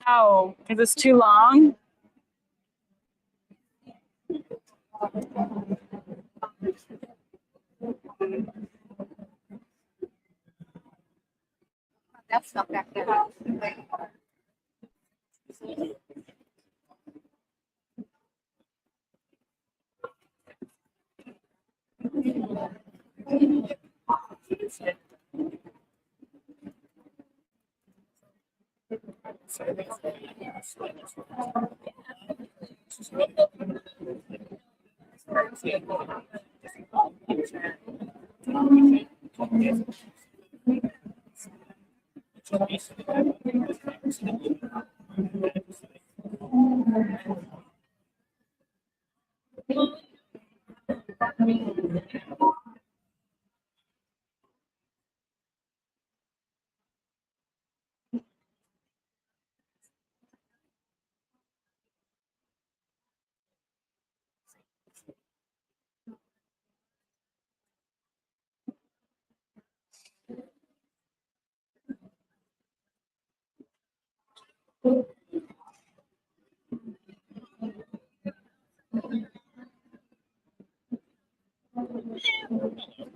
Oh, is this too long? That's not back there.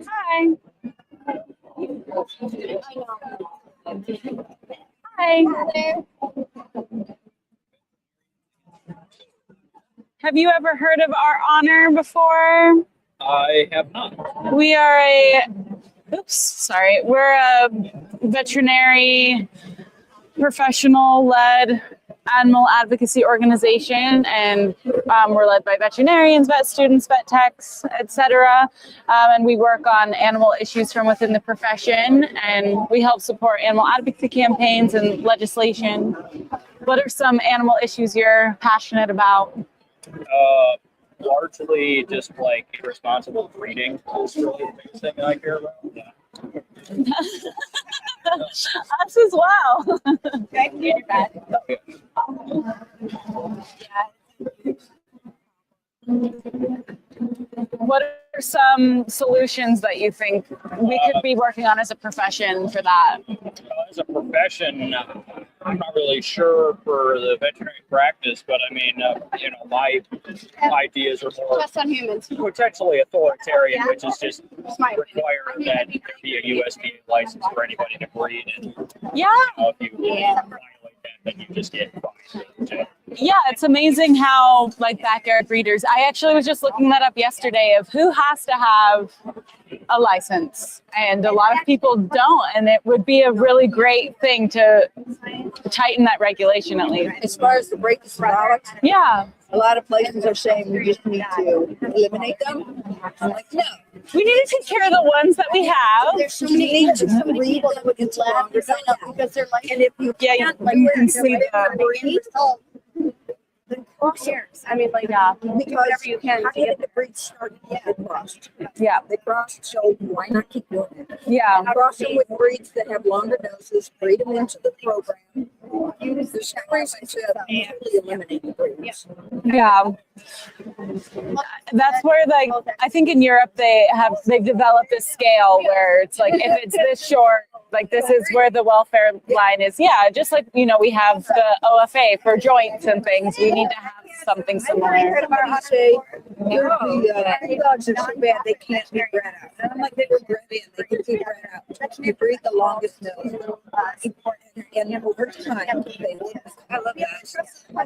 Hi. Hi. Have you ever heard of our honor before? I have not. We are we're a veterinary professional-led animal advocacy organization, and we're led by veterinarians, vet students, vet techs, etc. And we work on animal issues from within the profession, and we help support animal advocacy campaigns and legislation. What are some animal issues you're passionate about? Largely just like irresponsible breeding is really the biggest thing I care about. Yeah. Us as well. What are some solutions that you think we could be working on as a profession for that? As a profession, I'm not really sure for the veterinary practice, but I mean, my ideas are more Just on humans. potentially authoritarian, which is just require that there be a USDA license for anybody to breed. And Yeah. if you violate that, then you just get fined. Yeah, it's amazing how like backyard breeders. I actually was just looking that up yesterday of who has to have a license, and a lot of people don't, and it would be a really great thing to tighten that regulation at least. As far as the breakage products, Yeah. a lot of places are saying we just need to eliminate them. I'm like, no. We need to take care of the ones that we have. There's so many need to breed them into longer because they're like, and if you can't, like, you can see the breed, then cross Shares. I mean, like, yeah. because whatever you can how to get did the breed start? They crossed. Yeah. They crossed, so why not keep doing it? Yeah. Cross them with breeds that have longer noses, breed them into the program. There's no reason to totally eliminate the breeds. Yeah. That's where, like, I think in Europe they've developed a scale where it's like if it's this short, like this is where the welfare line is. Yeah, just like we have the OFA for joints and things. We need to have something similar. I say, the dogs are so bad they can't be bred out. And I'm like, they were bred in, they can be bred out. You breed the longest nose. And over time, they live. I love that.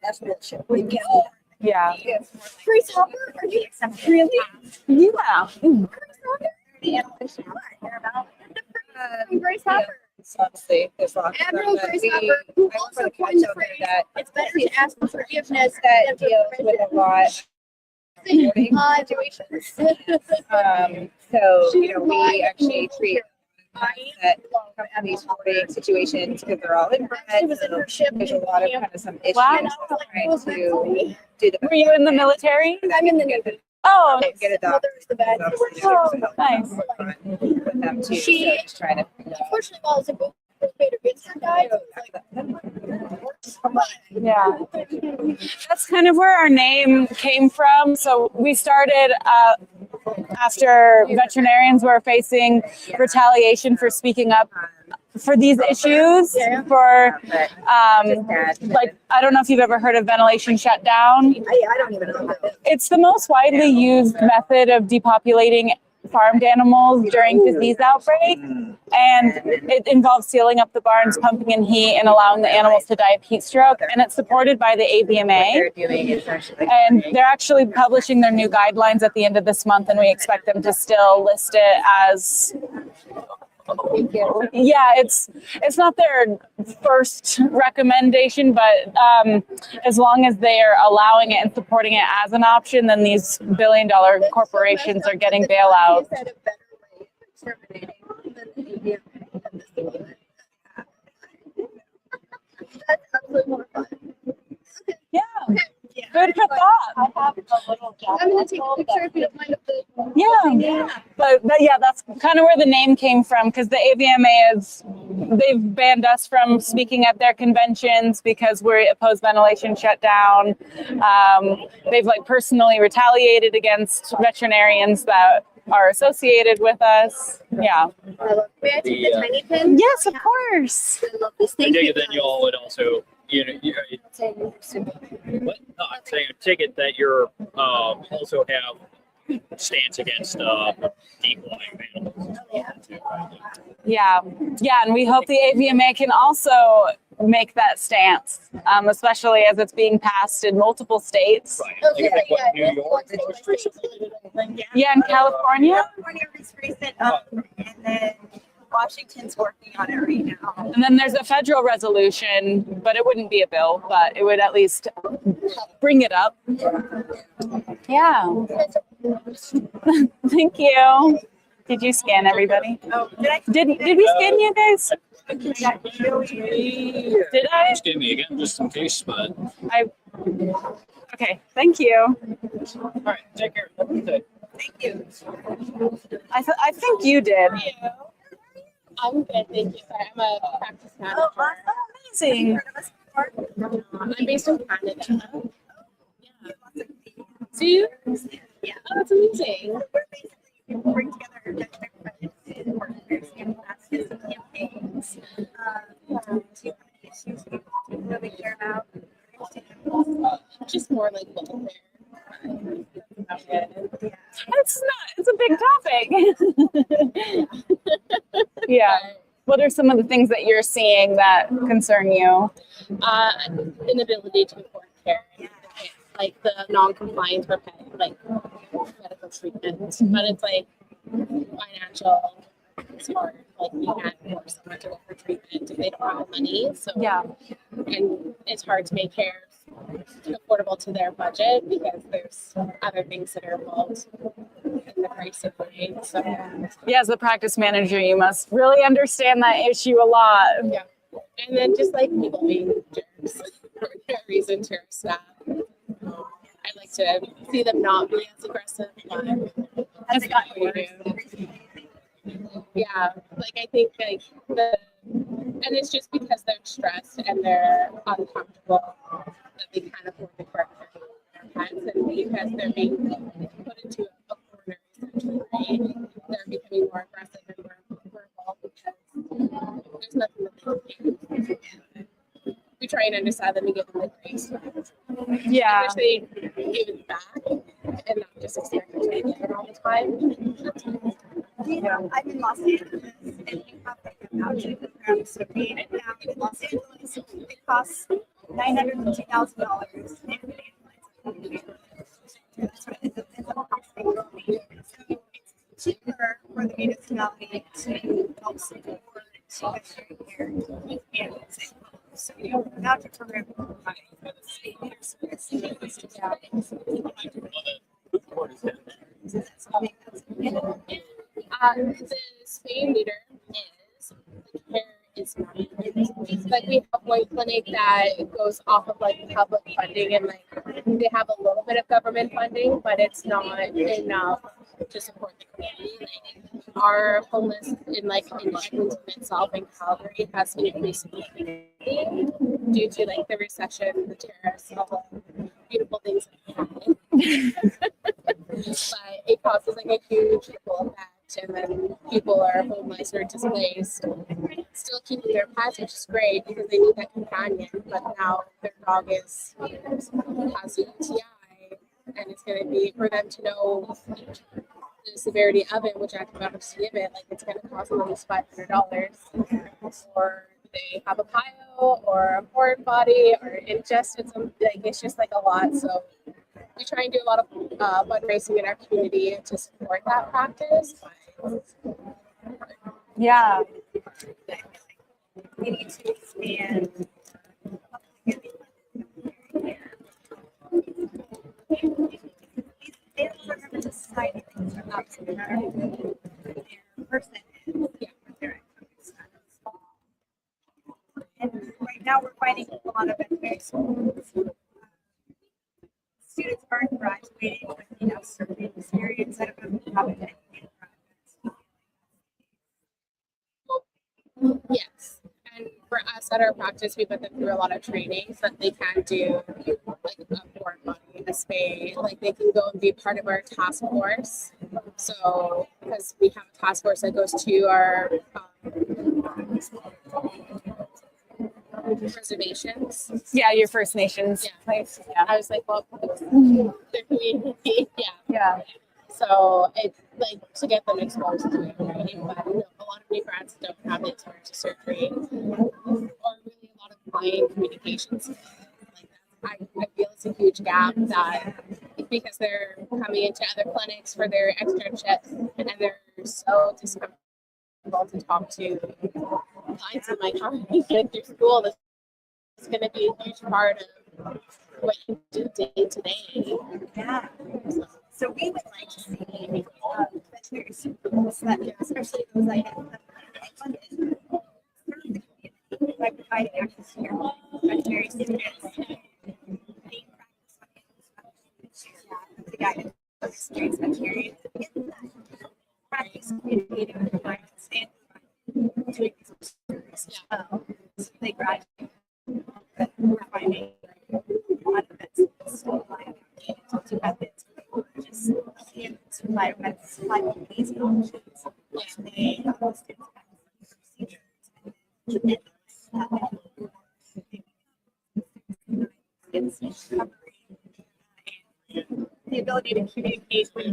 That's bullshit. We can't do that. Yeah. Grace Hopper, are you really? Yeah. Grace Hopper. Honestly, there's lots of Admiral them, Grace but Hopper, who I work also with coined the out there phrase, that it's better to ask for forgiveness that deals with a lot situations. So, we actually treat that come from these sporting situations because they're all inbred. was in her ship. There's a lot of kind of some issues Wow. trying to do the Were you in the military? I'm in the Navy. Oh, get a doctor. Mother's the bed. Oh, nice. With them too. She- So just trying to Unfortunately, while I was in both, Peter Vincent died. So it's like, Yeah, that's kind of where our name came from. So we started after veterinarians were facing retaliation for speaking up for these issues. For like, I don't know if you've ever heard of ventilation shutdown. I don't even know. It's the most widely used method of depopulating farmed animals during disease outbreak, and it involves sealing up the barns, pumping in heat, and allowing the animals to die of heat stroke. And it's supported by the AVMA, and they're actually publishing their new guidelines at the end of this month, and we expect them to still list it as, yeah, it's not their first recommendation, but as long as they are allowing it and supporting it as an option, then these billion-dollar corporations are getting bailouts. That's absolutely more fun. Yeah. Good for thought. I have a little job. I'm gonna take a picture if you don't mind. Yeah. But yeah, that's kind of where the name came from, because the AVMA they've banned us from speaking at their conventions because we oppose ventilation shutdown. They've like personally retaliated against veterinarians that are associated with us. Yeah. May I take the tiny pin? Yes, of course. I love this. I Thank take you. it then y'all would also, what? No, I'm saying, take it that you're also have stance against decoying animals. Yeah, and we hope the AVMA can also make that stance, especially as it's being passed in multiple states. Right. Like what, New York just recently? Yeah, in California. California was recent, and then Washington's working on it right now. And then there's a federal resolution, but it wouldn't be a bill, but it would at least bring it up. Yeah. Thank you. Did you scan everybody? Oh, did I? Did we scan you guys? Did I? Just give me again, just in case, but. Okay, thank you. All right, take care. Have a good day. Thank you. I think you did. I'm good, thank you. Sorry, I'm a practice manager. Oh, awesome. Amazing. I'm based in Canada. Yeah. Do you? Yeah. Oh, that's amazing. We're basically bring together veterinary partners and classes and campaigns to issues we really care about. Just more like welfare. It's a big topic. Yeah. What are some of the things that you're seeing that concern you? Inability to afford care. Like the non-compliance for like medical treatment, but it's like financial. It's hard. Like you can't force someone to go for treatment if they don't have the money. So yeah, and it's hard to make care affordable to their budget because there's other things that are involved in the price of living. So yeah, as a practice manager, you must really understand that issue a lot. yeah, and then just like people being jerks for no reason to our staff. I'd like to see them not be as aggressive, but Has it gotten worse? Yeah, like I think like and it's just because they're stressed and they're uncomfortable that they can't afford the care for their pets, and because they're being put into a corner essentially, they're becoming more aggressive and more verbal because there's nothing that they can do. We try and understand them and give them the grace. Yeah. I wish they give it back and not just expect them to take it all the time. Yeah, I'm in Los Angeles, and we have like a voucher program. So being it down in Los Angeles, it costs $950,000 every day. It's cheaper for the municipality to help support veterinary care with animals. So we have a voucher program for the state. The Spain leader is care is not. Like we have one clinic that goes off of like public funding and like they have a little bit of government funding, but it's not enough to support the community. our homeless in Edmonton itself in Calgary has increased significantly due to like the recession, the tariffs, all the beautiful things that happen. But it causes like a huge ripple effect, and then people are homeless or displaced, still keeping their pets, which is great because they need that companion. But now their dog has a UTI, and it's going to be for them to know the severity of it, which I can to give it. Like it's going to cost them almost $500, or they have a pile or a foreign body or ingested some. Like it's just like a lot. So we try and do a lot of fundraising in our community to support that practice. Yeah. We need to expand. They don't remember the society things are absolutely their person is. Yeah, and right now we're finding a lot of veterinary schools. Students aren't graduating with enough certain experience that have been Yes. And for us at our practice, we put them through a lot of training so that they can do like a foreign body, a spay, like they can go and be part of our task force. So because we have a task force that goes to our reservations. Yeah, your First Nations place. Yeah. I was like, well, their community. Yeah. So it's like to get them exposed to it, right? But a lot of new grads don't have the exposure to surgery or really a lot of client communications. Like I feel it's a huge gap that because they're coming into other clinics for their externships and they're so discomfortable to talk to clients. I'm like, how are you getting through school? This is going to be a huge part of what you do day to day. Yeah. So we would like to see veterinary schools that, especially those like funded by providing access to your veterinary students, being practice the guidance of experienced veterinarians, practice communicating with clients and doing these so they graduate. But we're finding a lot of vets still like to methods. Just supply these options. They the ability to communicate with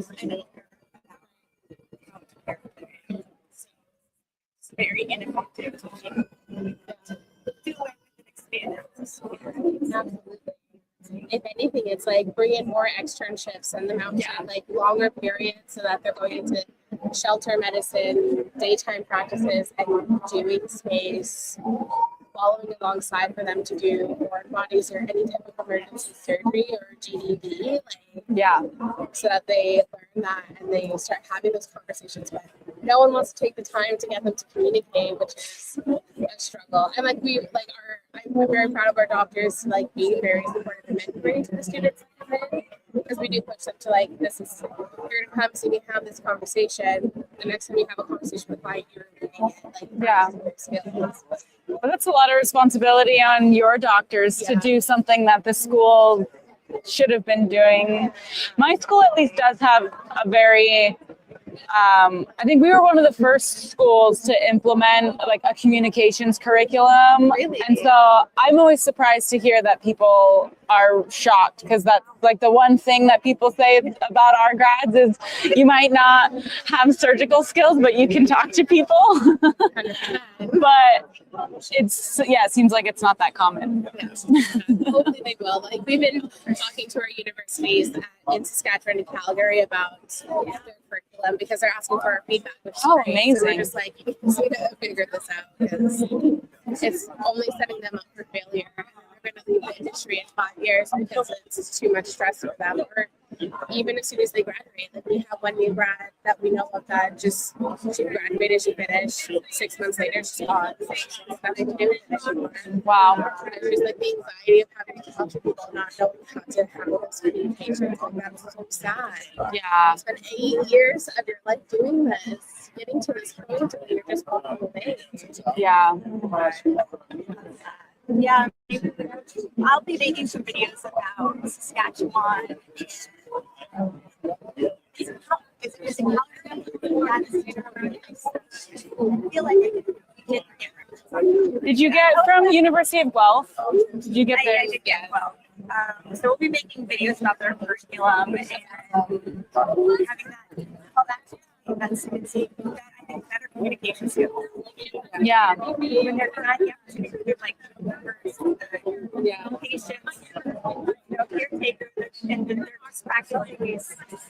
it's very ineffective to do it and expand Absolutely. If anything, it's like bring in more externships, send them out to like longer periods so that they're going into shelter medicine, daytime practices, and doing space, following alongside for them to do foreign bodies or any type of emergency surgery or GDV, so that they learn that and they start having those conversations. But no one wants to take the time to get them to communicate, which is a struggle. And like I'm very proud of our doctors like being very supportive and mentoring to the students because we do push them to like this is you're gonna come so we have this conversation. The next time you have a conversation with a client, you're doing it Well, that's a lot of responsibility on your doctors to do something that the school should have been doing. My school at least does have a very I think we were one of the first schools to implement like a communications curriculum. Really? And so I'm always surprised to hear that people are shocked because that's like the one thing that people say about our grads is you might not have surgical skills, but you can talk to people. But it seems like it's not that common. Hopefully they will. Like we've been talking to our universities in Saskatchewan and Calgary about their curriculum because they're asking for our feedback. Which is great. Amazing! So we're just like, we need to figure this out because it's only setting them up for failure. They're going to leave the industry in 5 years because it's too much stress for them, or even as soon as they graduate. Like we have one new grad that we know of that just she graduated, she finished 6 months later, she's gone. Nothing to do with it anymore. Wow. It's just like the anxiety of having to talk to people, not knowing how to handle those communications. Like that's so sad. Yeah. It's been 8 years of your life doing this, getting to this point, and you're just walking away. Yeah. Yeah, I'll be making some videos about Saskatchewan. Is it I feel like we did get Did you get from University of Guelph? Did you get there? I did get well. So we'll be making videos about their curriculum and having that, all that's that I think better communication skills. Yeah. When they're not with like members, patients, caretakers, and then they're just practicing these skills.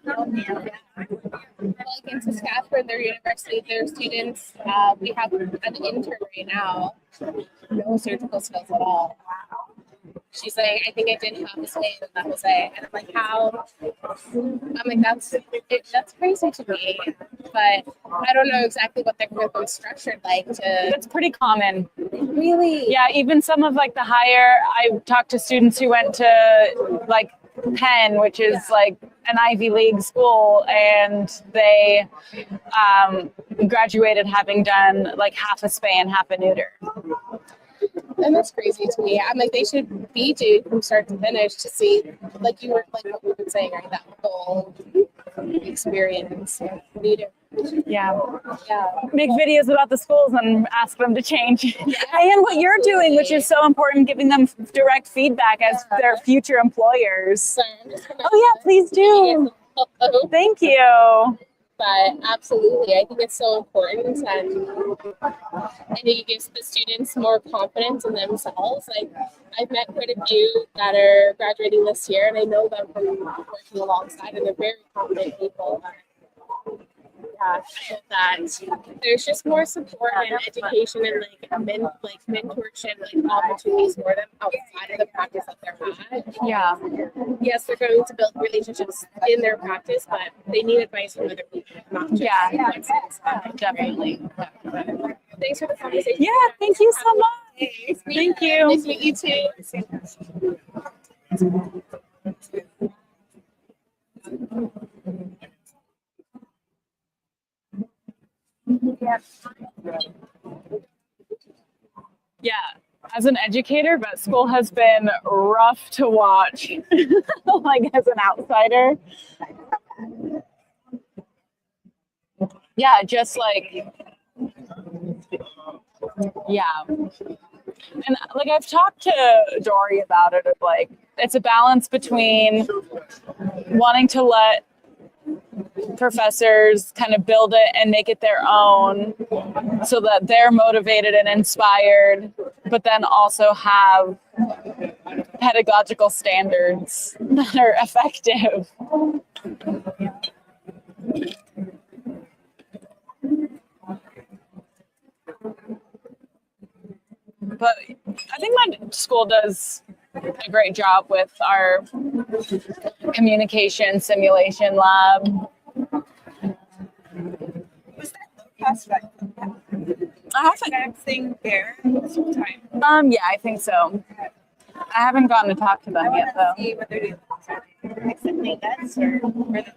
Like in Saskatchewan, their university, their students, we have an intern right now, no surgical skills at all. Wow. She's like, I think I did half a day and that was it. And I'm like, how? I'm like, that's crazy to me. But I don't know exactly what their curriculum is structured like. That's pretty common. Really? Yeah, even some of like the higher, I've talked to students who went to like Penn, which is like an Ivy League school, and they graduated having done like half a spay and half a neuter. And that's crazy to me. I'm like, they should be due from start to finish to see, like you were, like what we've been saying, right? That whole experience. Yeah. Make videos about the schools and ask them to change. And what you're doing, which is so important, giving them direct feedback as their future employers. Oh yeah, please do. Thank you. But absolutely, I think it's so important, and it gives the students more confidence in themselves. Like I've met quite a few that are graduating this year, and I know them from working alongside, and they're very confident people. I hope that there's just more support and education and like mentorship, like opportunities for them outside of the practice that they're at. Yeah. Yes, they're going to build relationships in their practice, but they need advice from other people, not just definitely. Thanks for the conversation. Yeah, thank you so much. Thank you. Nice to meet you too. Yeah, as an educator, but school has been rough to watch, like as an outsider. Yeah, just like, yeah. And like I've talked to Dory about it, of like, it's a balance between wanting to let professors kind of build it and make it their own so that they're motivated and inspired, but then also have pedagogical standards that are effective. But I think my school does a great job with our communication simulation lab. Was that low-cost I haven't thing there this whole yeah, I think so. I haven't gotten to talk to them yet though. See what they're doing. Exit maintenance or where they're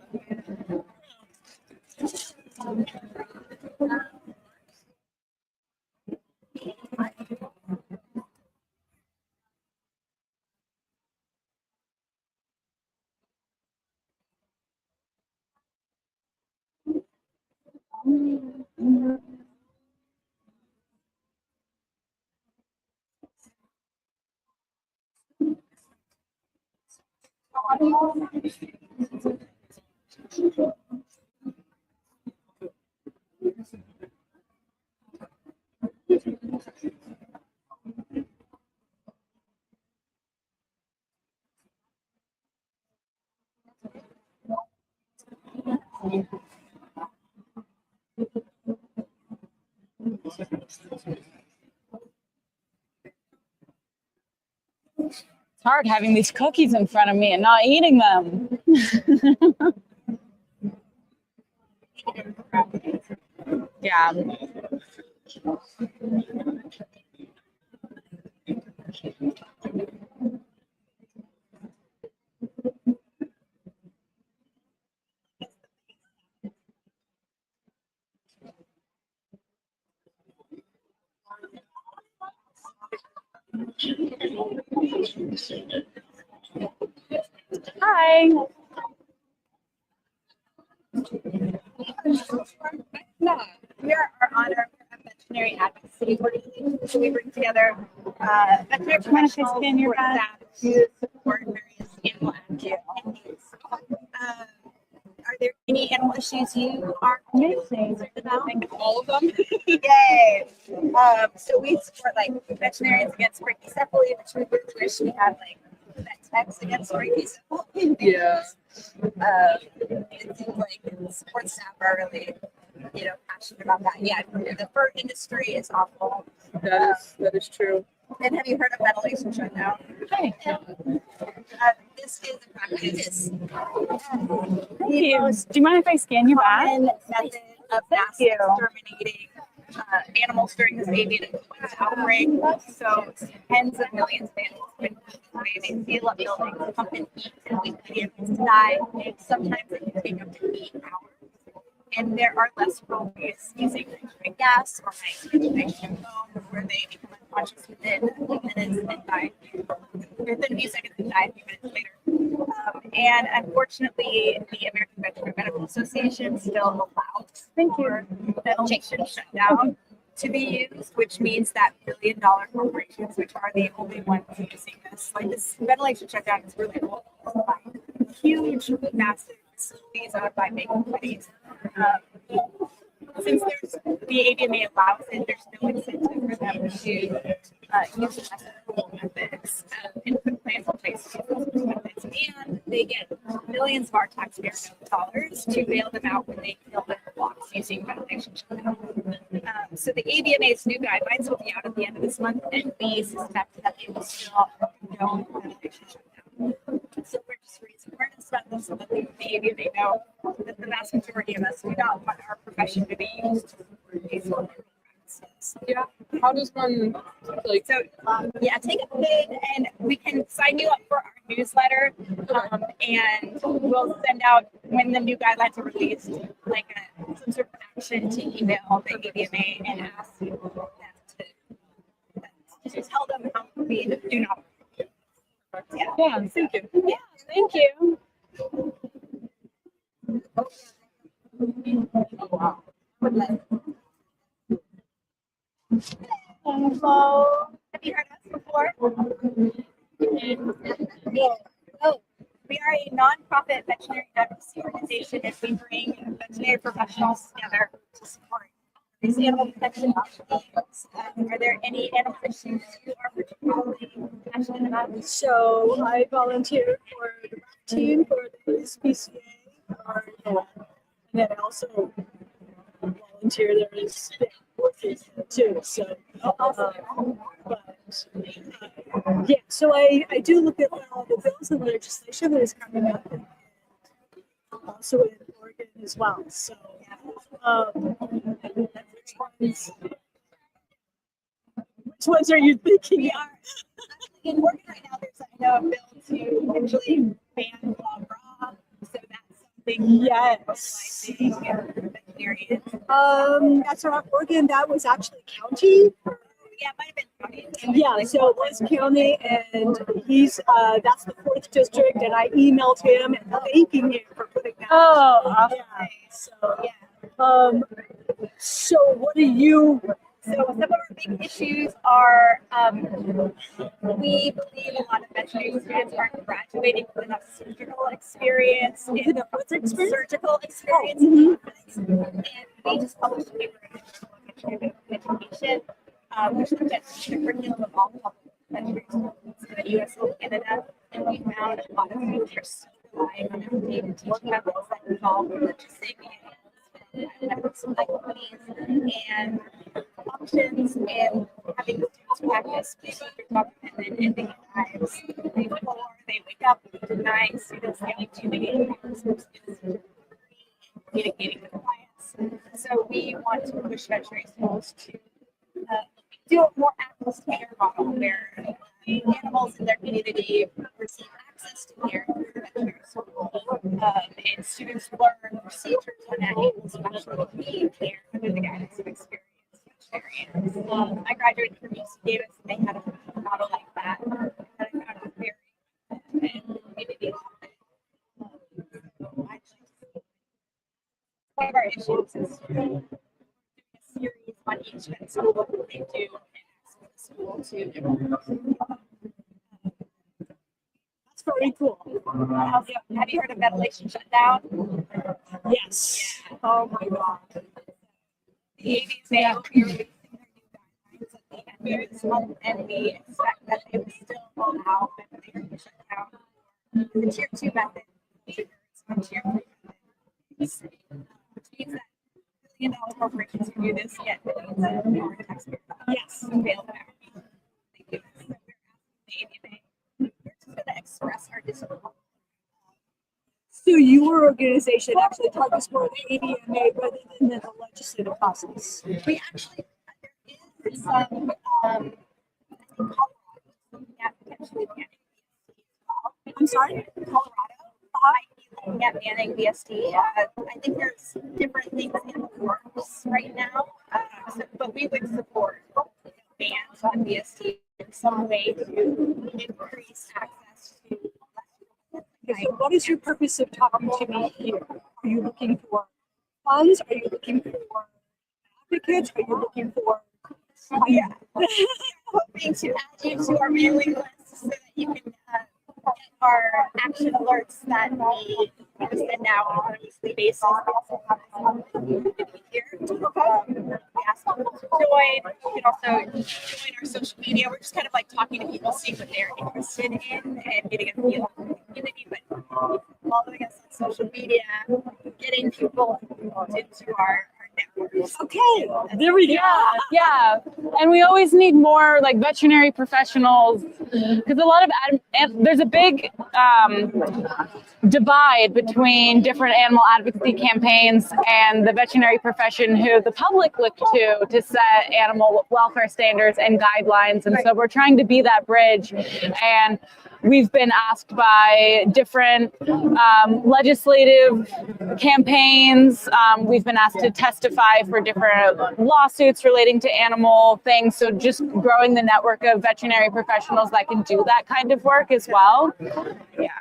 It's hard having these cookies in front of me and not eating them. Yeah. Hi. We are honor of veterinary advocacy organization. So we bring together veterinary professionals support staff to support various animal advocacy. Are there any animal issues you are concerned about? All of them. Yay! So we support like veterinarians against brachycephaly, which we really wish we had like vet techs against brachycephaly. Yeah. It seems like support staff are really, passionate about that. Yeah, the fur industry is awful. That is true. And have you heard of ventilation shutdown? This is a practice. Thank you. Do you mind if I scan your bag? Common method of mass exterminating animals during this avian influenza outbreak. So tens of millions of animals have been killed. They seal up buildings, pump in heat, and leave the animals to die. And sometimes it can take up to 8 hours. And there are less cruel ways using nitric gas or nitrogen foam where they become unconscious within a few minutes and die. Within a few seconds and die a few minutes later. And unfortunately, the American Veterinary Medical Association still allows for ventilation shutdown to be used, which means that billion-dollar corporations, which are the only ones using this, like this ventilation shutdown is really cool. Huge, massive facilities owned by big companies. Since the AVMA allows it, there's no incentive for them to use less ethical methods and put plans in place to use those methods. And they get millions of our taxpayer dollars to bail them out when they fill their blocks using ventilation shutdown. So the AVMA's new guidelines will be out at the end of this month, and we suspect that they will still condone ventilation shutdown. So we're just raising awareness about this so that the AVMA know that the vast majority of us do not want our profession to be used for these practices. Yeah. How does one like? So take a bid, and we can sign you up for our newsletter, and we'll send out when the new guidelines are released, like some sort of action to email the AVMA and ask them to tell them how we do not. Yeah. Thank you. Yeah. Thank you. Hello. Have you heard us before? We are a nonprofit veterinary advocacy organization, and we bring veterinary professionals together to support these animal protection options. Are there any animal issues you are particularly passionate about? So I volunteer for the team for the SPCA, and then I also volunteer there is working too. So, so I do look at the bills and legislation that is coming up, and also in Oregon as well. So, which ones are you thinking? In Oregon right now, there's a bill to actually ban foie gras. So that's something. Yes. That's not Oregon. That was actually county. Yeah, it might have been county. Yeah, so it was county, and he's that's the 4th district, and I emailed him and thanking him for putting that. Oh, yeah. So what do you? So some of our big issues are we believe a lot of veterinary students aren't graduating with enough surgical experience. Surgical experience. And we just published a paper in veterinary education, which looked at the curriculum of all public veterinary schools in the U.S. and Canada, and we found a lot of teachers relying on outdated teaching methods that involve religious networks of companies and options, and having students practice procedure and then ending lives before they wake up denying students getting too many communicating with clients. So we want to push veterinary schools to do a more animal care model where animals in their community receive access to care through the veterinary school, and students learn procedures on animals who actually need care under the guidance of experienced veterinarians. I graduated from UC Davis, and they had a model like that that I found very community. One of our issues is doing a series on each vet school, what they do, and ask the school to. That's very cool. Have you heard of ventilation shutdown? Yes. Yeah. Oh my God. The AVSA will be releasing their new guidelines at the end of this month, and we expect that they will still allow ventilation shutdown for the tier 2 method, tier 3 method, which means that billion-dollar corporations who do this get billions of more taxpayer dollars. Yes. To bail them out. They do this. So we're asking the AVMA. We're just going to express our disapproval. So your organization actually targets more the ADMA rather than the legislative process. We actually, there is some, I think Colorado looking at potentially banning VSD as well. I'm sorry? Colorado might be looking at banning VSD. I think there's different things in the works right now, but we would support bans on VSD in some way to increase access to. Okay, so what is your purpose of talking to me here? Are you looking for funds? Are you looking for advocates? Are you looking for? Yeah, hoping to add you to our mailing list so that you can get our action alerts that we send out on a weekly basis. We also have a community here. We ask people to join. You can also join our social media. We're just kind of like talking to people, seeing what they're interested in, and getting a feel for the community. But following us on social media, getting people into our networks. Okay, there we go. Yeah, and we always need more like veterinary professionals because a lot of there's a big divide between different animal advocacy campaigns and the veterinary profession, who the public look to set animal welfare standards and guidelines. And so we're trying to be that bridge. And we've been asked by different legislative campaigns. We've been asked to testify for different lawsuits relating to animal things. So just growing the network of veterinary professionals that can do that kind of work as well. Yeah.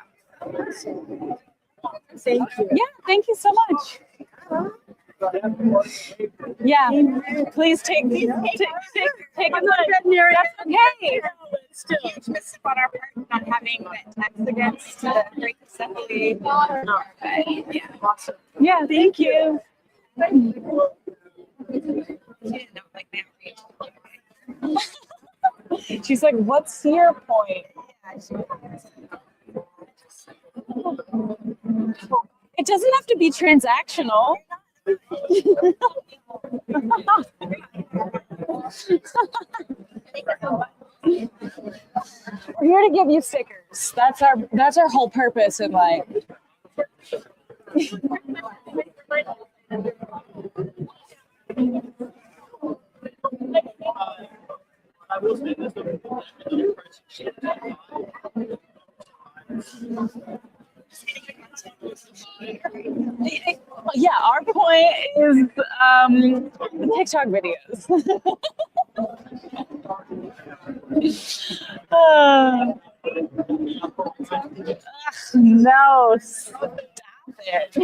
Thank you. Yeah, thank you so much. Yeah, please take a veterinary. That's okay. Huge miss on our part not having vet techs against the Great Assembly. Yeah, awesome. Yeah, thank you. She didn't know like that. She's like, what's your point? It doesn't have to be transactional. We're here to give you stickers. That's our whole purpose in life. Yeah, our point is the TikTok videos. No, stop it.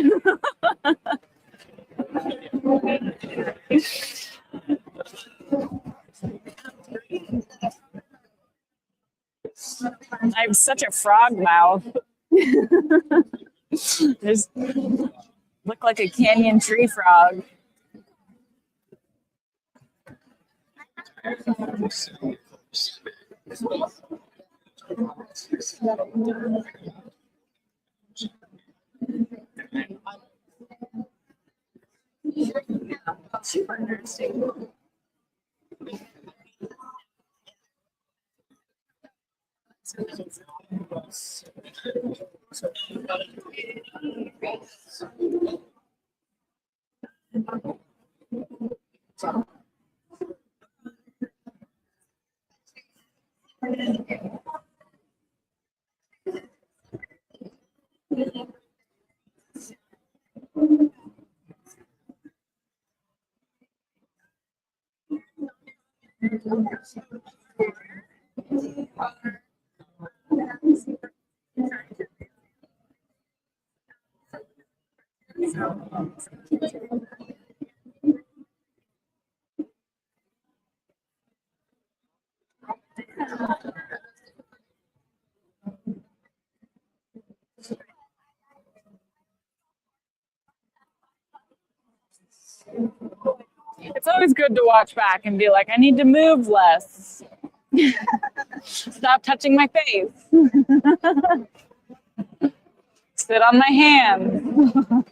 I have such a frog mouth. Just look like a canyon tree frog. Super interesting. animals. It's always good to watch back and be like, I need to move less. Stop touching my face. Sit on my hands.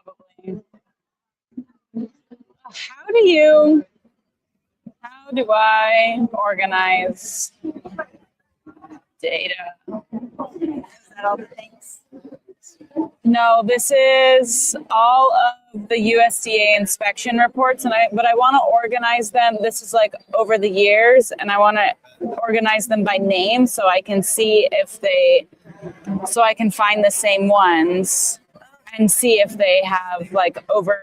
Probably. How do I organize data? Is that all the things? No, this is all of the USDA inspection reports, but I want to organize them. This is like over the years, and I want to organize them by name so I can see so I can find the same ones and see if they have like over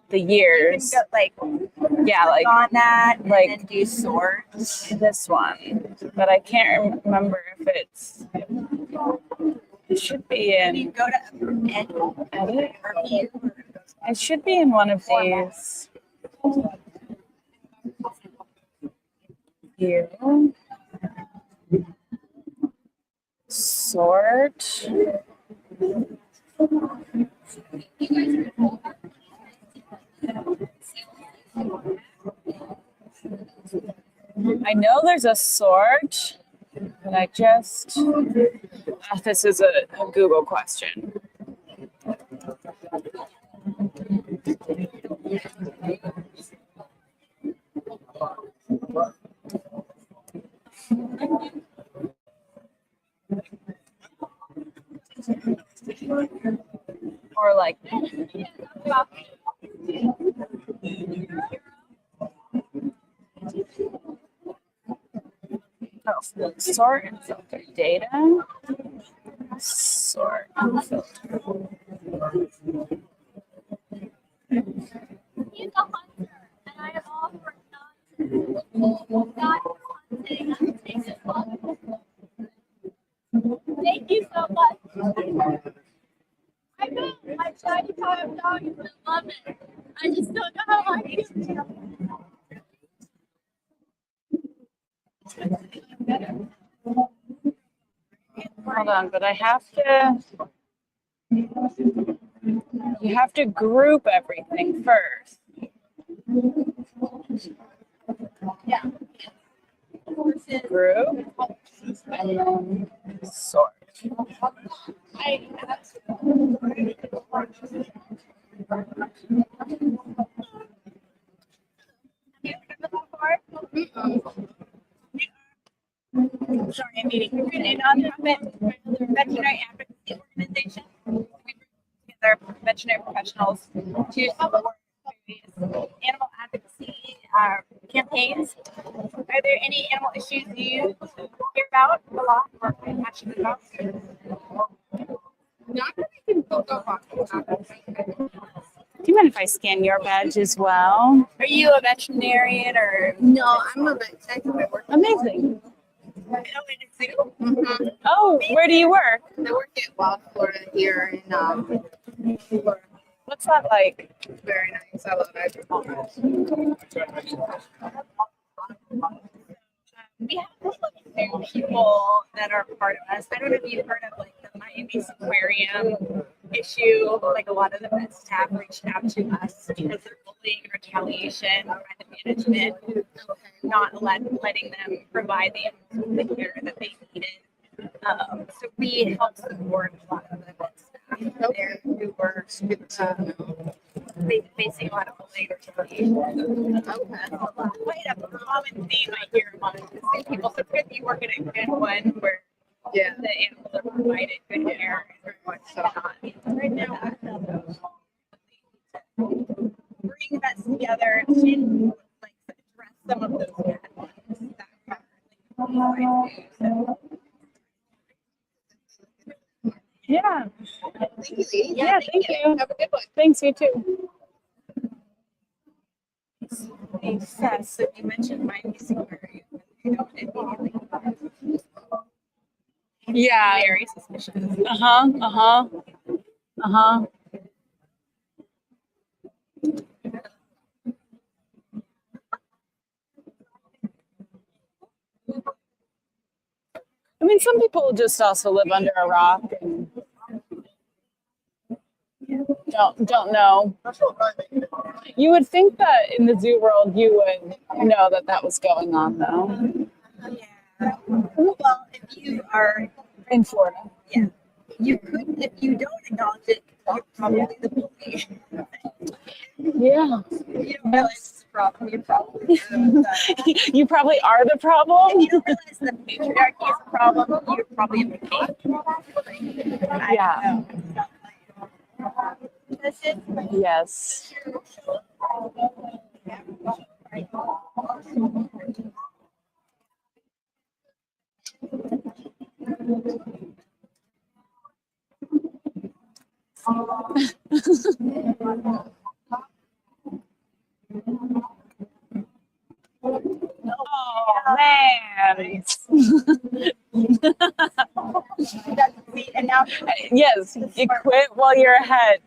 the years. You can go, yeah, like on that, and like then do sort. This one, but I can't remember if it should be in. You go to edit. or view. It should be in one of these. Here. Sort. I know there's a sort, but I just, this is a Google question. Or like, sort and filter data. Sort and filter. He's a hunter, and I am all for not hunting. Thank you so much. I know my shiny time dog is gonna love it. I just don't know how I can. Hold on, but I have to. You have to group everything first. Yeah. Group and then sort. Sorry, I'm meeting. We're a nonprofit veterinary advocacy organization. We bring together veterinary professionals to support various animal advocacy campaigns. Are there any animal issues you hear about a lot or are passionate about? Not that I can think of off the top of my head. Do you mind if I scan your badge as well? Are you a veterinarian or? No, I'm a vet. I think I work. Amazing. Mm-hmm. Oh, where do you work? I work at Wild Florida here in Florida. What's that like? Very nice. I love it. We have a couple of new people that are part of us. I don't know if you've heard of like the Miami Aquarium issue. Like a lot of the vet staff reached out to us because they're bullying and retaliation by the management, not letting them provide the care that they needed. So we helped support a lot of the vet staff there who were facing a lot of bullying or retaliation. Quite a common theme I hear among the people. So it's good that you work at a good one where the animals are provided good care and very much so not. Right now, bring vets together to like address some of those bad ones that currently so. Yeah. Thank you, ladies. Yeah, thank you. Have a good one. Thanks, you too. Yes, so you mentioned Miami Aquarium. Yeah. Very suspicious. I mean, some people just also live under a rock and don't know. You would think that in the zoo world you would know that that was going on, though. Yeah. Well, if you are in Florida, yeah, you could. If you don't acknowledge it, you're probably the bully. Yeah. You don't realize it's a problem. You're probably you probably are the problem. If you don't realize the patriarchy is a problem, you're probably a victim. Yeah. Yes. Oh man. And now, yes, you quit while you're ahead.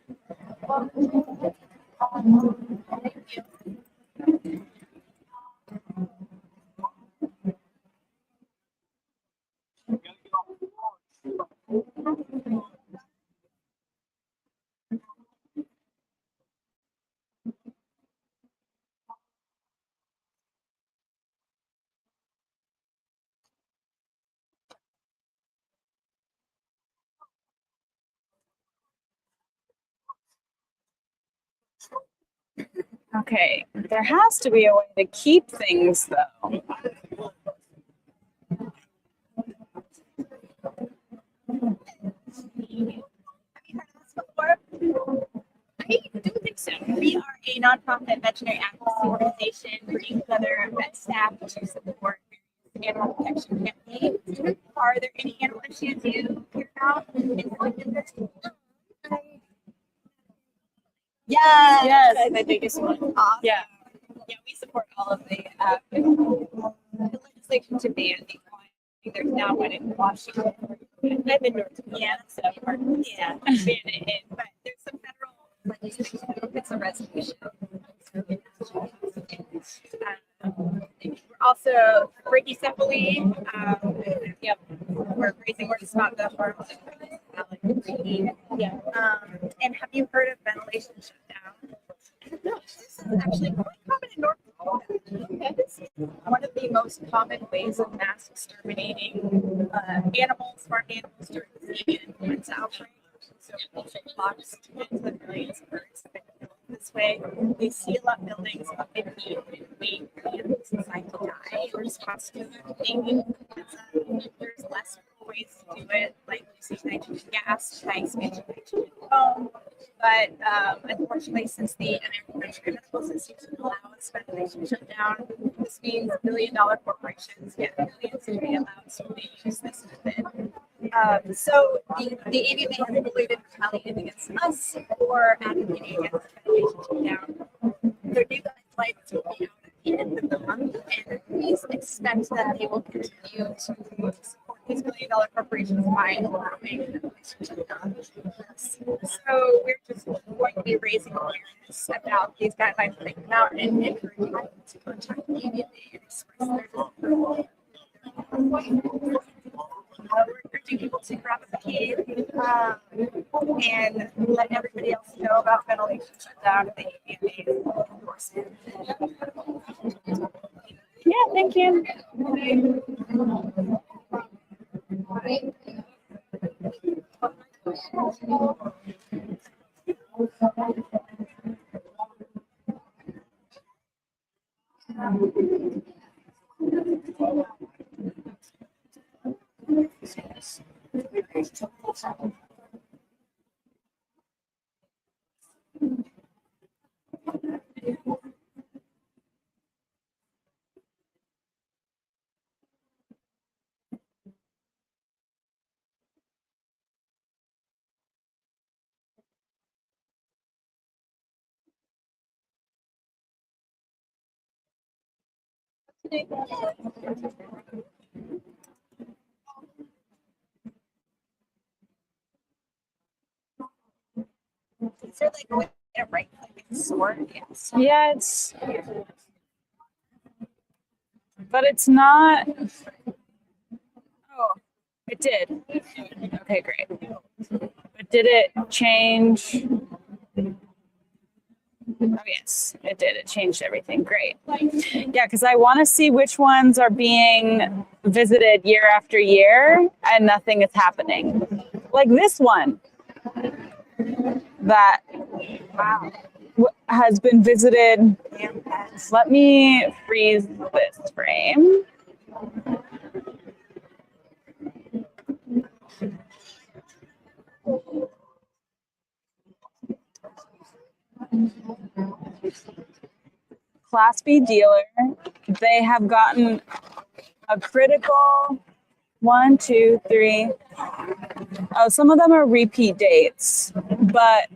Okay, there has to be a way to keep things though. I do think so. We are a nonprofit veterinary advocacy organization bringing together vet staff to support animal protection campaigns. Are there any animal issues you hear about in your business? Yes. That's my biggest one. Awesome. Yeah. Yeah, we support all of the legislation to ban equine. There's now one in Washington. I'm in North Carolina, so ban it. But there's some federal legislation. It's a resolution. We're also brachycephaly. Yep, we're raising awareness about the harms of breeding. Yeah. And have you heard of ventilation shutdown? This is actually quite common in North Dakota. It's one of the most common ways of mass exterminating animals, farm animals during the avian influenza outbreak. So lots of millions of birds have been killed this way. We seal up buildings up in heat and wait for the animals inside to die in response to avian influenza. There's less ways to do it, like using nitrogen gas, nice nitrogen foam. But unfortunately, since the American Veterinary Medical Association allows ventilation shutdown, this means billion-dollar corporations get millions to be allowed to use this method. So the AVMA has really been retaliated against us for advocating against ventilation shutdown. Their new guidelines will be out at the end of the month, and please expect that they will continue to support these billion-dollar corporations by allowing ventilation shutdown. So we're just going to be raising awareness about these guidelines that come out and encouraging people to contact the AVMA and express their disapproval. We're encouraging people to grab a cave and let everybody else know about ventilation shutdown and the AVMA endorse it. Yeah, thank you. Is there like a way to right click and sort? Yes. Yeah, but it's not. Oh, it did. Okay, great. But did it change? Oh, yes, it did. It changed everything. Great. Yeah, because I want to see which ones are being visited year after year and nothing is happening. Like this one that has been visited. Let me freeze this frame. Class B dealer, they have gotten a critical 1, 2, 3. Oh, some of them are repeat dates, but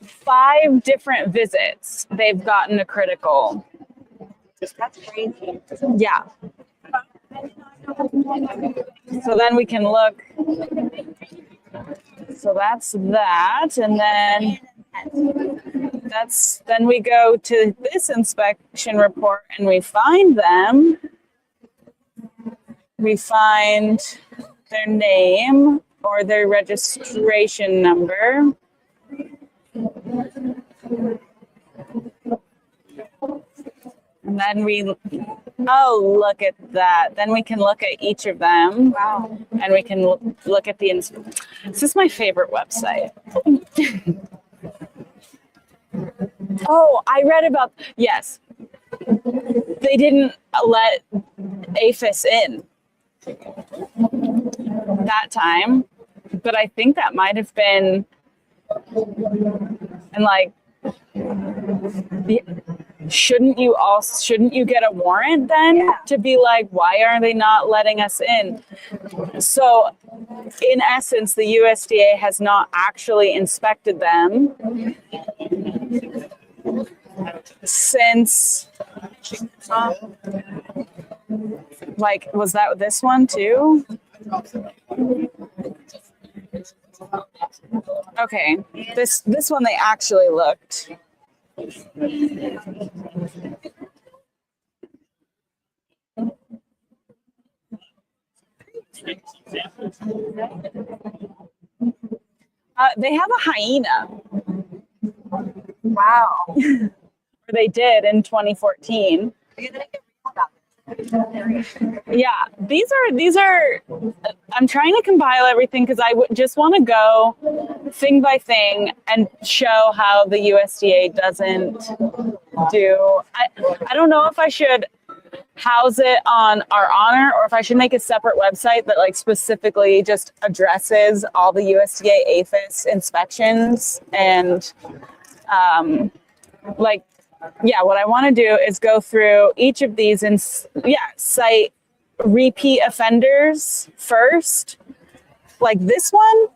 5 different visits they've gotten a critical. That's crazy. Yeah. So then we can look. So that's that, and then then we go to this inspection report and we find them. We find their name or their registration number. And then oh, look at that. Then we can look at each of them. Wow. And we can look at the, this is my favorite website. Oh, I read about, yes. They didn't let APHIS in that time, but I think that might have been, and like, shouldn't you get a warrant then to be like, why are they not letting us in? So in essence, the USDA has not actually inspected them since, like, was that this one too? Okay, this one they actually looked. They have a hyena. Wow. They did in 2014. Yeah, these are. I'm trying to compile everything because I just want to go thing by thing and show how the USDA doesn't do. I don't know if I should house it on our honor or if I should make a separate website that like specifically just addresses all the USDA APHIS inspections and like. Yeah, what I want to do is go through each of these and cite repeat offenders first. Like this one,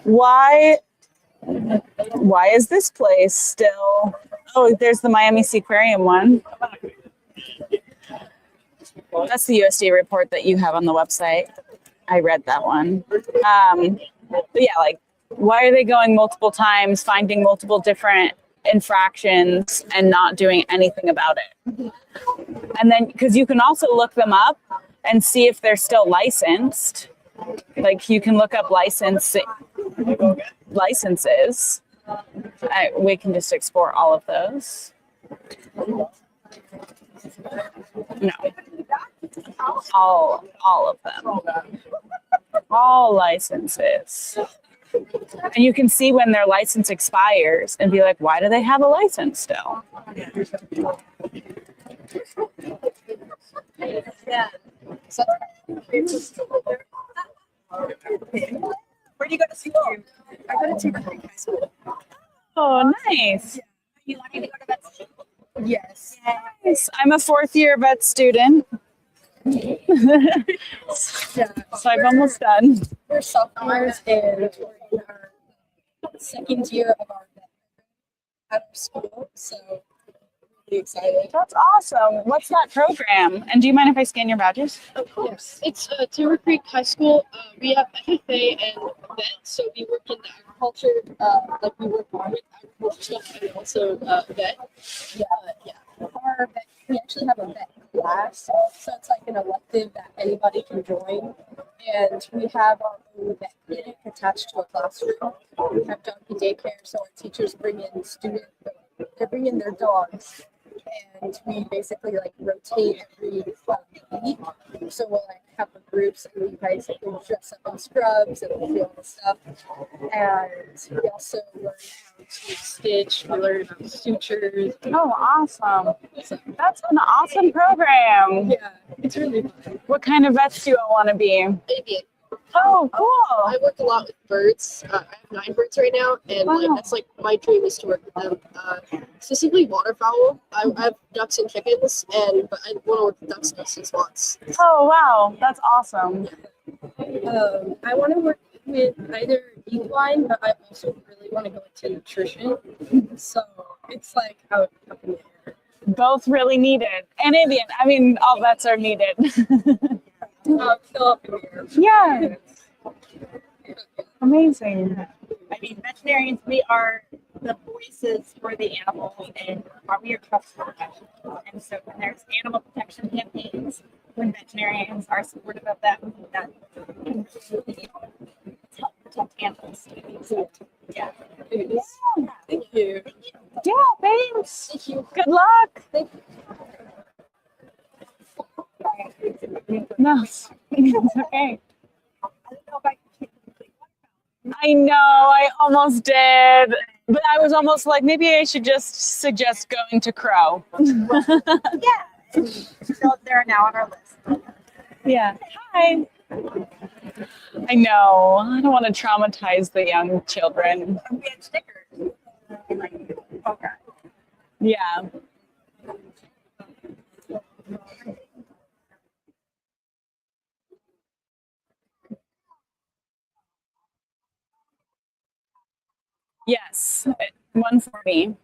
why is this place still? Oh, there's the Miami Seaquarium one. That's the USDA report that you have on the website. I read that one. But yeah, like why are they going multiple times, finding multiple different infractions and not doing anything about it? And then because you can also look them up and see if they're still licensed. Like you can look up licenses. We can just export all of those. No, all of them, all licenses. And you can see when their license expires and be like, why do they have a license still? Yeah. So, where do you go to school? I go to Timber Creek High School. Oh, nice. You wanting to go to vet school? Yes. Nice. I'm a fourth year vet student. So I've almost done. We're sophomores and we're in our second year of our vet at our school, so really excited. That's awesome. What's that program? And do you mind if I scan your badges? Of course. It's Timber Creek High School. We have FFA and vet, so we work in the agriculture, like we work with agriculture stuff and also vet. Yeah. Our vet, we actually have a vet class, so it's like an elective that anybody can join. And we have our own vet clinic attached to a classroom. We have donkey daycare, so our teachers bring in they bring in their dogs. And we basically like rotate every week. So we'll like have the groups and we basically dress up in scrubs and we do all the stuff. And we also learn how to stitch, we learn about sutures. Oh, awesome. That's an awesome program. Yeah, it's really fun. What kind of vets do you want to be? Avian. Oh, cool. I work a lot with birds. I have 9 birds right now, and like that's like my dream is to work with them. Specifically waterfowl. I have ducks and chickens, but I want to work with ducks and swans. Oh, wow. That's awesome. I want to work with either equine, but I also really want to go into nutrition. So it's like how it's up in the air. Both really needed. And Indian. I mean, all vets are needed. Still up in the air. Yeah. Amazing. I mean, veterinarians, we are the voices for the animals and we are trusted professionals. And so when there's animal protection campaigns, when veterinarians are supportive of that help protect animals. So, yeah. Thank you. Yeah, thanks. Thank you. Good luck. No, it's okay. I know, I almost did, but I was almost like, maybe I should just suggest going to Crow. Yeah. So they're now on our list. Yeah. Hi. I know. I don't want to traumatize the young children. We had stickers. Okay. Yeah. Yes, one for me.